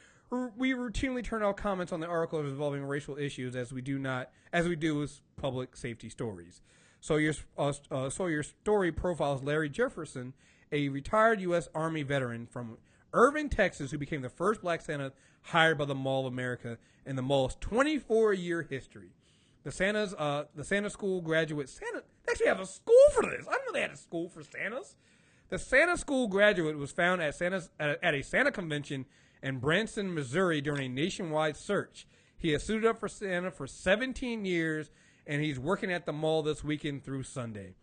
we routinely turn off comments on the articles involving racial issues as we do with public safety stories. Sawyer's story profiles Larry Jefferson, a retired U.S. Army veteran from Irving, Texas, who became the first Black Santa hired by the Mall of America in the mall's 24-year history. The Santa School graduate, they actually have a school for this. I didn't know they had a school for Santas. The Santa School graduate was found at a Santa convention in Branson, Missouri during a nationwide search. He has suited up for Santa for 17 years, and he's working at the mall this weekend through Sunday.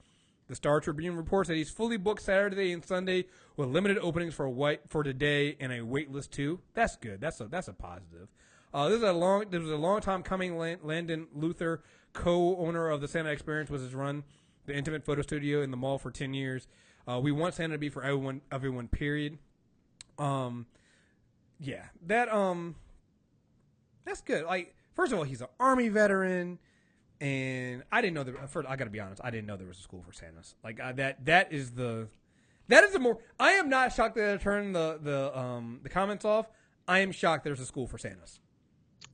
The Star Tribune reports that he's fully booked Saturday and Sunday with limited openings for today and a wait list too. That's good. That's a positive. This was a long time coming. Landon Luther, co-owner of the Santa Experience, was his run the intimate photo studio in the mall for 10 years. We want Santa to be for everyone. Period. Yeah, that That's good. Like, first of all, he's an Army veteran, and I didn't know I got to be honest, I didn't know there was a school for Santas. Like that is the more. I am not shocked that I turned the comments off. I am shocked there's a school for Santas.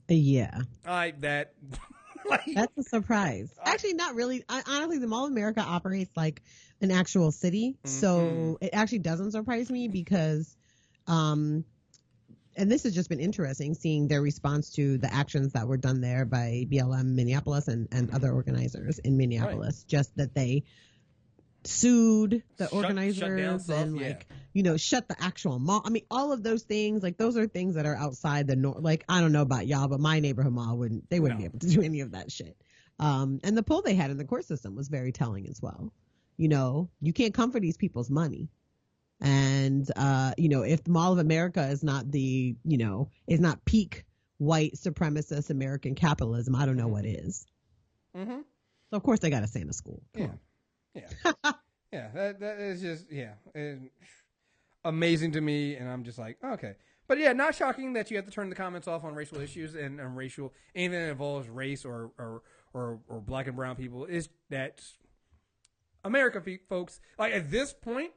Yeah. That's a surprise. Actually, not really. Honestly, the Mall of America operates like an actual city, so it actually doesn't surprise me because, and this has just been interesting seeing their response to the actions that were done there by BLM Minneapolis and other organizers in Minneapolis. Right. Just that they sued the organizers and shut the actual mall. I mean, all of those things, like those are things that are outside the norm. Like, I don't know about y'all, but my neighborhood mall wouldn't be able to do any of that shit. And the pull they had in the court system was very telling as well. You can't come for these people's money. And, if the Mall of America is not is not peak white supremacist American capitalism, I don't know what is. Mm-hmm. So of course they got to Santa school. Come on. Yeah, that is just amazing to me, and I'm just like, okay. But yeah, not shocking that you have to turn the comments off on racial issues and racial anything that involves race or black and brown people. Is that America, folks? Like, at this point,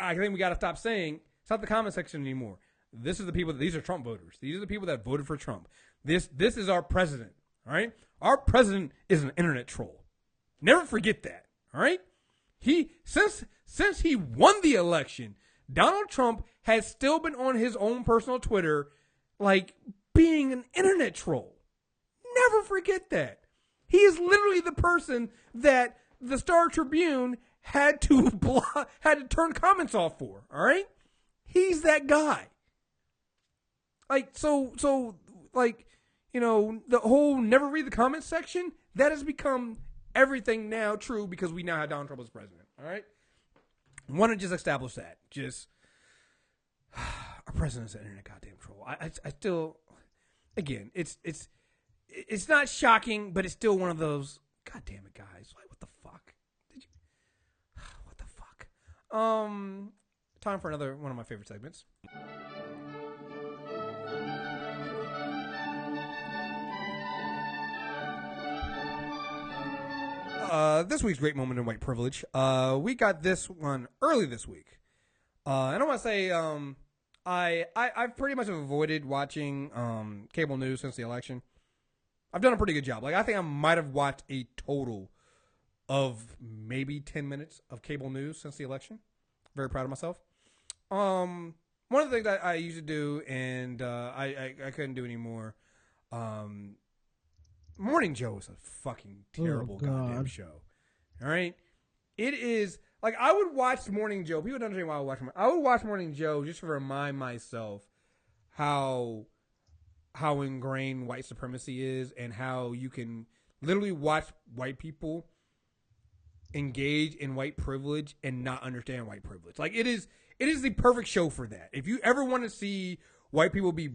I think we got to stop saying it's not the comment section anymore. This is the people. These are Trump voters. These are the people that voted for Trump. This is our president. All right, our president is an internet troll. Never forget that. All right, since he won the election, Donald Trump has still been on his own personal Twitter, like being an internet troll. Never forget that. He is literally the person that the Star Tribune had to turn comments off for. All right, he's that guy. Like the whole never read the comments section, that has become everything now true because we now have Donald Trump as president. All right, want to just establish that. Just our president's an internet goddamn troll. I still, again, it's not shocking, but it's still one of those. God damn it, guys! Like, what the fuck? What the fuck? Time for another one of my favorite segments. This week's great moment in white privilege. We got this one early this week. I don't want to say I've pretty much avoided watching cable news since the election. I've done a pretty good job. Like, I think I might have watched a total of maybe 10 minutes of cable news since the election. Very proud of myself. One of the things I used to do, and I couldn't do anymore. Morning Joe is a fucking terrible goddamn show. All right? It is, like, I would watch Morning Joe. People don't understand why I would watch him. I would watch Morning Joe just to remind myself how ingrained white supremacy is and how you can literally watch white people engage in white privilege and not understand white privilege. Like, it is the perfect show for that. If you ever want to see white people be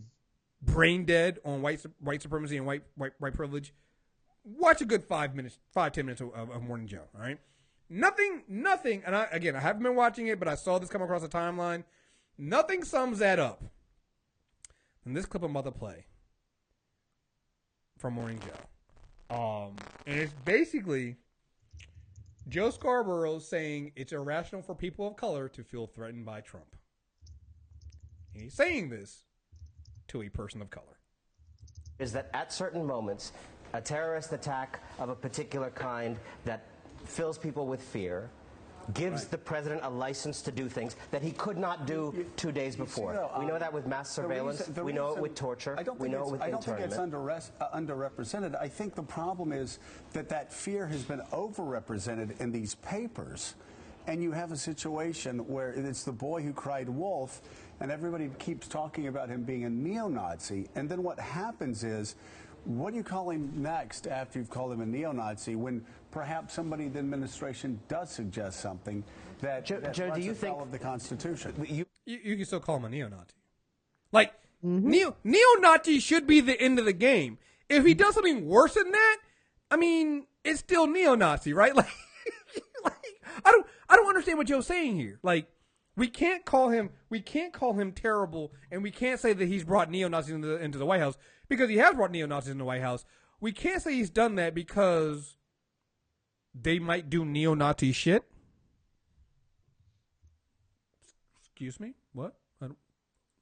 brain dead on white supremacy and white privilege, watch a good 10 minutes of Morning Joe. All right, nothing. And I haven't been watching it, but I saw this come across the timeline. Nothing sums that up. And this clip I'm about to play from Morning Joe, and it's basically Joe Scarborough saying it's irrational for people of color to feel threatened by Trump, and he's saying this to a person of color. Is that at certain moments, a terrorist attack of a particular kind that fills people with fear gives the president a license to do things that he could not do 2 days before. We know that with mass surveillance. We know it with torture. We know it with internment. I don't think it's underrepresented. I think the problem is that fear has been overrepresented in these papers. And you have a situation where it's the boy who cried wolf, and everybody keeps talking about him being a neo-Nazi. And then what happens is, what do you call him next after you've called him a neo-Nazi when perhaps somebody in the administration does suggest something that Joe, do you think of the Constitution? You can still call him a neo-Nazi. Like, neo-Nazi should be the end of the game. If he does something worse than that, I mean, it's still neo-Nazi, right? Like, I don't understand what Joe's saying here. Like, We can't call him terrible, and we can't say that he's brought neo-Nazis into the White House because he has brought neo-Nazis in the White House. We can't say he's done that because they might do neo-Nazi shit. Excuse me? What?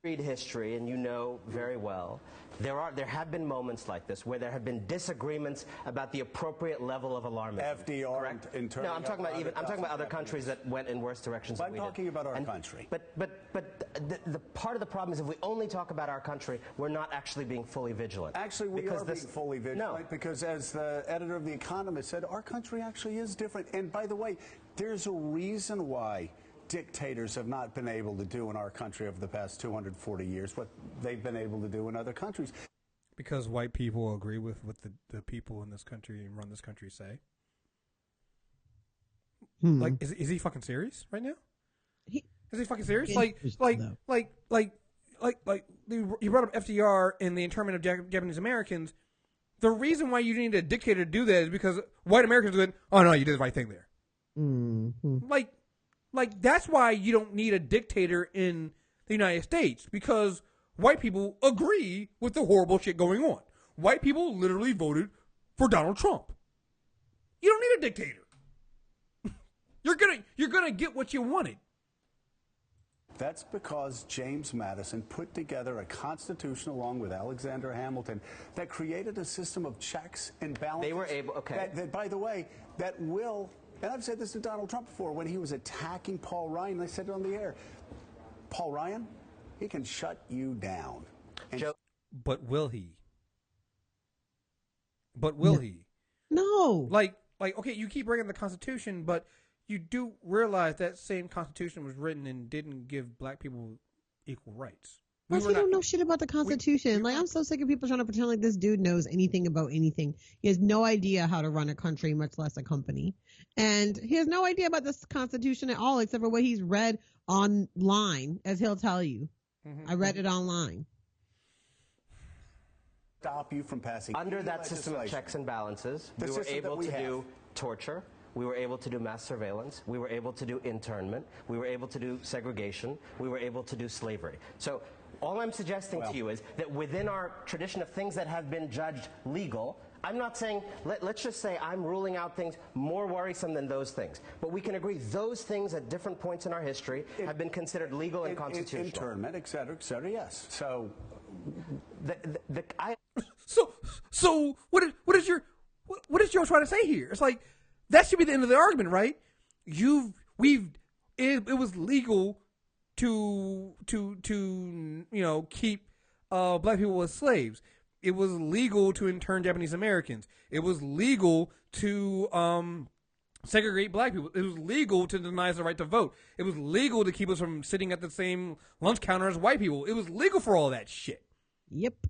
Read history, and you know very well, there have been moments like this where there have been disagreements about the appropriate level of alarmism. FDR in terms. No, I'm talking about other countries that went in worse directions. But I'm talking about our country. But the part of the problem is if we only talk about our country, we're not actually being fully vigilant. Actually, we are being fully vigilant because, as the editor of The Economist said, our country actually is different. And by the way, there's a reason why dictators have not been able to do in our country over the past 240 years what they've been able to do in other countries. Because white people agree with what the people in this country and run this country say. Like, is he fucking serious right now? Is he fucking serious? Like you brought up FDR and the internment of Japanese Americans. The reason why you need a dictator to do that is because white Americans are going, oh no, you did the right thing there. Like, that's why you don't need a dictator in the United States, because white people agree with the horrible shit going on. White people literally voted for Donald Trump. You don't need a dictator. You're gonna get what you wanted. That's because James Madison put together a constitution along with Alexander Hamilton that created a system of checks and balances. They were able, okay. That, by the way, that will... And I've said this to Donald Trump before when he was attacking Paul Ryan. I said it on the air. Paul Ryan, he can shut you down. But will he? But will he? No. Like, okay, you keep bringing the Constitution, but you do realize that same Constitution was written and didn't give black people equal rights. We don't know shit about the Constitution. I'm so sick of people trying to pretend like this dude knows anything about anything. He has no idea how to run a country, much less a company. And he has no idea about this Constitution at all, except for what he's read online, as he'll tell you. I read it online. Stop you from passing. Under that system of checks and balances, we were able to do torture. We were able to do mass surveillance. We were able to do internment. We were able to do segregation. We were able to do slavery. So all I'm suggesting to you is that within our tradition of things that have been judged legal, I'm not saying, let's just say I'm ruling out things more worrisome than those things. But we can agree those things at different points in our history have been considered legal and constitutional. Internment, et cetera, yes. So, So what is your trying to say here? It's like, that should be the end of the argument, right? It was legal to keep black people as slaves. It was legal to intern Japanese Americans. It was legal to segregate black people. It was legal to deny us the right to vote. It was legal to keep us from sitting at the same lunch counter as white people. It was legal for all that shit. Yep.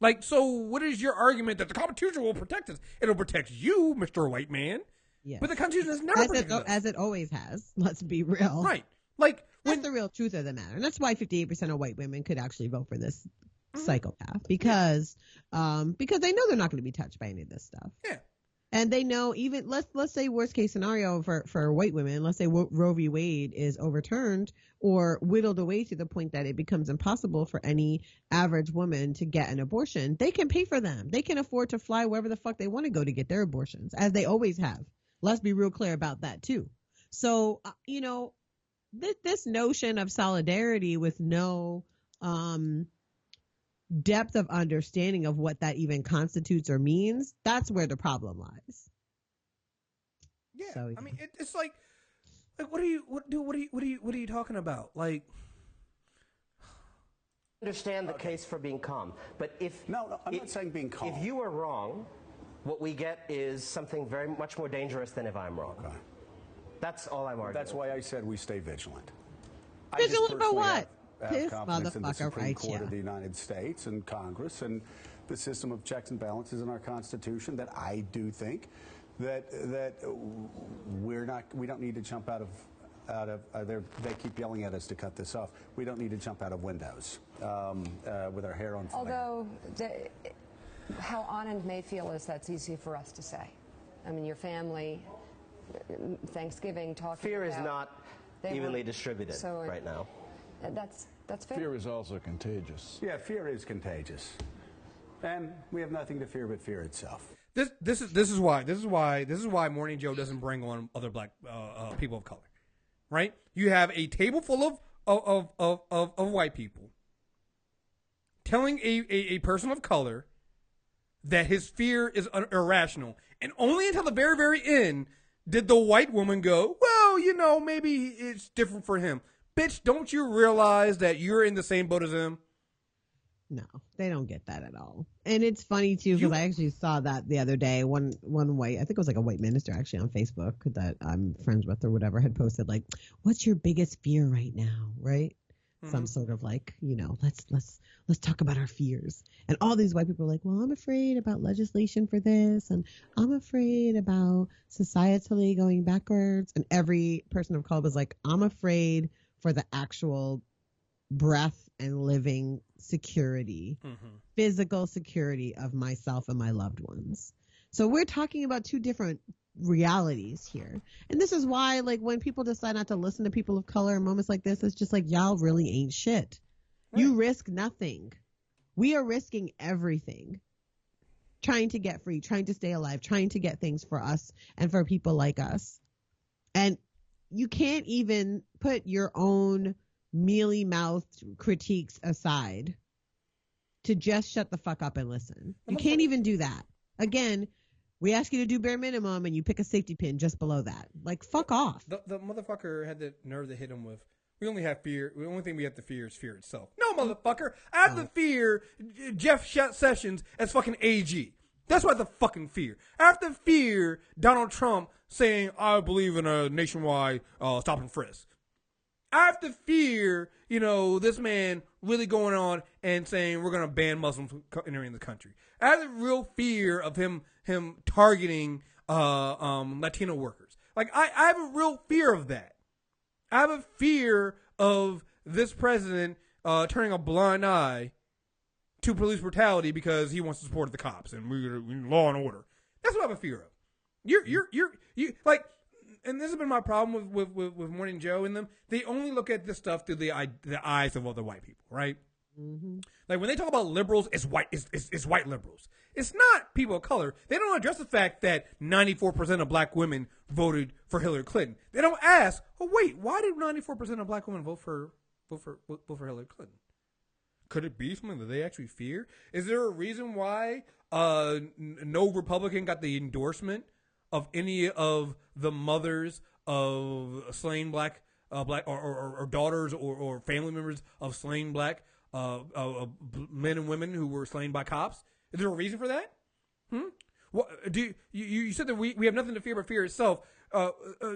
Like, so what is your argument that the Constitution will protect us? It'll protect you, Mr. White Man. Yes. But the Constitution has never protected us. As it always has. Let's be real. Right. Like, that's the real truth of the matter. And that's why 58% of white women could actually vote for this psychopath, because they know they're not going to be touched by any of this stuff. Yeah. And they know, even let's say worst case scenario for white women, let's say Roe v. Wade is overturned or whittled away to the point that it becomes impossible for any average woman to get an abortion. They can pay for them. They can afford to fly wherever the fuck they want to go to get their abortions, as they always have. Let's be real clear about that too. So, this notion of solidarity with no depth of understanding of what that even constitutes or means, that's where the problem lies. Yeah. So, I mean, it's like what are you talking about? Like, understand the case for being calm, but I'm not saying being calm. If you are wrong, what we get is something very much more dangerous than if I'm wrong. Okay. That's all I'm arguing. That's why I said we stay vigilant. Vigilant about what? Have confidence in the Supreme Court of the United States and Congress and the system of checks and balances in our Constitution, that I do think that we don't need to jump out of they keep yelling at us to cut this off. We don't need to jump out of windows with our hair on fire. Although how Anand may feel is that's easy for us to say. I mean, your family, Thanksgiving, talking fear about... is not evenly distributed right now. That's fair. Fear is also contagious. Yeah, fear is contagious. And we have nothing to fear but fear itself. This is why Morning Joe doesn't bring on other black people of color, right? You have a table full of white people telling a person of color that his fear is irrational, and only until the very, very end did the white woman go, well, you know, maybe it's different for him. Bitch, don't you realize that you're in the same boat as him? No, they don't get that at all. And it's funny, too, because I actually saw that the other day. One white, I think it was like a white minister actually on Facebook that I'm friends with or whatever, had posted like, what's your biggest fear right now, right? Mm-hmm. Some sort of like, you know, let's talk about our fears. And all these white people are like, well, I'm afraid about legislation for this, and I'm afraid about societally going backwards. And every person of color was like, I'm afraid for the actual breath and living security, physical security of myself and my loved ones. So we're talking about two different realities here. And this is why, like, when people decide not to listen to people of color in moments like this, it's just like, y'all really ain't shit. Right. You risk nothing. We are risking everything. Trying to get free, trying to stay alive, trying to get things for us and for people like us. And you can't even put your own mealy-mouthed critiques aside to just shut the fuck up and listen. You can't even do that. Again, we ask you to do bare minimum and you pick a safety pin just below that. Like, fuck off. The motherfucker had the nerve to hit him with, we only have fear. The only thing we have to fear is fear itself. No, motherfucker. I have to fear Jeff Sessions as fucking AG. That's what I have to fucking fear. I have to fear Donald Trump saying, I believe in a nationwide stop and frisk. I have to fear, you know, this man really going on and saying we're going to ban Muslims entering the country. I have a real fear of him targeting Latino workers. Like, I have a real fear of that. I have a fear of this president turning a blind eye to police brutality because he wants to support the cops and we law and order. That's what I have a fear of. You like. And this has been my problem with Morning Joe and them. They only look at this stuff through the eyes of other white people, right? Mm-hmm. Like when they talk about liberals, it's white liberals. It's not people of color. They don't address the fact that 94% of black women voted for Hillary Clinton. They don't ask, oh wait, why did 94% of black women vote for Hillary Clinton? Could it be something that they actually fear? Is there a reason why no Republican got the endorsement of any of the mothers of slain black or daughters or family members of slain black men and women who were slain by cops? Is there a reason for that? What, you said that we have nothing to fear but fear itself.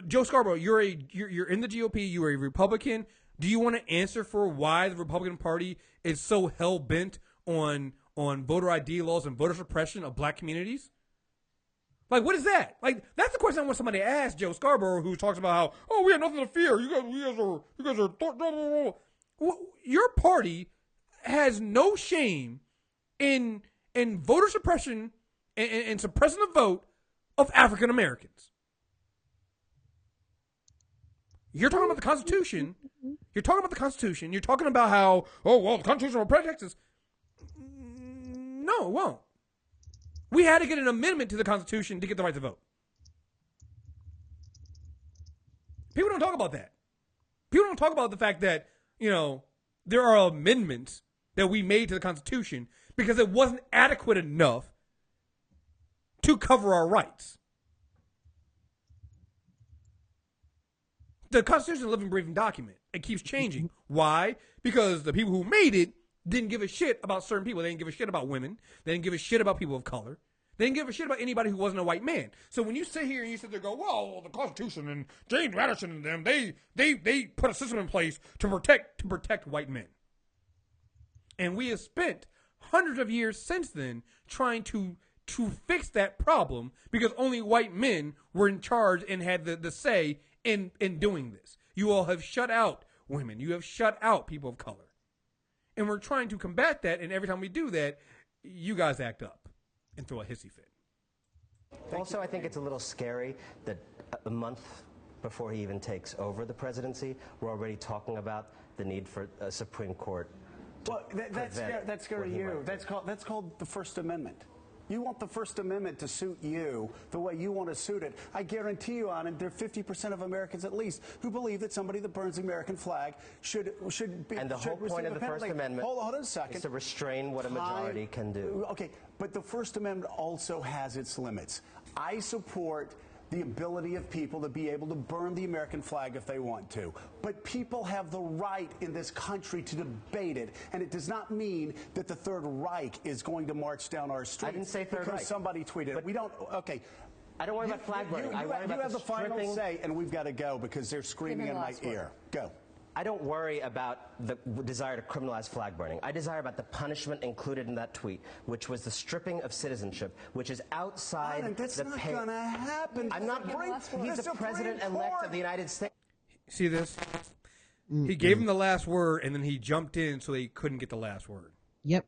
Joe Scarborough, you're in the GOP. You are a Republican. Do you want to answer for why the Republican Party is so hell bent on voter ID laws and voter suppression of black communities? Like, what is that? Like, that's the question I want somebody to ask Joe Scarborough, who talks about how, oh, we have nothing to fear. You guys are. Your party has no shame in voter suppression and suppressing the vote of African Americans. You're talking about the Constitution. You're talking about the Constitution. You're talking about how, oh, well, the Constitution will protect us. No, it won't. We had to get an amendment to the Constitution to get the right to vote. People don't talk about that. People don't talk about the fact that, you know, there are amendments that we made to the Constitution because it wasn't adequate enough to cover our rights. The Constitution is a living, breathing document. It keeps changing. Why? Because the people who made it didn't give a shit about certain people. They didn't give a shit about women. They didn't give a shit about people of color. They didn't give a shit about anybody who wasn't a white man. So when you sit here and you sit there and go, well, the Constitution and James Madison and them, they put a system in place to protect white men. And we have spent hundreds of years since then trying to fix that problem because only white men were in charge and had the say in doing this. You all have shut out women. You have shut out people of color. And we're trying to combat that, and every time we do that, you guys act up and throw a hissy fit. Also, I think it's a little scary that a month before he even takes over the presidency. We're already talking about the need for a Supreme Court. Well, that's scary to you. That's called the First Amendment. You want the First Amendment to suit you the way you want to suit it. I guarantee you, Anand, there are 50% of Americans at least who believe that somebody that burns the American flag should be. And the whole point of the First Amendment hold on a second. is to restrain what a majority can do. Okay, but the First Amendment also has its limits. I support the ability of people to be able to burn the American flag if they want to. But people have the right in this country to debate it, and it does not mean that the Third Reich is going to march down our streets. I didn't say Third Reich. Because somebody tweeted it. We don't, okay. I don't worry about flag burning. You have the final say, and we've got to go because they're screaming in my ear. Go. I don't worry about the desire to criminalize flag burning. I desire about the punishment included in that tweet, which was the stripping of citizenship, which is outside that's the not going to happen. I'm not. He's the president-elect of the United States. See this? He gave him the last word, and then he jumped in so he couldn't get the last word. Yep.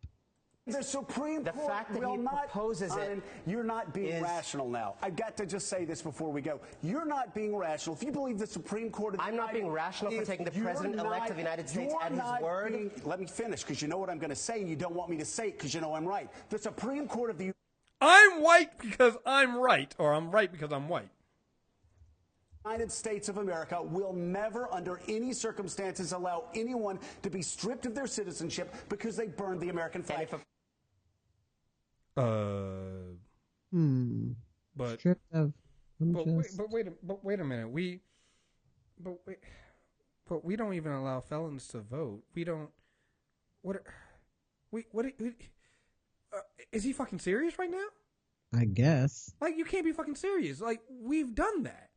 The Supreme Court fact that will he not proposes it you're not being is rational now. I've got to just say this before we go. You're not being rational. If you believe the Supreme Court of the I'm not being rational for taking the president-elect of the United States at his word. Let me finish, because you know what I'm going to say, and you don't want me to say it because you know I'm right. The Supreme Court of the I'm white because I'm right, or I'm right because I'm white. United States of America will never, under any circumstances, allow anyone to be stripped of their citizenship because they burned the American flag. But Stripped of. but wait a minute. We don't even allow felons to vote. We don't. Is he fucking serious right now? I guess. Like, you can't be fucking serious. Like, we've done that.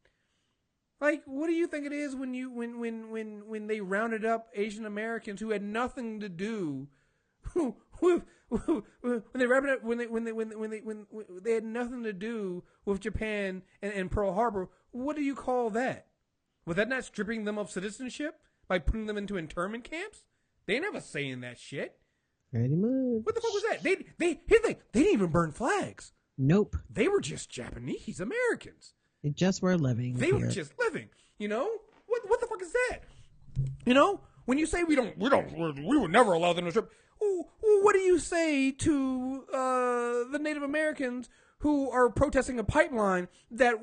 Like, what do you think it is when they rounded up Asian Americans who had nothing to do with when they wrapped it up when they had nothing to do with Japan and Pearl Harbor? What do you call that? Was that not stripping them of citizenship by putting them into internment camps? They never saying that shit. Pretty much. What the fuck was that? Here's the thing. They didn't even burn flags. Nope. They were just Japanese Americans. They just were living. They were just living. You know what the fuck is that? You know, when you say we would never allow them to strip. What do you say to the Native Americans who are protesting a pipeline that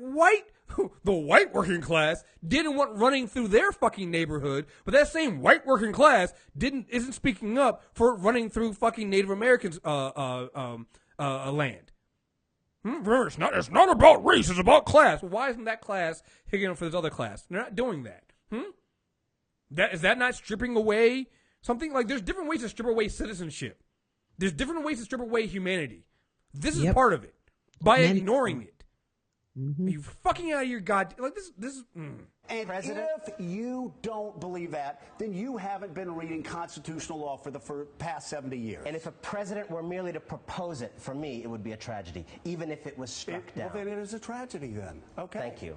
the white working class didn't want running through their fucking neighborhood, but that same white working class isn't speaking up for running through fucking Native Americans' land? Remember, it's not about race, it's about class. Well, why isn't that class hitting them for this other class? They're not doing that. Is that not stripping away something? Like, there's different ways to strip away citizenship. There's different ways to strip away humanity. This is part of it. By ignoring it. Are you fucking out of your this is. And if you don't believe that, then you haven't been reading constitutional law for the past 70 years. And if a president were merely to propose it, for me, it would be a tragedy, even if it was struck down. Well, then it is a tragedy then. Okay. Thank you.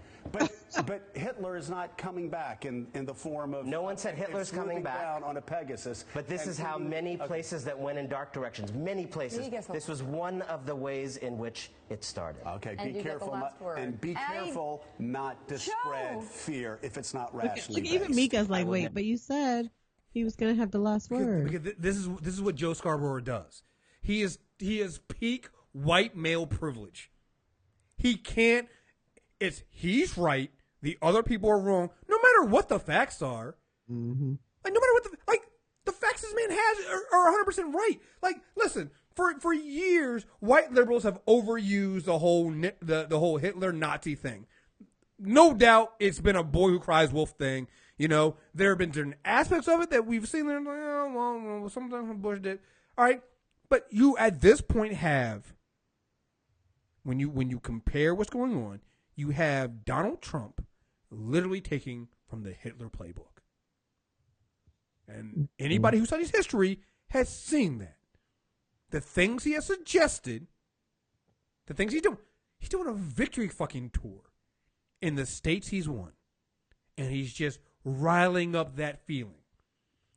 But Hitler is not coming back in the form of... No one said Hitler's coming back. Down on a Pegasus. But this is how many places that went in dark directions, many places. This was one of the ways in which it started. Okay, be careful not to spread fear if it's not rationally based. Even Mika's like, wait, but you said he was going to have the last word. Because this is what Joe Scarborough does. He is peak white male privilege. He can't. He's right. The other people are wrong. No matter what the facts are. Mm-hmm. Like, no matter what the facts this man has are 100% right. Like, listen. For years, white liberals have overused the whole Hitler Nazi thing. No doubt, it's been a boy who cries wolf thing. You know, there have been certain aspects of it that we've seen. Like, oh, well, sometimes Bush did. All right, but you at this point have when you compare what's going on, you have Donald Trump literally taking from the Hitler playbook, and anybody who studies history has seen that. The things he has suggested, the things he's doing a victory fucking tour in the states he's won. And he's just riling up that feeling.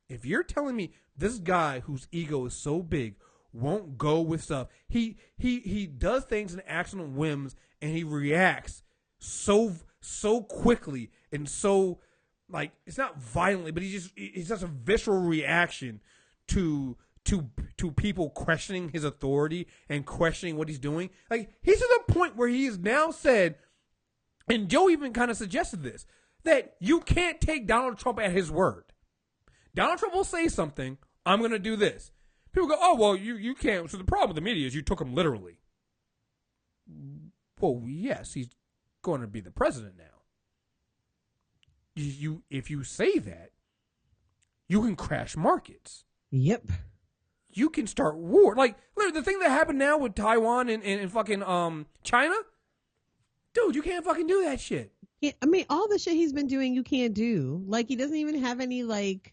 If you're telling me this guy whose ego is so big won't go with stuff, he does things and acts on whims, and he reacts so quickly and so like it's not violently, but he's just a visceral reaction to people questioning his authority and questioning what he's doing. Like he's to the point where he has now said, and Joe even kind of suggested this, that you can't take Donald Trump at his word. Donald Trump will say something, I'm going to do this. People go, oh, well, you can't. So the problem with the media is you took him literally. Well, yes, he's going to be the president now. If you say that, you can crash markets. Yep. You can start war. Like, the thing that happened now with Taiwan and fucking China, dude, you can't fucking do that shit. Yeah, I mean, all the shit he's been doing, you can't do. Like, he doesn't even have any, like,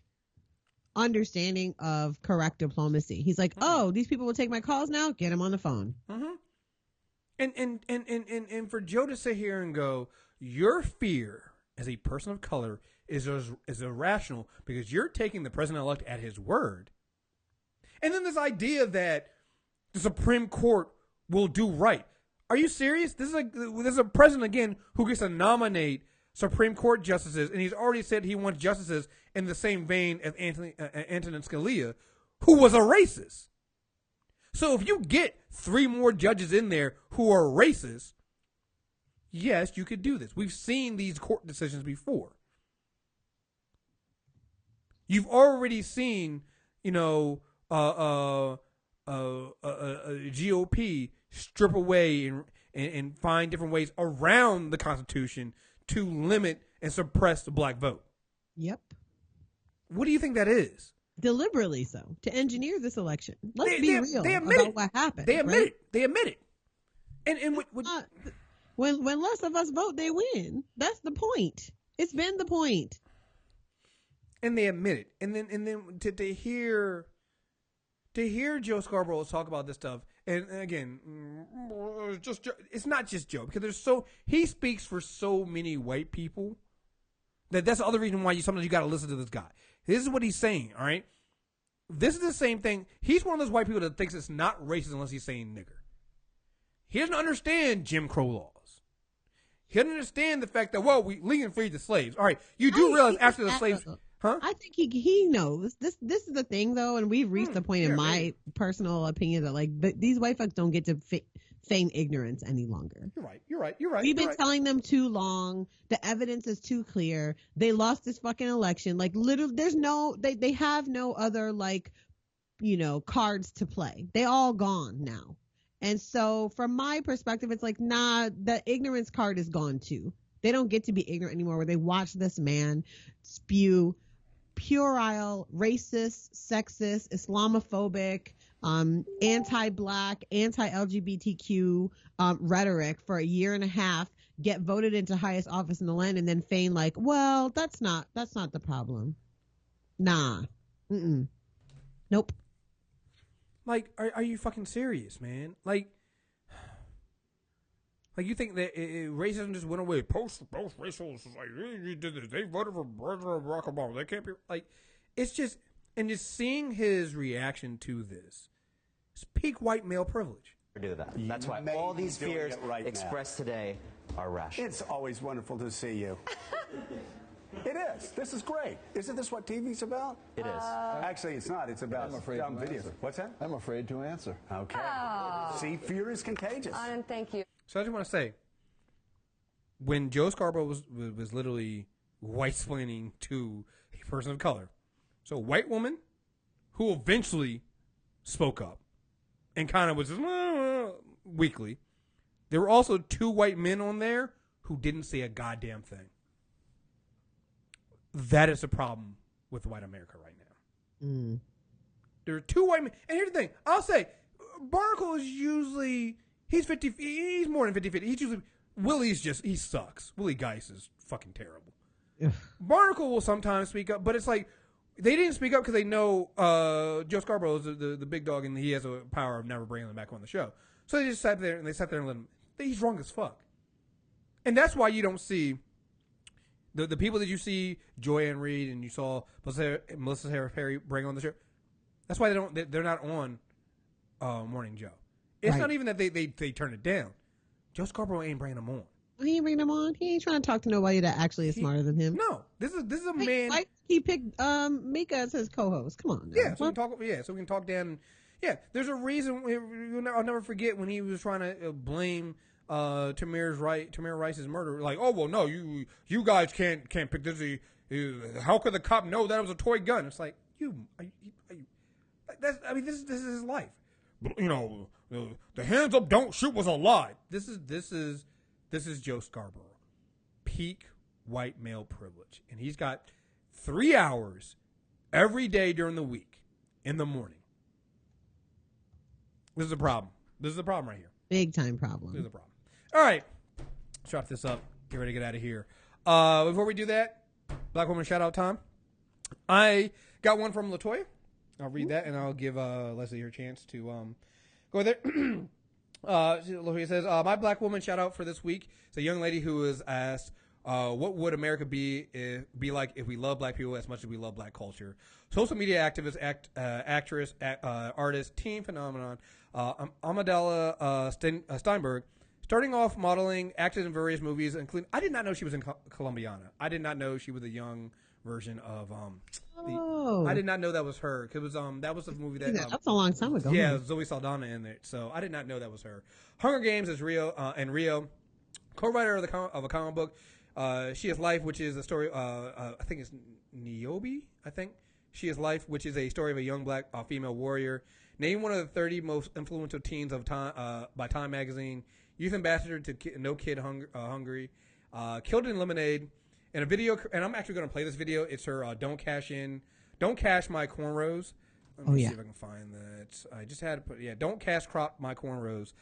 understanding of correct diplomacy. He's like, oh, these people will take my calls now? Get him on the phone. Mm-hmm. And for Joe to sit here and go, your fear as a person of color is irrational because you're taking the president-elect at his word. And then this idea that the Supreme Court will do right. Are you serious? This is a president, again, who gets to nominate Supreme Court justices, and he's already said he wants justices in the same vein as Antonin Scalia, who was a racist. So if you get 3 more judges in there who are racist, yes, you could do this. We've seen these court decisions before. You've already seen, GOP strip away and find different ways around the Constitution to limit and suppress the black vote. Yep. What do you think that is? Deliberately so, to engineer this election. Let's be real about what happened. They admit it. They admit it. And when less of us vote, they win. That's the point. It's been the point. And they admit it. And then to hear Joe Scarborough talk about this stuff, and again, it's not just Joe, because he speaks for so many white people that's the other reason why sometimes you got to listen to this guy. This is what he's saying, all right? This is the same thing. He's one of those white people that thinks it's not racist unless he's saying nigger. He doesn't understand Jim Crow laws. He doesn't understand the fact that, well, we legally freed the slaves. All right, you do realize after the slaves... Huh? I think he knows. This is the thing, though, and we've reached the point in my personal opinion that, like, these white folks don't get to feign ignorance any longer. You're right. We've been telling them too long. The evidence is too clear. They lost this fucking election. Like, literally, they have no other, like, cards to play. They all gone now. And so from my perspective, it's like, nah, the ignorance card is gone too. They don't get to be ignorant anymore, where they watch this man spew puerile, racist, sexist, Islamophobic, anti-black, anti-LGBTQ rhetoric for a year and a half, get voted into highest office in the land, and then feign like, well, that's not the problem. Nah. Nope. Like, are you fucking serious, man? Like you think that racism just went away? Post-racial, like, they voted for President Barack Obama. They can't be like, it's just, and just seeing his reaction to this, it's peak white male privilege. Do that. That's why all these fears expressed today are rational. It's always wonderful to see you. It is. This is great. Isn't this what TV's about? It is. Actually, it's not. It's about dumb videos. What's that? I'm afraid to answer. Okay. See, fear is contagious. Anand, thank you. So I just want to say, when Joe Scarborough was literally white-splaining to a person of color, so a white woman who eventually spoke up and kind of was just weakly, there were also 2 white men on there who didn't say a goddamn thing. That is a problem with white America right now. There are 2 white men. And here's the thing. I'll say, Barnacle is usually, he's more than 50-50. He's usually, he sucks. Willie Geist is fucking terrible. Barnacle will sometimes speak up, but it's like, they didn't speak up because they know Joe Scarborough is the big dog, and he has a power of never bringing them back on the show. So they just sat there and let him, he's wrong as fuck. And that's why you don't see the people that you see, Joy-Ann Reid, and you saw Melissa Harris Perry bring on the show. That's why they're not on Morning Joe. It's not even that they turn it down. Joe Scarborough ain't bringing them on. He ain't bringing him on. He ain't trying to talk to nobody that actually is smarter than him. No, this is a man. Why he picked Mika as his co-host? Come on. Now. Yeah, so we can talk. Yeah, so we can talk down. Yeah, there's a reason. I'll never forget when he was trying to blame Tamir Rice's murder. Like, oh well, no, you guys can't pick this. How could the cop know that it was a toy gun? It's like this is his life. You know, the hands up, don't shoot was a lie. This is Joe Scarborough, peak white male privilege, and he's got 3 hours every day during the week in the morning. This is a problem. This is a problem right here. Big time problem. This is a problem. All right, let's wrap this up. Get ready to get out of here. Before we do that, Black woman shout out time. I got one from LaToya. I'll read that and I'll give Leslie her chance to go there. LaToya says, my black woman shout out for this week is a young lady who was asked, what would America be like if we love black people as much as we love black culture? Social media activist, actress, artist, teen phenomenon, Amandla Stenberg, starting off modeling, acted in various movies, including, I did not know she was in Colombiana. I did not know she was a young version of I did not know that was her. It was that was the movie that that's a long time ago. Yeah, Zoe Saldana in there. So I did not know that was her. Hunger Games is Rio, co-writer of a comic book. She Is Life, which is a story. I think it's Niobe. I think She Is Life, which is a story of a young black female warrior. Named one of the 30 most influential teens of time by Time magazine. Youth ambassador to No Kid Hungry. Killed in Lemonade. In a video, and I'm actually going to play this video. It's her Don't Cash My Cornrows. Let me see if I can find that. I just had to put, Don't Cash Crop My Cornrows.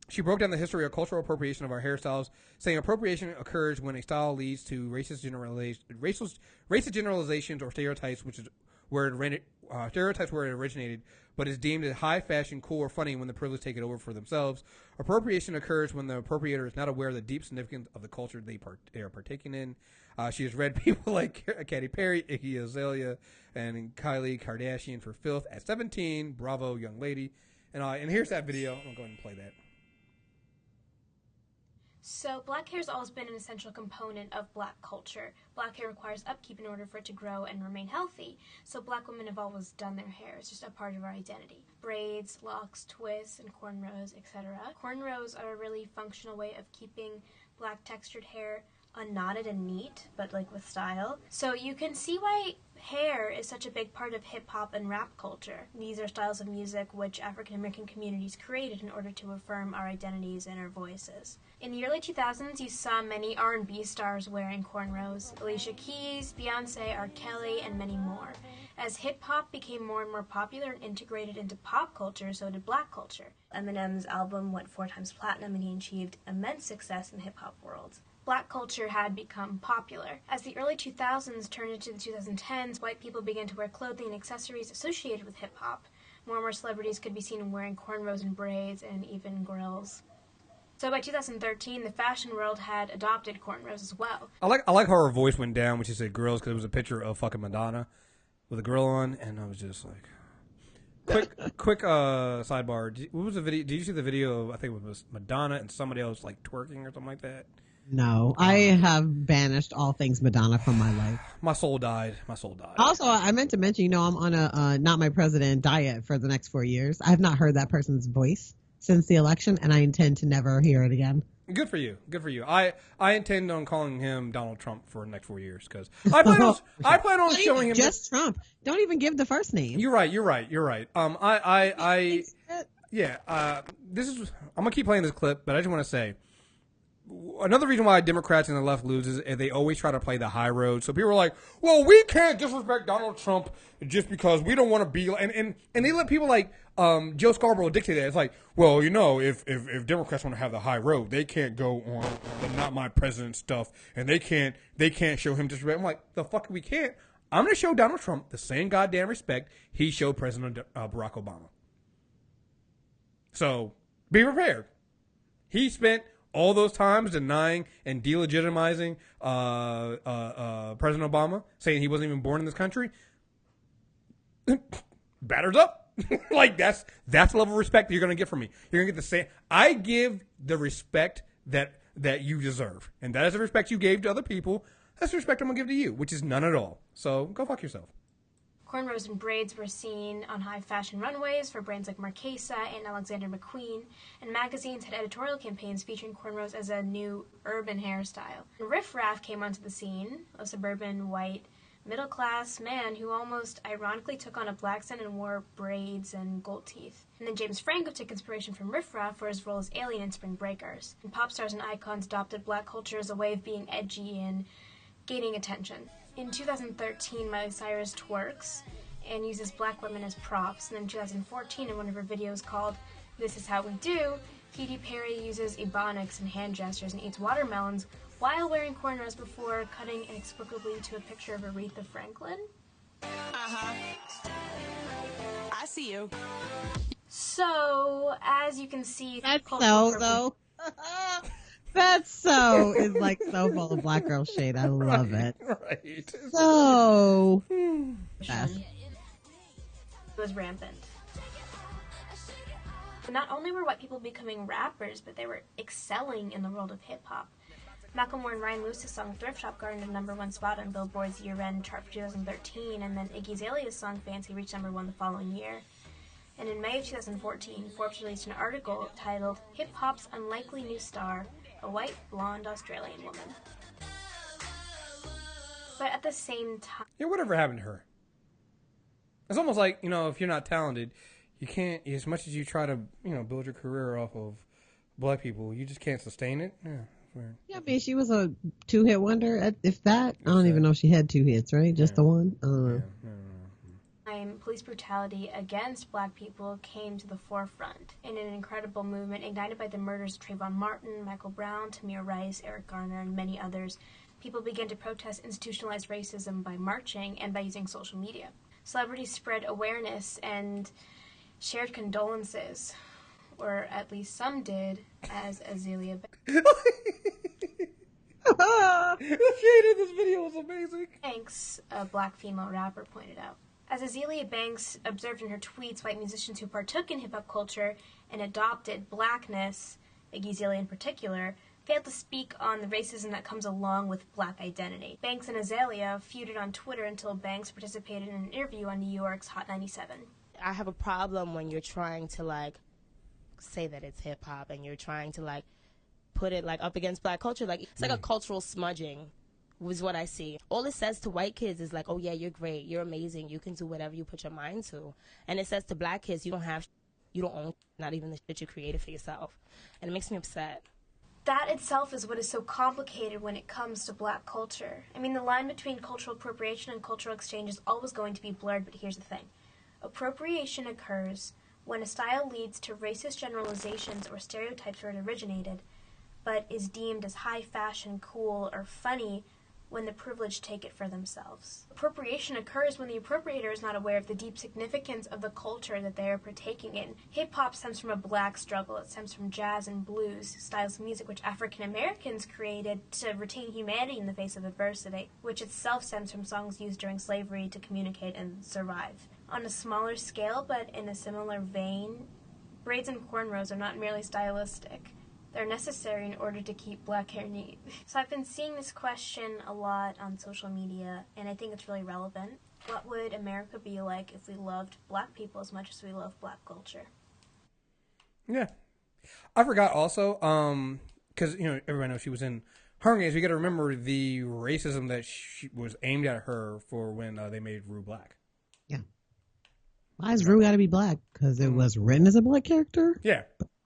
She broke down the history of cultural appropriation of our hairstyles, saying appropriation occurs when a style leads to racist generalizations or stereotypes, which is where it originated, but is deemed as high fashion, cool, or funny when the privileged take it over for themselves. Appropriation occurs when the appropriator is not aware of the deep significance of the culture they are partaking in. She has read people like Katy Perry, Iggy Azalea, and Kylie Kardashian for filth at 17. Bravo, young lady. And here's that video. I'm going to go ahead and play that. So black hair has always been an essential component of black culture. Black hair requires upkeep in order for it to grow and remain healthy. So black women have always done their hair. It's just a part of our identity. Braids, locks, twists, and cornrows, etc. Cornrows are a really functional way of keeping black textured hair unknotted and neat, but like with style. So you can see why hair is such a big part of hip-hop and rap culture. These are styles of music which African-American communities created in order to affirm our identities and our voices. In the early 2000s, you saw many R&B stars wearing cornrows. Alicia Keys, Beyonce, R. Kelly, and many more. As hip-hop became more and more popular and integrated into pop culture, so did black culture. Eminem's album went 4 times platinum and he achieved immense success in the hip-hop world. Black culture had become popular. As the early 2000s turned into the 2010s, white people began to wear clothing and accessories associated with hip-hop. More and more celebrities could be seen wearing cornrows and braids and even grills. So by 2013, the fashion world had adopted cornrows as well. I like how her voice went down when she said grills, because it was a picture of fucking Madonna with a grill on, and I was just like, quick sidebar. What was the video? Did you see the video of, I think it was Madonna and somebody else like twerking or something like that? No, I have banished all things Madonna from my life. My soul died. Also, I meant to mention, I'm on a Not My President diet for the next 4 years. I have not heard that person's voice since the election, and I intend to never hear it again. Good for you. I intend on calling him Donald Trump for the next 4 years, because I plan on showing him just Trump. Don't even give the first name. You're right. This is, I'm gonna keep playing this clip, but I just want to say, another reason why Democrats and the left lose is they always try to play the high road. So people are like, well, we can't disrespect Donald Trump just because we don't want to be, and they let people like Joe Scarborough dictate that. It's like, well, if Democrats want to have the high road, they can't go on the Not My President stuff, and they can't show him disrespect. I'm like, the fuck we can't. I'm going to show Donald Trump the same goddamn respect he showed President Barack Obama. So be prepared. He spent all those times denying and delegitimizing President Obama, saying he wasn't even born in this country. Batters up. Like that's the level of respect that you're going to get from me. You're going to get the same. I give the respect that that you deserve. And that is the respect you gave to other people. That's the respect I'm going to give to you, which is none at all. So go fuck yourself. Cornrows and braids were seen on high fashion runways for brands like Marquesa and Alexander McQueen, and magazines had editorial campaigns featuring cornrows as a new urban hairstyle. And Riff Raff came onto the scene, a suburban white middle-class man who almost ironically took on a black accent and wore braids and gold teeth. And then James Franco took inspiration from Riff Raff for his role as Alien in Spring Breakers. And pop stars and icons adopted black culture as a way of being edgy and gaining attention. In 2013, Miley Cyrus twerks and uses black women as props. And in 2014, in one of her videos called This Is How We Do, Katy Perry uses ebonics and hand gestures and eats watermelons while wearing cornrows before cutting inexplicably to a picture of Aretha Franklin. Uh-huh. I see you. So, as you can see... That's so, though. That's so is like so full of black girl shade. I love it. Right. So fast. It was rampant. But not only were white people becoming rappers, but they were excelling in the world of hip-hop. Macklemore and Ryan Lewis's song Thrift Shop garnered a #1 spot on Billboard's year-end chart for 2013, and then Iggy Azalea's song Fancy reached #1 the following year. And in May of 2014, Forbes released an article titled Hip-Hop's Unlikely New Star, a white, blonde Australian woman. But at the same time... Yeah, whatever happened to her? It's almost like, if you're not talented, you can't, as much as you try to, build your career off of black people, you just can't sustain it. Yeah, weird. Yeah, I mean, she was a 2-hit wonder, if that. I don't even know if she had 2 hits, right? Just the one? I don't know. Police brutality against black people came to the forefront in an incredible movement ignited by the murders of Trayvon Martin, Michael Brown, Tamir Rice, Eric Garner, and many others. People began to protest institutionalized racism by marching and by using social media. Celebrities spread awareness and shared condolences, or at least some did, as Azalea The shade in this video was amazing. Banks, a black female rapper, pointed out. As Azalea Banks observed in her tweets, white musicians who partook in hip-hop culture and adopted blackness, Iggy Azalea in particular, failed to speak on the racism that comes along with black identity. Banks and Azalea feuded on Twitter until Banks participated in an interview on New York's Hot 97. I have a problem when you're trying to, say that it's hip-hop and you're trying to, put it, up against black culture. It's like a cultural smudging. Was what I see. All it says to white kids is oh yeah, you're great, you're amazing, you can do whatever you put your mind to. And it says to black kids, you don't own not even the shit you created for yourself. And it makes me upset. That itself is what is so complicated when it comes to black culture. I mean, the line between cultural appropriation and cultural exchange is always going to be blurred, but here's the thing. Appropriation occurs when a style leads to racist generalizations or stereotypes where it originated, but is deemed as high fashion, cool, or funny when the privileged take it for themselves. Appropriation occurs when the appropriator is not aware of the deep significance of the culture that they are partaking in. Hip-hop stems from a black struggle. It stems from jazz and blues, styles of music which African Americans created to retain humanity in the face of adversity, which itself stems from songs used during slavery to communicate and survive. On a smaller scale, but in a similar vein, braids and cornrows are not merely stylistic. They're necessary in order to keep black hair neat. So I've been seeing this question a lot on social media, and I think it's really relevant. What would America be like if we loved black people as much as we love black culture? Yeah. I forgot also, because, everybody knows she was in Hunger Games. We got to remember the racism that was aimed at her for when they made Rue black. Yeah. Why is Rue got to be black? Because it was written as a black character? Yeah.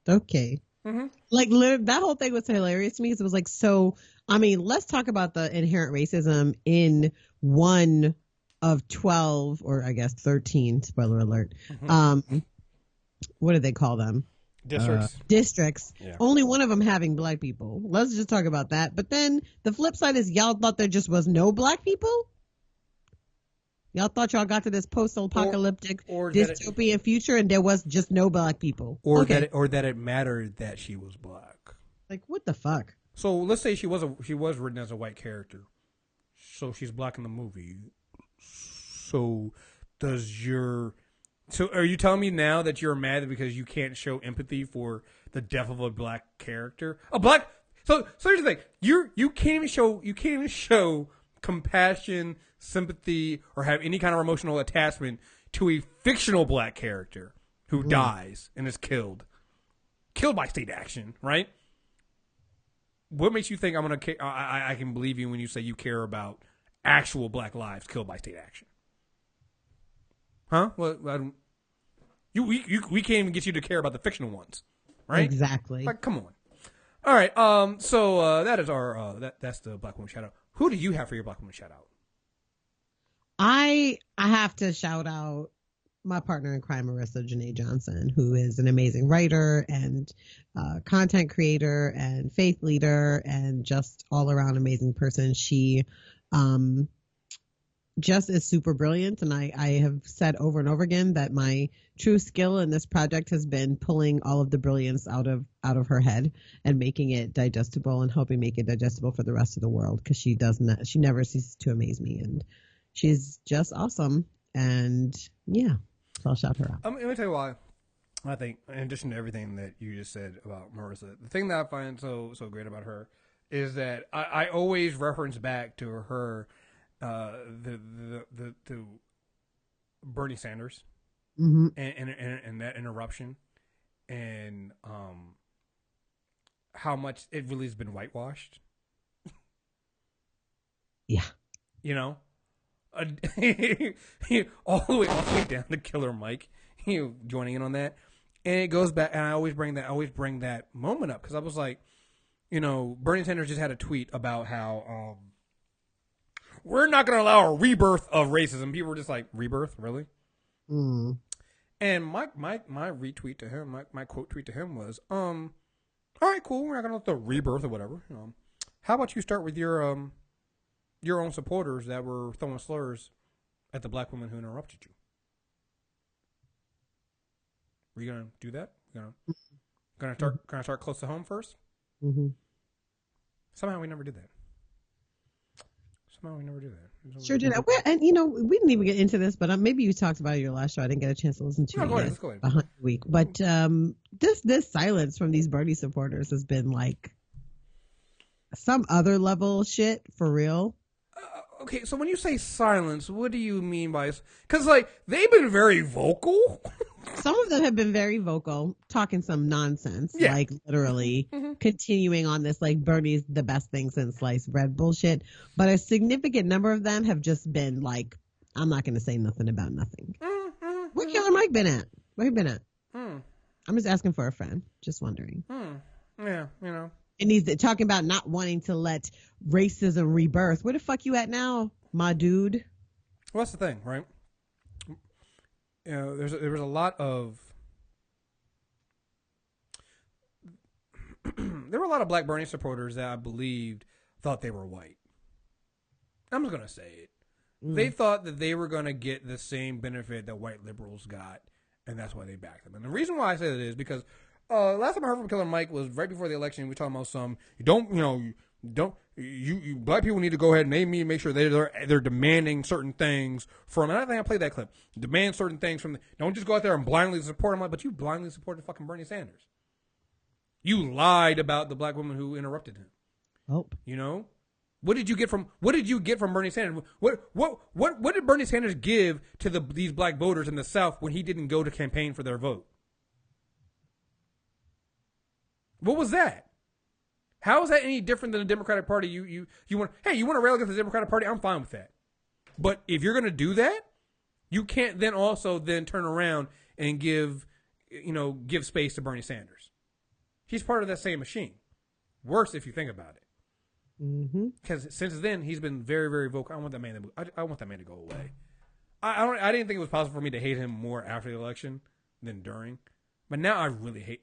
Okay. Mm-hmm. That whole thing was hilarious to me because it was let's talk about the inherent racism in one of 12 or I guess 13, spoiler alert. Mm-hmm. What do they call them? Districts. Yeah. Only one of them having black people. Let's just talk about that. But then the flip side is y'all thought there just was no black people? Y'all thought y'all got to this post-apocalyptic dystopian future and there was just no black people. Or that it mattered that she was black. What the fuck? So let's say she was written as a white character. So she's black in the movie. So are you telling me now that you're mad because you can't show empathy for the death of a black character? So here's the thing: you can't even show compassion, sympathy, or have any kind of emotional attachment to a fictional black character who dies and is killed by state action, right? What makes you think I can believe you when you say you care about actual black lives killed by state action? Huh? Well, we can't even get you to care about the fictional ones, right? Exactly. Like, come on. All right. So that is our that's the Black Woman Shoutout. Who do you have for your Black Woman Shoutout? I have to shout out my partner in crime, Marissa Janae Johnson, who is an amazing writer and content creator and faith leader and just all around amazing person. She just is super brilliant. And I have said over and over again that my true skill in this project has been pulling all of the brilliance out of her head and making it digestible and helping make it digestible for the rest of the world. Because she never ceases to amaze me. And she's just awesome. And yeah. So I'll shout her out. Let me tell you why. I think, in addition to everything that you just said about Marissa, the thing that I find so great about her is that I always reference back to her, the Bernie Sanders, and that interruption, and how much it really has been whitewashed. Yeah, you know. all the way down to Killer Mike, joining in on that, and it goes back. And I always bring that moment up because I was like, Bernie Sanders just had a tweet about how we're not going to allow a rebirth of racism. People were just like, rebirth, really? Mm. And my retweet to him, my quote tweet to him was, all right, cool. We're not going to let the rebirth or whatever. How about you start with your own supporters that were throwing slurs at the black woman who interrupted you? Were you gonna do that? Gonna start close to home first? Mm-hmm. Somehow we never did that. Sure did. And we didn't even get into this, but maybe you talked about it your last show. I didn't get a chance to listen to it. Go ahead. Behind the week, but this silence from these Bernie supporters has been like some other level shit for real. Okay, so when you say silence, what do you mean by? Because they've been very vocal. Some of them have been very vocal, talking some nonsense, like literally continuing on this Bernie's the best thing since sliced bread bullshit. But a significant number of them have just been like, I'm not going to say nothing about nothing. Where Killer Mike been at? Where he been at? I'm just asking for a friend. Just wondering. Yeah, And he's talking about not wanting to let racism rebirth. Where the fuck you at now, my dude? Well, that's the thing, right? There was a lot of there were a lot of Black Bernie supporters that I believed thought they were white. I'm just gonna say it. They thought that they were gonna get the same benefit that white liberals got, and that's why they backed them. And the reason why I say that is because last time I heard from Killer Mike was right before the election. We were talking about you black people need to go ahead and they need to make sure they're demanding certain things from. And I think I played that clip. Demand certain things from. Don't just go out there and blindly support them. But you blindly supported fucking Bernie Sanders. You lied about the black woman who interrupted him. Oh, what did you get from Bernie Sanders? What did Bernie Sanders give to these black voters in the South when he didn't go to campaign for their vote? What was that? How is that any different than the Democratic Party? You want to rail against the Democratic Party? I'm fine with that. But if you're going to do that, you can't then also turn around and give space to Bernie Sanders. He's part of that same machine. Worse if you think about it. Because since then he's been very, very vocal. I want that man to go away. I didn't think it was possible for me to hate him more after the election than during. But now I really hate.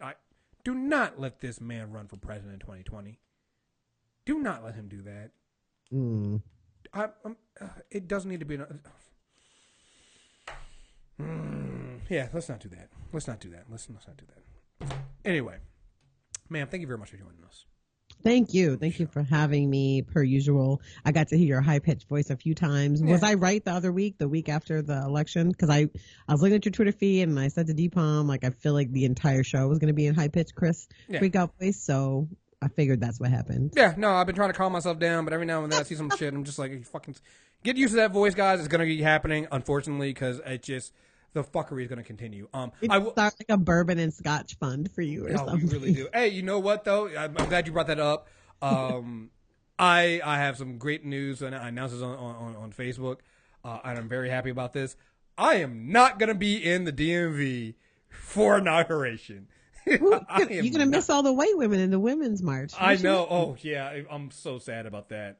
Do not let this man run for president in 2020. Do not let him do that. It doesn't need to be. Yeah, let's not do that. Let's not do that. Anyway, ma'am, thank you very much for joining us. Thank you. Thank you for having me, per usual. I got to hear your high-pitched voice a few times. Yeah. Was I right the week after the election? Because I was looking at your Twitter feed, and I said to Deepom, I feel like the entire show was going to be in high-pitched Chris freak-out voice. So I figured that's what happened. Yeah, no, I've been trying to calm myself down, but every now and then I see some shit. I'm just like, you fucking get used to that voice, guys. It's gonna be happening, unfortunately, because it just the fuckery is gonna continue. It start like a bourbon and scotch fund for you or something. You really do. Hey, you know what though? I'm glad you brought that up. I have some great news, and I announced this on Facebook, and I'm very happy about this. I am not gonna be in the DMV for inauguration. You're gonna miss all the white women in the women's march. I know. Oh yeah, I'm so sad about that.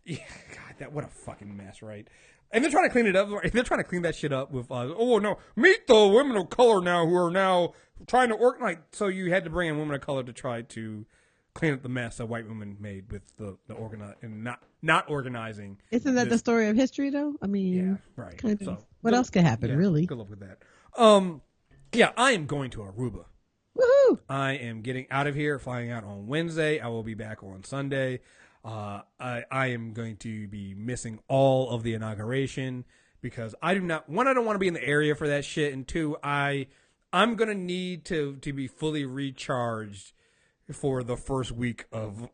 Yeah, God, what a fucking mess, right? And they're trying to clean it up. They're trying to clean that shit up with, oh no, meet the women of color now who are now trying to work. Like, so you had to bring in women of color to try to clean up the mess that white women made with the organize and not organizing. Isn't that the story of history though? I mean, yeah, right. Kind of. So, what else could happen, really? Good luck with that. Yeah, I am going to Aruba. Woohoo! I am getting out of here, flying out on Wednesday. I will be back on Sunday. I am going to be missing all of the inauguration because I don't want to be in the area for that shit, and two, I'm gonna need to be fully recharged for the first week of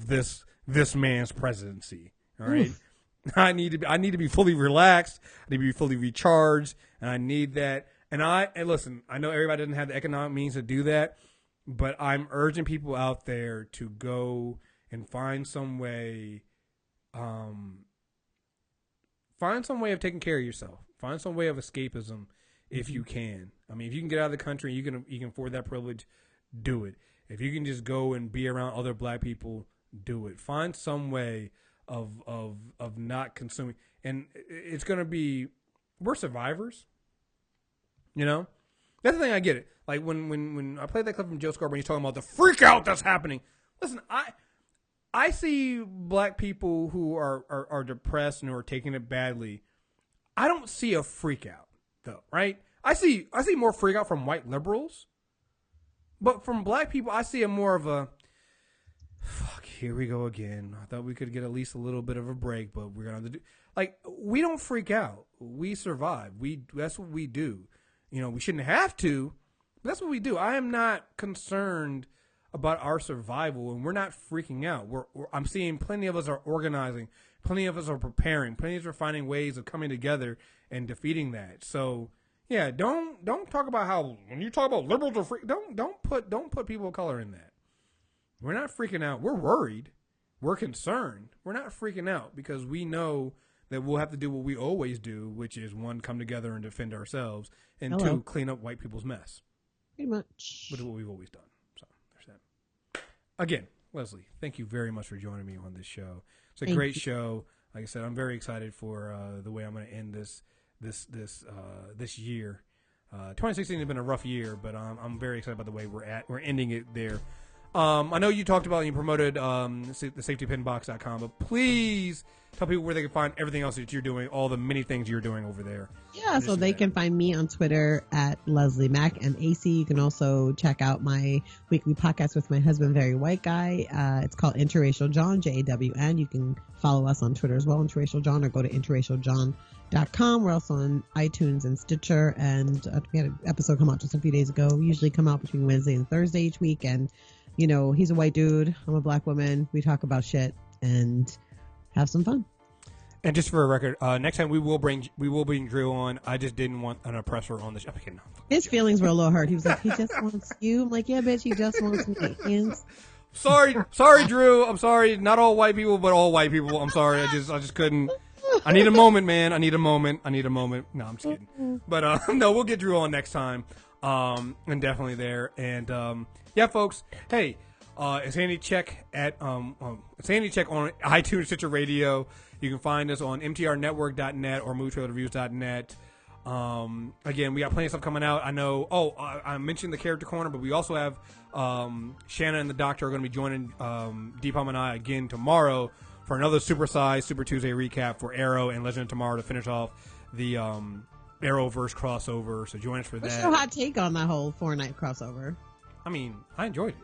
this man's presidency. All right. I need to be fully relaxed. I need to be fully recharged, and I need that. And listen, I know everybody doesn't have the economic means to do that, but I'm urging people out there to go and find some way of taking care of yourself. Find some way of escapism if you can. I mean, if you can get out of the country and you can afford that privilege, do it. If you can just go and be around other black people, do it. Find some way of not consuming. And it's going to be, we're survivors. You know, that's the thing. I get it. Like when I played that clip from Joe Scarborough, he's talking about the freak out that's happening. Listen, I see black people who are depressed and who are taking it badly. I don't see a freak out though, right? I see more freak out from white liberals, but from black people, I see a more of a fuck. Here we go again. I thought we could get at least a little bit of a break, but we're gonna have to do. Like, we don't freak out. We survive. That's what we do. You know, we shouldn't have to, but that's what we do. I am not concerned about our survival, and we're not freaking out. I'm seeing plenty of us are organizing, plenty of us are preparing, plenty of us are finding ways of coming together and defeating that. So, yeah, don't talk about how when you talk about liberals are freak. Don't put people of color in that. We're not freaking out. We're worried. We're concerned. We're not freaking out because we know that we'll have to do what we always do, which is one, come together and defend ourselves, and two, clean up white people's mess. Pretty much. Which is what we've always done. So there's that. Again, Leslie, thank you very much for joining me on this show. It's a great show. Like I said, I'm very excited for the way I'm going to end this year. 2016 has been a rough year, but I'm very excited about the way we're ending it there. I know you talked about and you promoted the safetypinbox.com, but please tell people where they can find everything else that you're doing, all the many things you're doing over there. Yeah, so they can find me on Twitter at Leslie Mac MAC. You can also check out my weekly podcast with my husband, Very White Guy. It's called Interracial John, JAWN. You can follow us on Twitter as well, Interracial John, or go to interracialjohn.com. We're also on iTunes and Stitcher, and we had an episode come out just a few days ago. We usually come out between Wednesday and Thursday each week, and you know, he's a white dude, I'm a black woman. We talk about shit and have some fun. And just for a record, next time we will bring Drew on. I just didn't want an oppressor on the show. Okay, no. His feelings were a little hurt. He was like, he just wants you. I'm like, yeah, bitch, he just wants me. Sorry, Drew. I'm sorry. Not all white people, but all white people. I'm sorry. I just couldn't. I need a moment, man. I need a moment. No, I'm just kidding. But no, we'll get Drew on next time. And definitely there. And yeah, folks. Hey, it's Handy Check at it's Handy Check on iTunes, Stitcher Radio. You can find us on mtrnetwork.net or movietrailerreviews.net. Again, we got plenty of stuff coming out. I know. I mentioned the Character Corner, but we also have Shanna and the Doctor are going to be joining Deepam and I again tomorrow for another supersized Super Tuesday recap for Arrow and Legend of Tomorrow to finish off the Arrowverse crossover. So join us for that. What's your hot take on that whole 4-night crossover? I mean, I enjoyed it.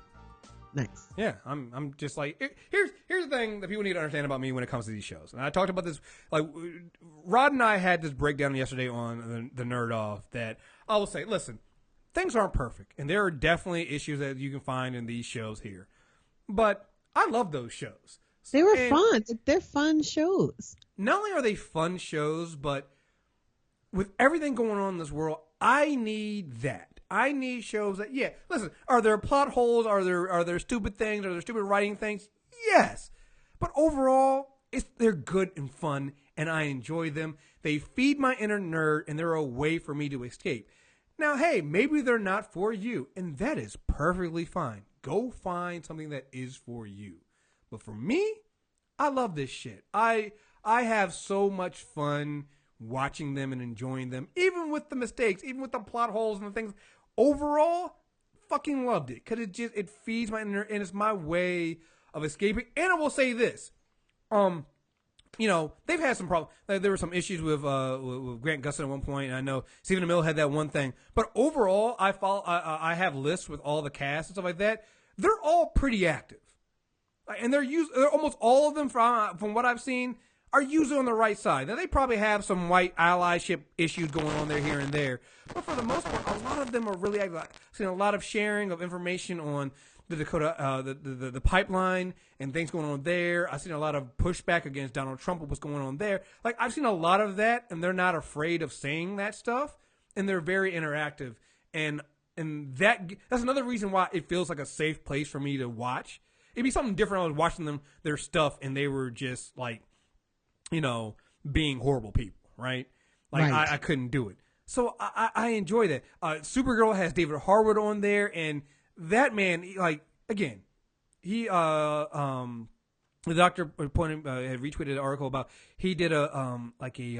Nice. Yeah, I'm just like, here's the thing that people need to understand about me when it comes to these shows. And I talked about this, like, Rod and I had this breakdown yesterday on the Nerd Off that I will say, listen, things aren't perfect, and there are definitely issues that you can find in these shows here. But I love those shows. They were fun. They're fun shows. Not only are they fun shows, but with everything going on in this world, I need that. I need shows that, yeah, listen, are there plot holes? Are there stupid things? Are there stupid writing things? Yes. But overall, they're good and fun, and I enjoy them. They feed my inner nerd, and they're a way for me to escape. Now, hey, maybe they're not for you, and that is perfectly fine. Go find something that is for you. But for me, I love this shit. I have so much fun watching them and enjoying them, even with the mistakes, even with the plot holes and the things. Overall, fucking loved it, because it feeds my inner, and it's my way of escaping. And I will say this, you know, they've had some problems. Like, there were some issues with Grant Gustin at one point, and I know Stephen Amell had that one thing. But overall, I have lists with all the cast and stuff like that. They're all pretty active, and they're almost all of them from what I've seen are usually on the right side. Now, they probably have some white allyship issues going on there here and there, but for the most part, a lot of them are really active. I've seen a lot of sharing of information on the Dakota, the pipeline and things going on there. I've seen a lot of pushback against Donald Trump and what's going on there. Like, I've seen a lot of that, and they're not afraid of saying that stuff, and they're very interactive. And that's another reason why it feels like a safe place for me to watch. It'd be something different. I was watching their stuff, and they were just like, you know, being horrible people, right? Like, right. I couldn't do it. So I enjoy that. Supergirl has David Harwood on there, and that man, like, again, he the doctor had retweeted an article about, he did he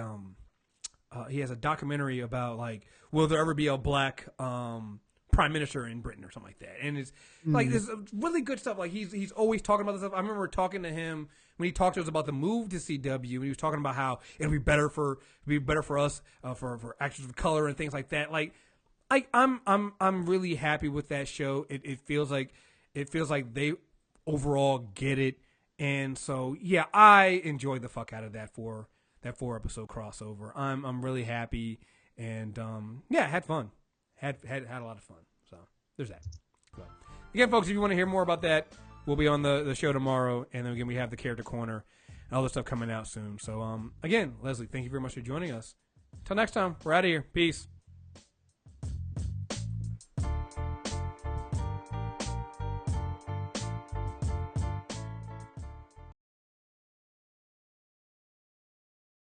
has a documentary about, like, will there ever be a black prime minister in Britain or something like that, and it's like, there's really good stuff. Like, he's always talking about this stuff. I remember talking to him when he talked to us about the move to CW, and he was talking about how it'll be better for us, for actors of color and things like that. Like, I'm really happy with that show. It feels like they overall get it, and so yeah, I enjoyed the fuck out of that 4-episode crossover. I'm really happy, and yeah, had fun, had a lot of fun. So there's that. So, again, folks, if you want to hear more about that, we'll be on the show tomorrow, and then again, we have the character corner and all this stuff coming out soon. So again, Leslie, thank you very much for joining us. Until next time, we're out of here. Peace.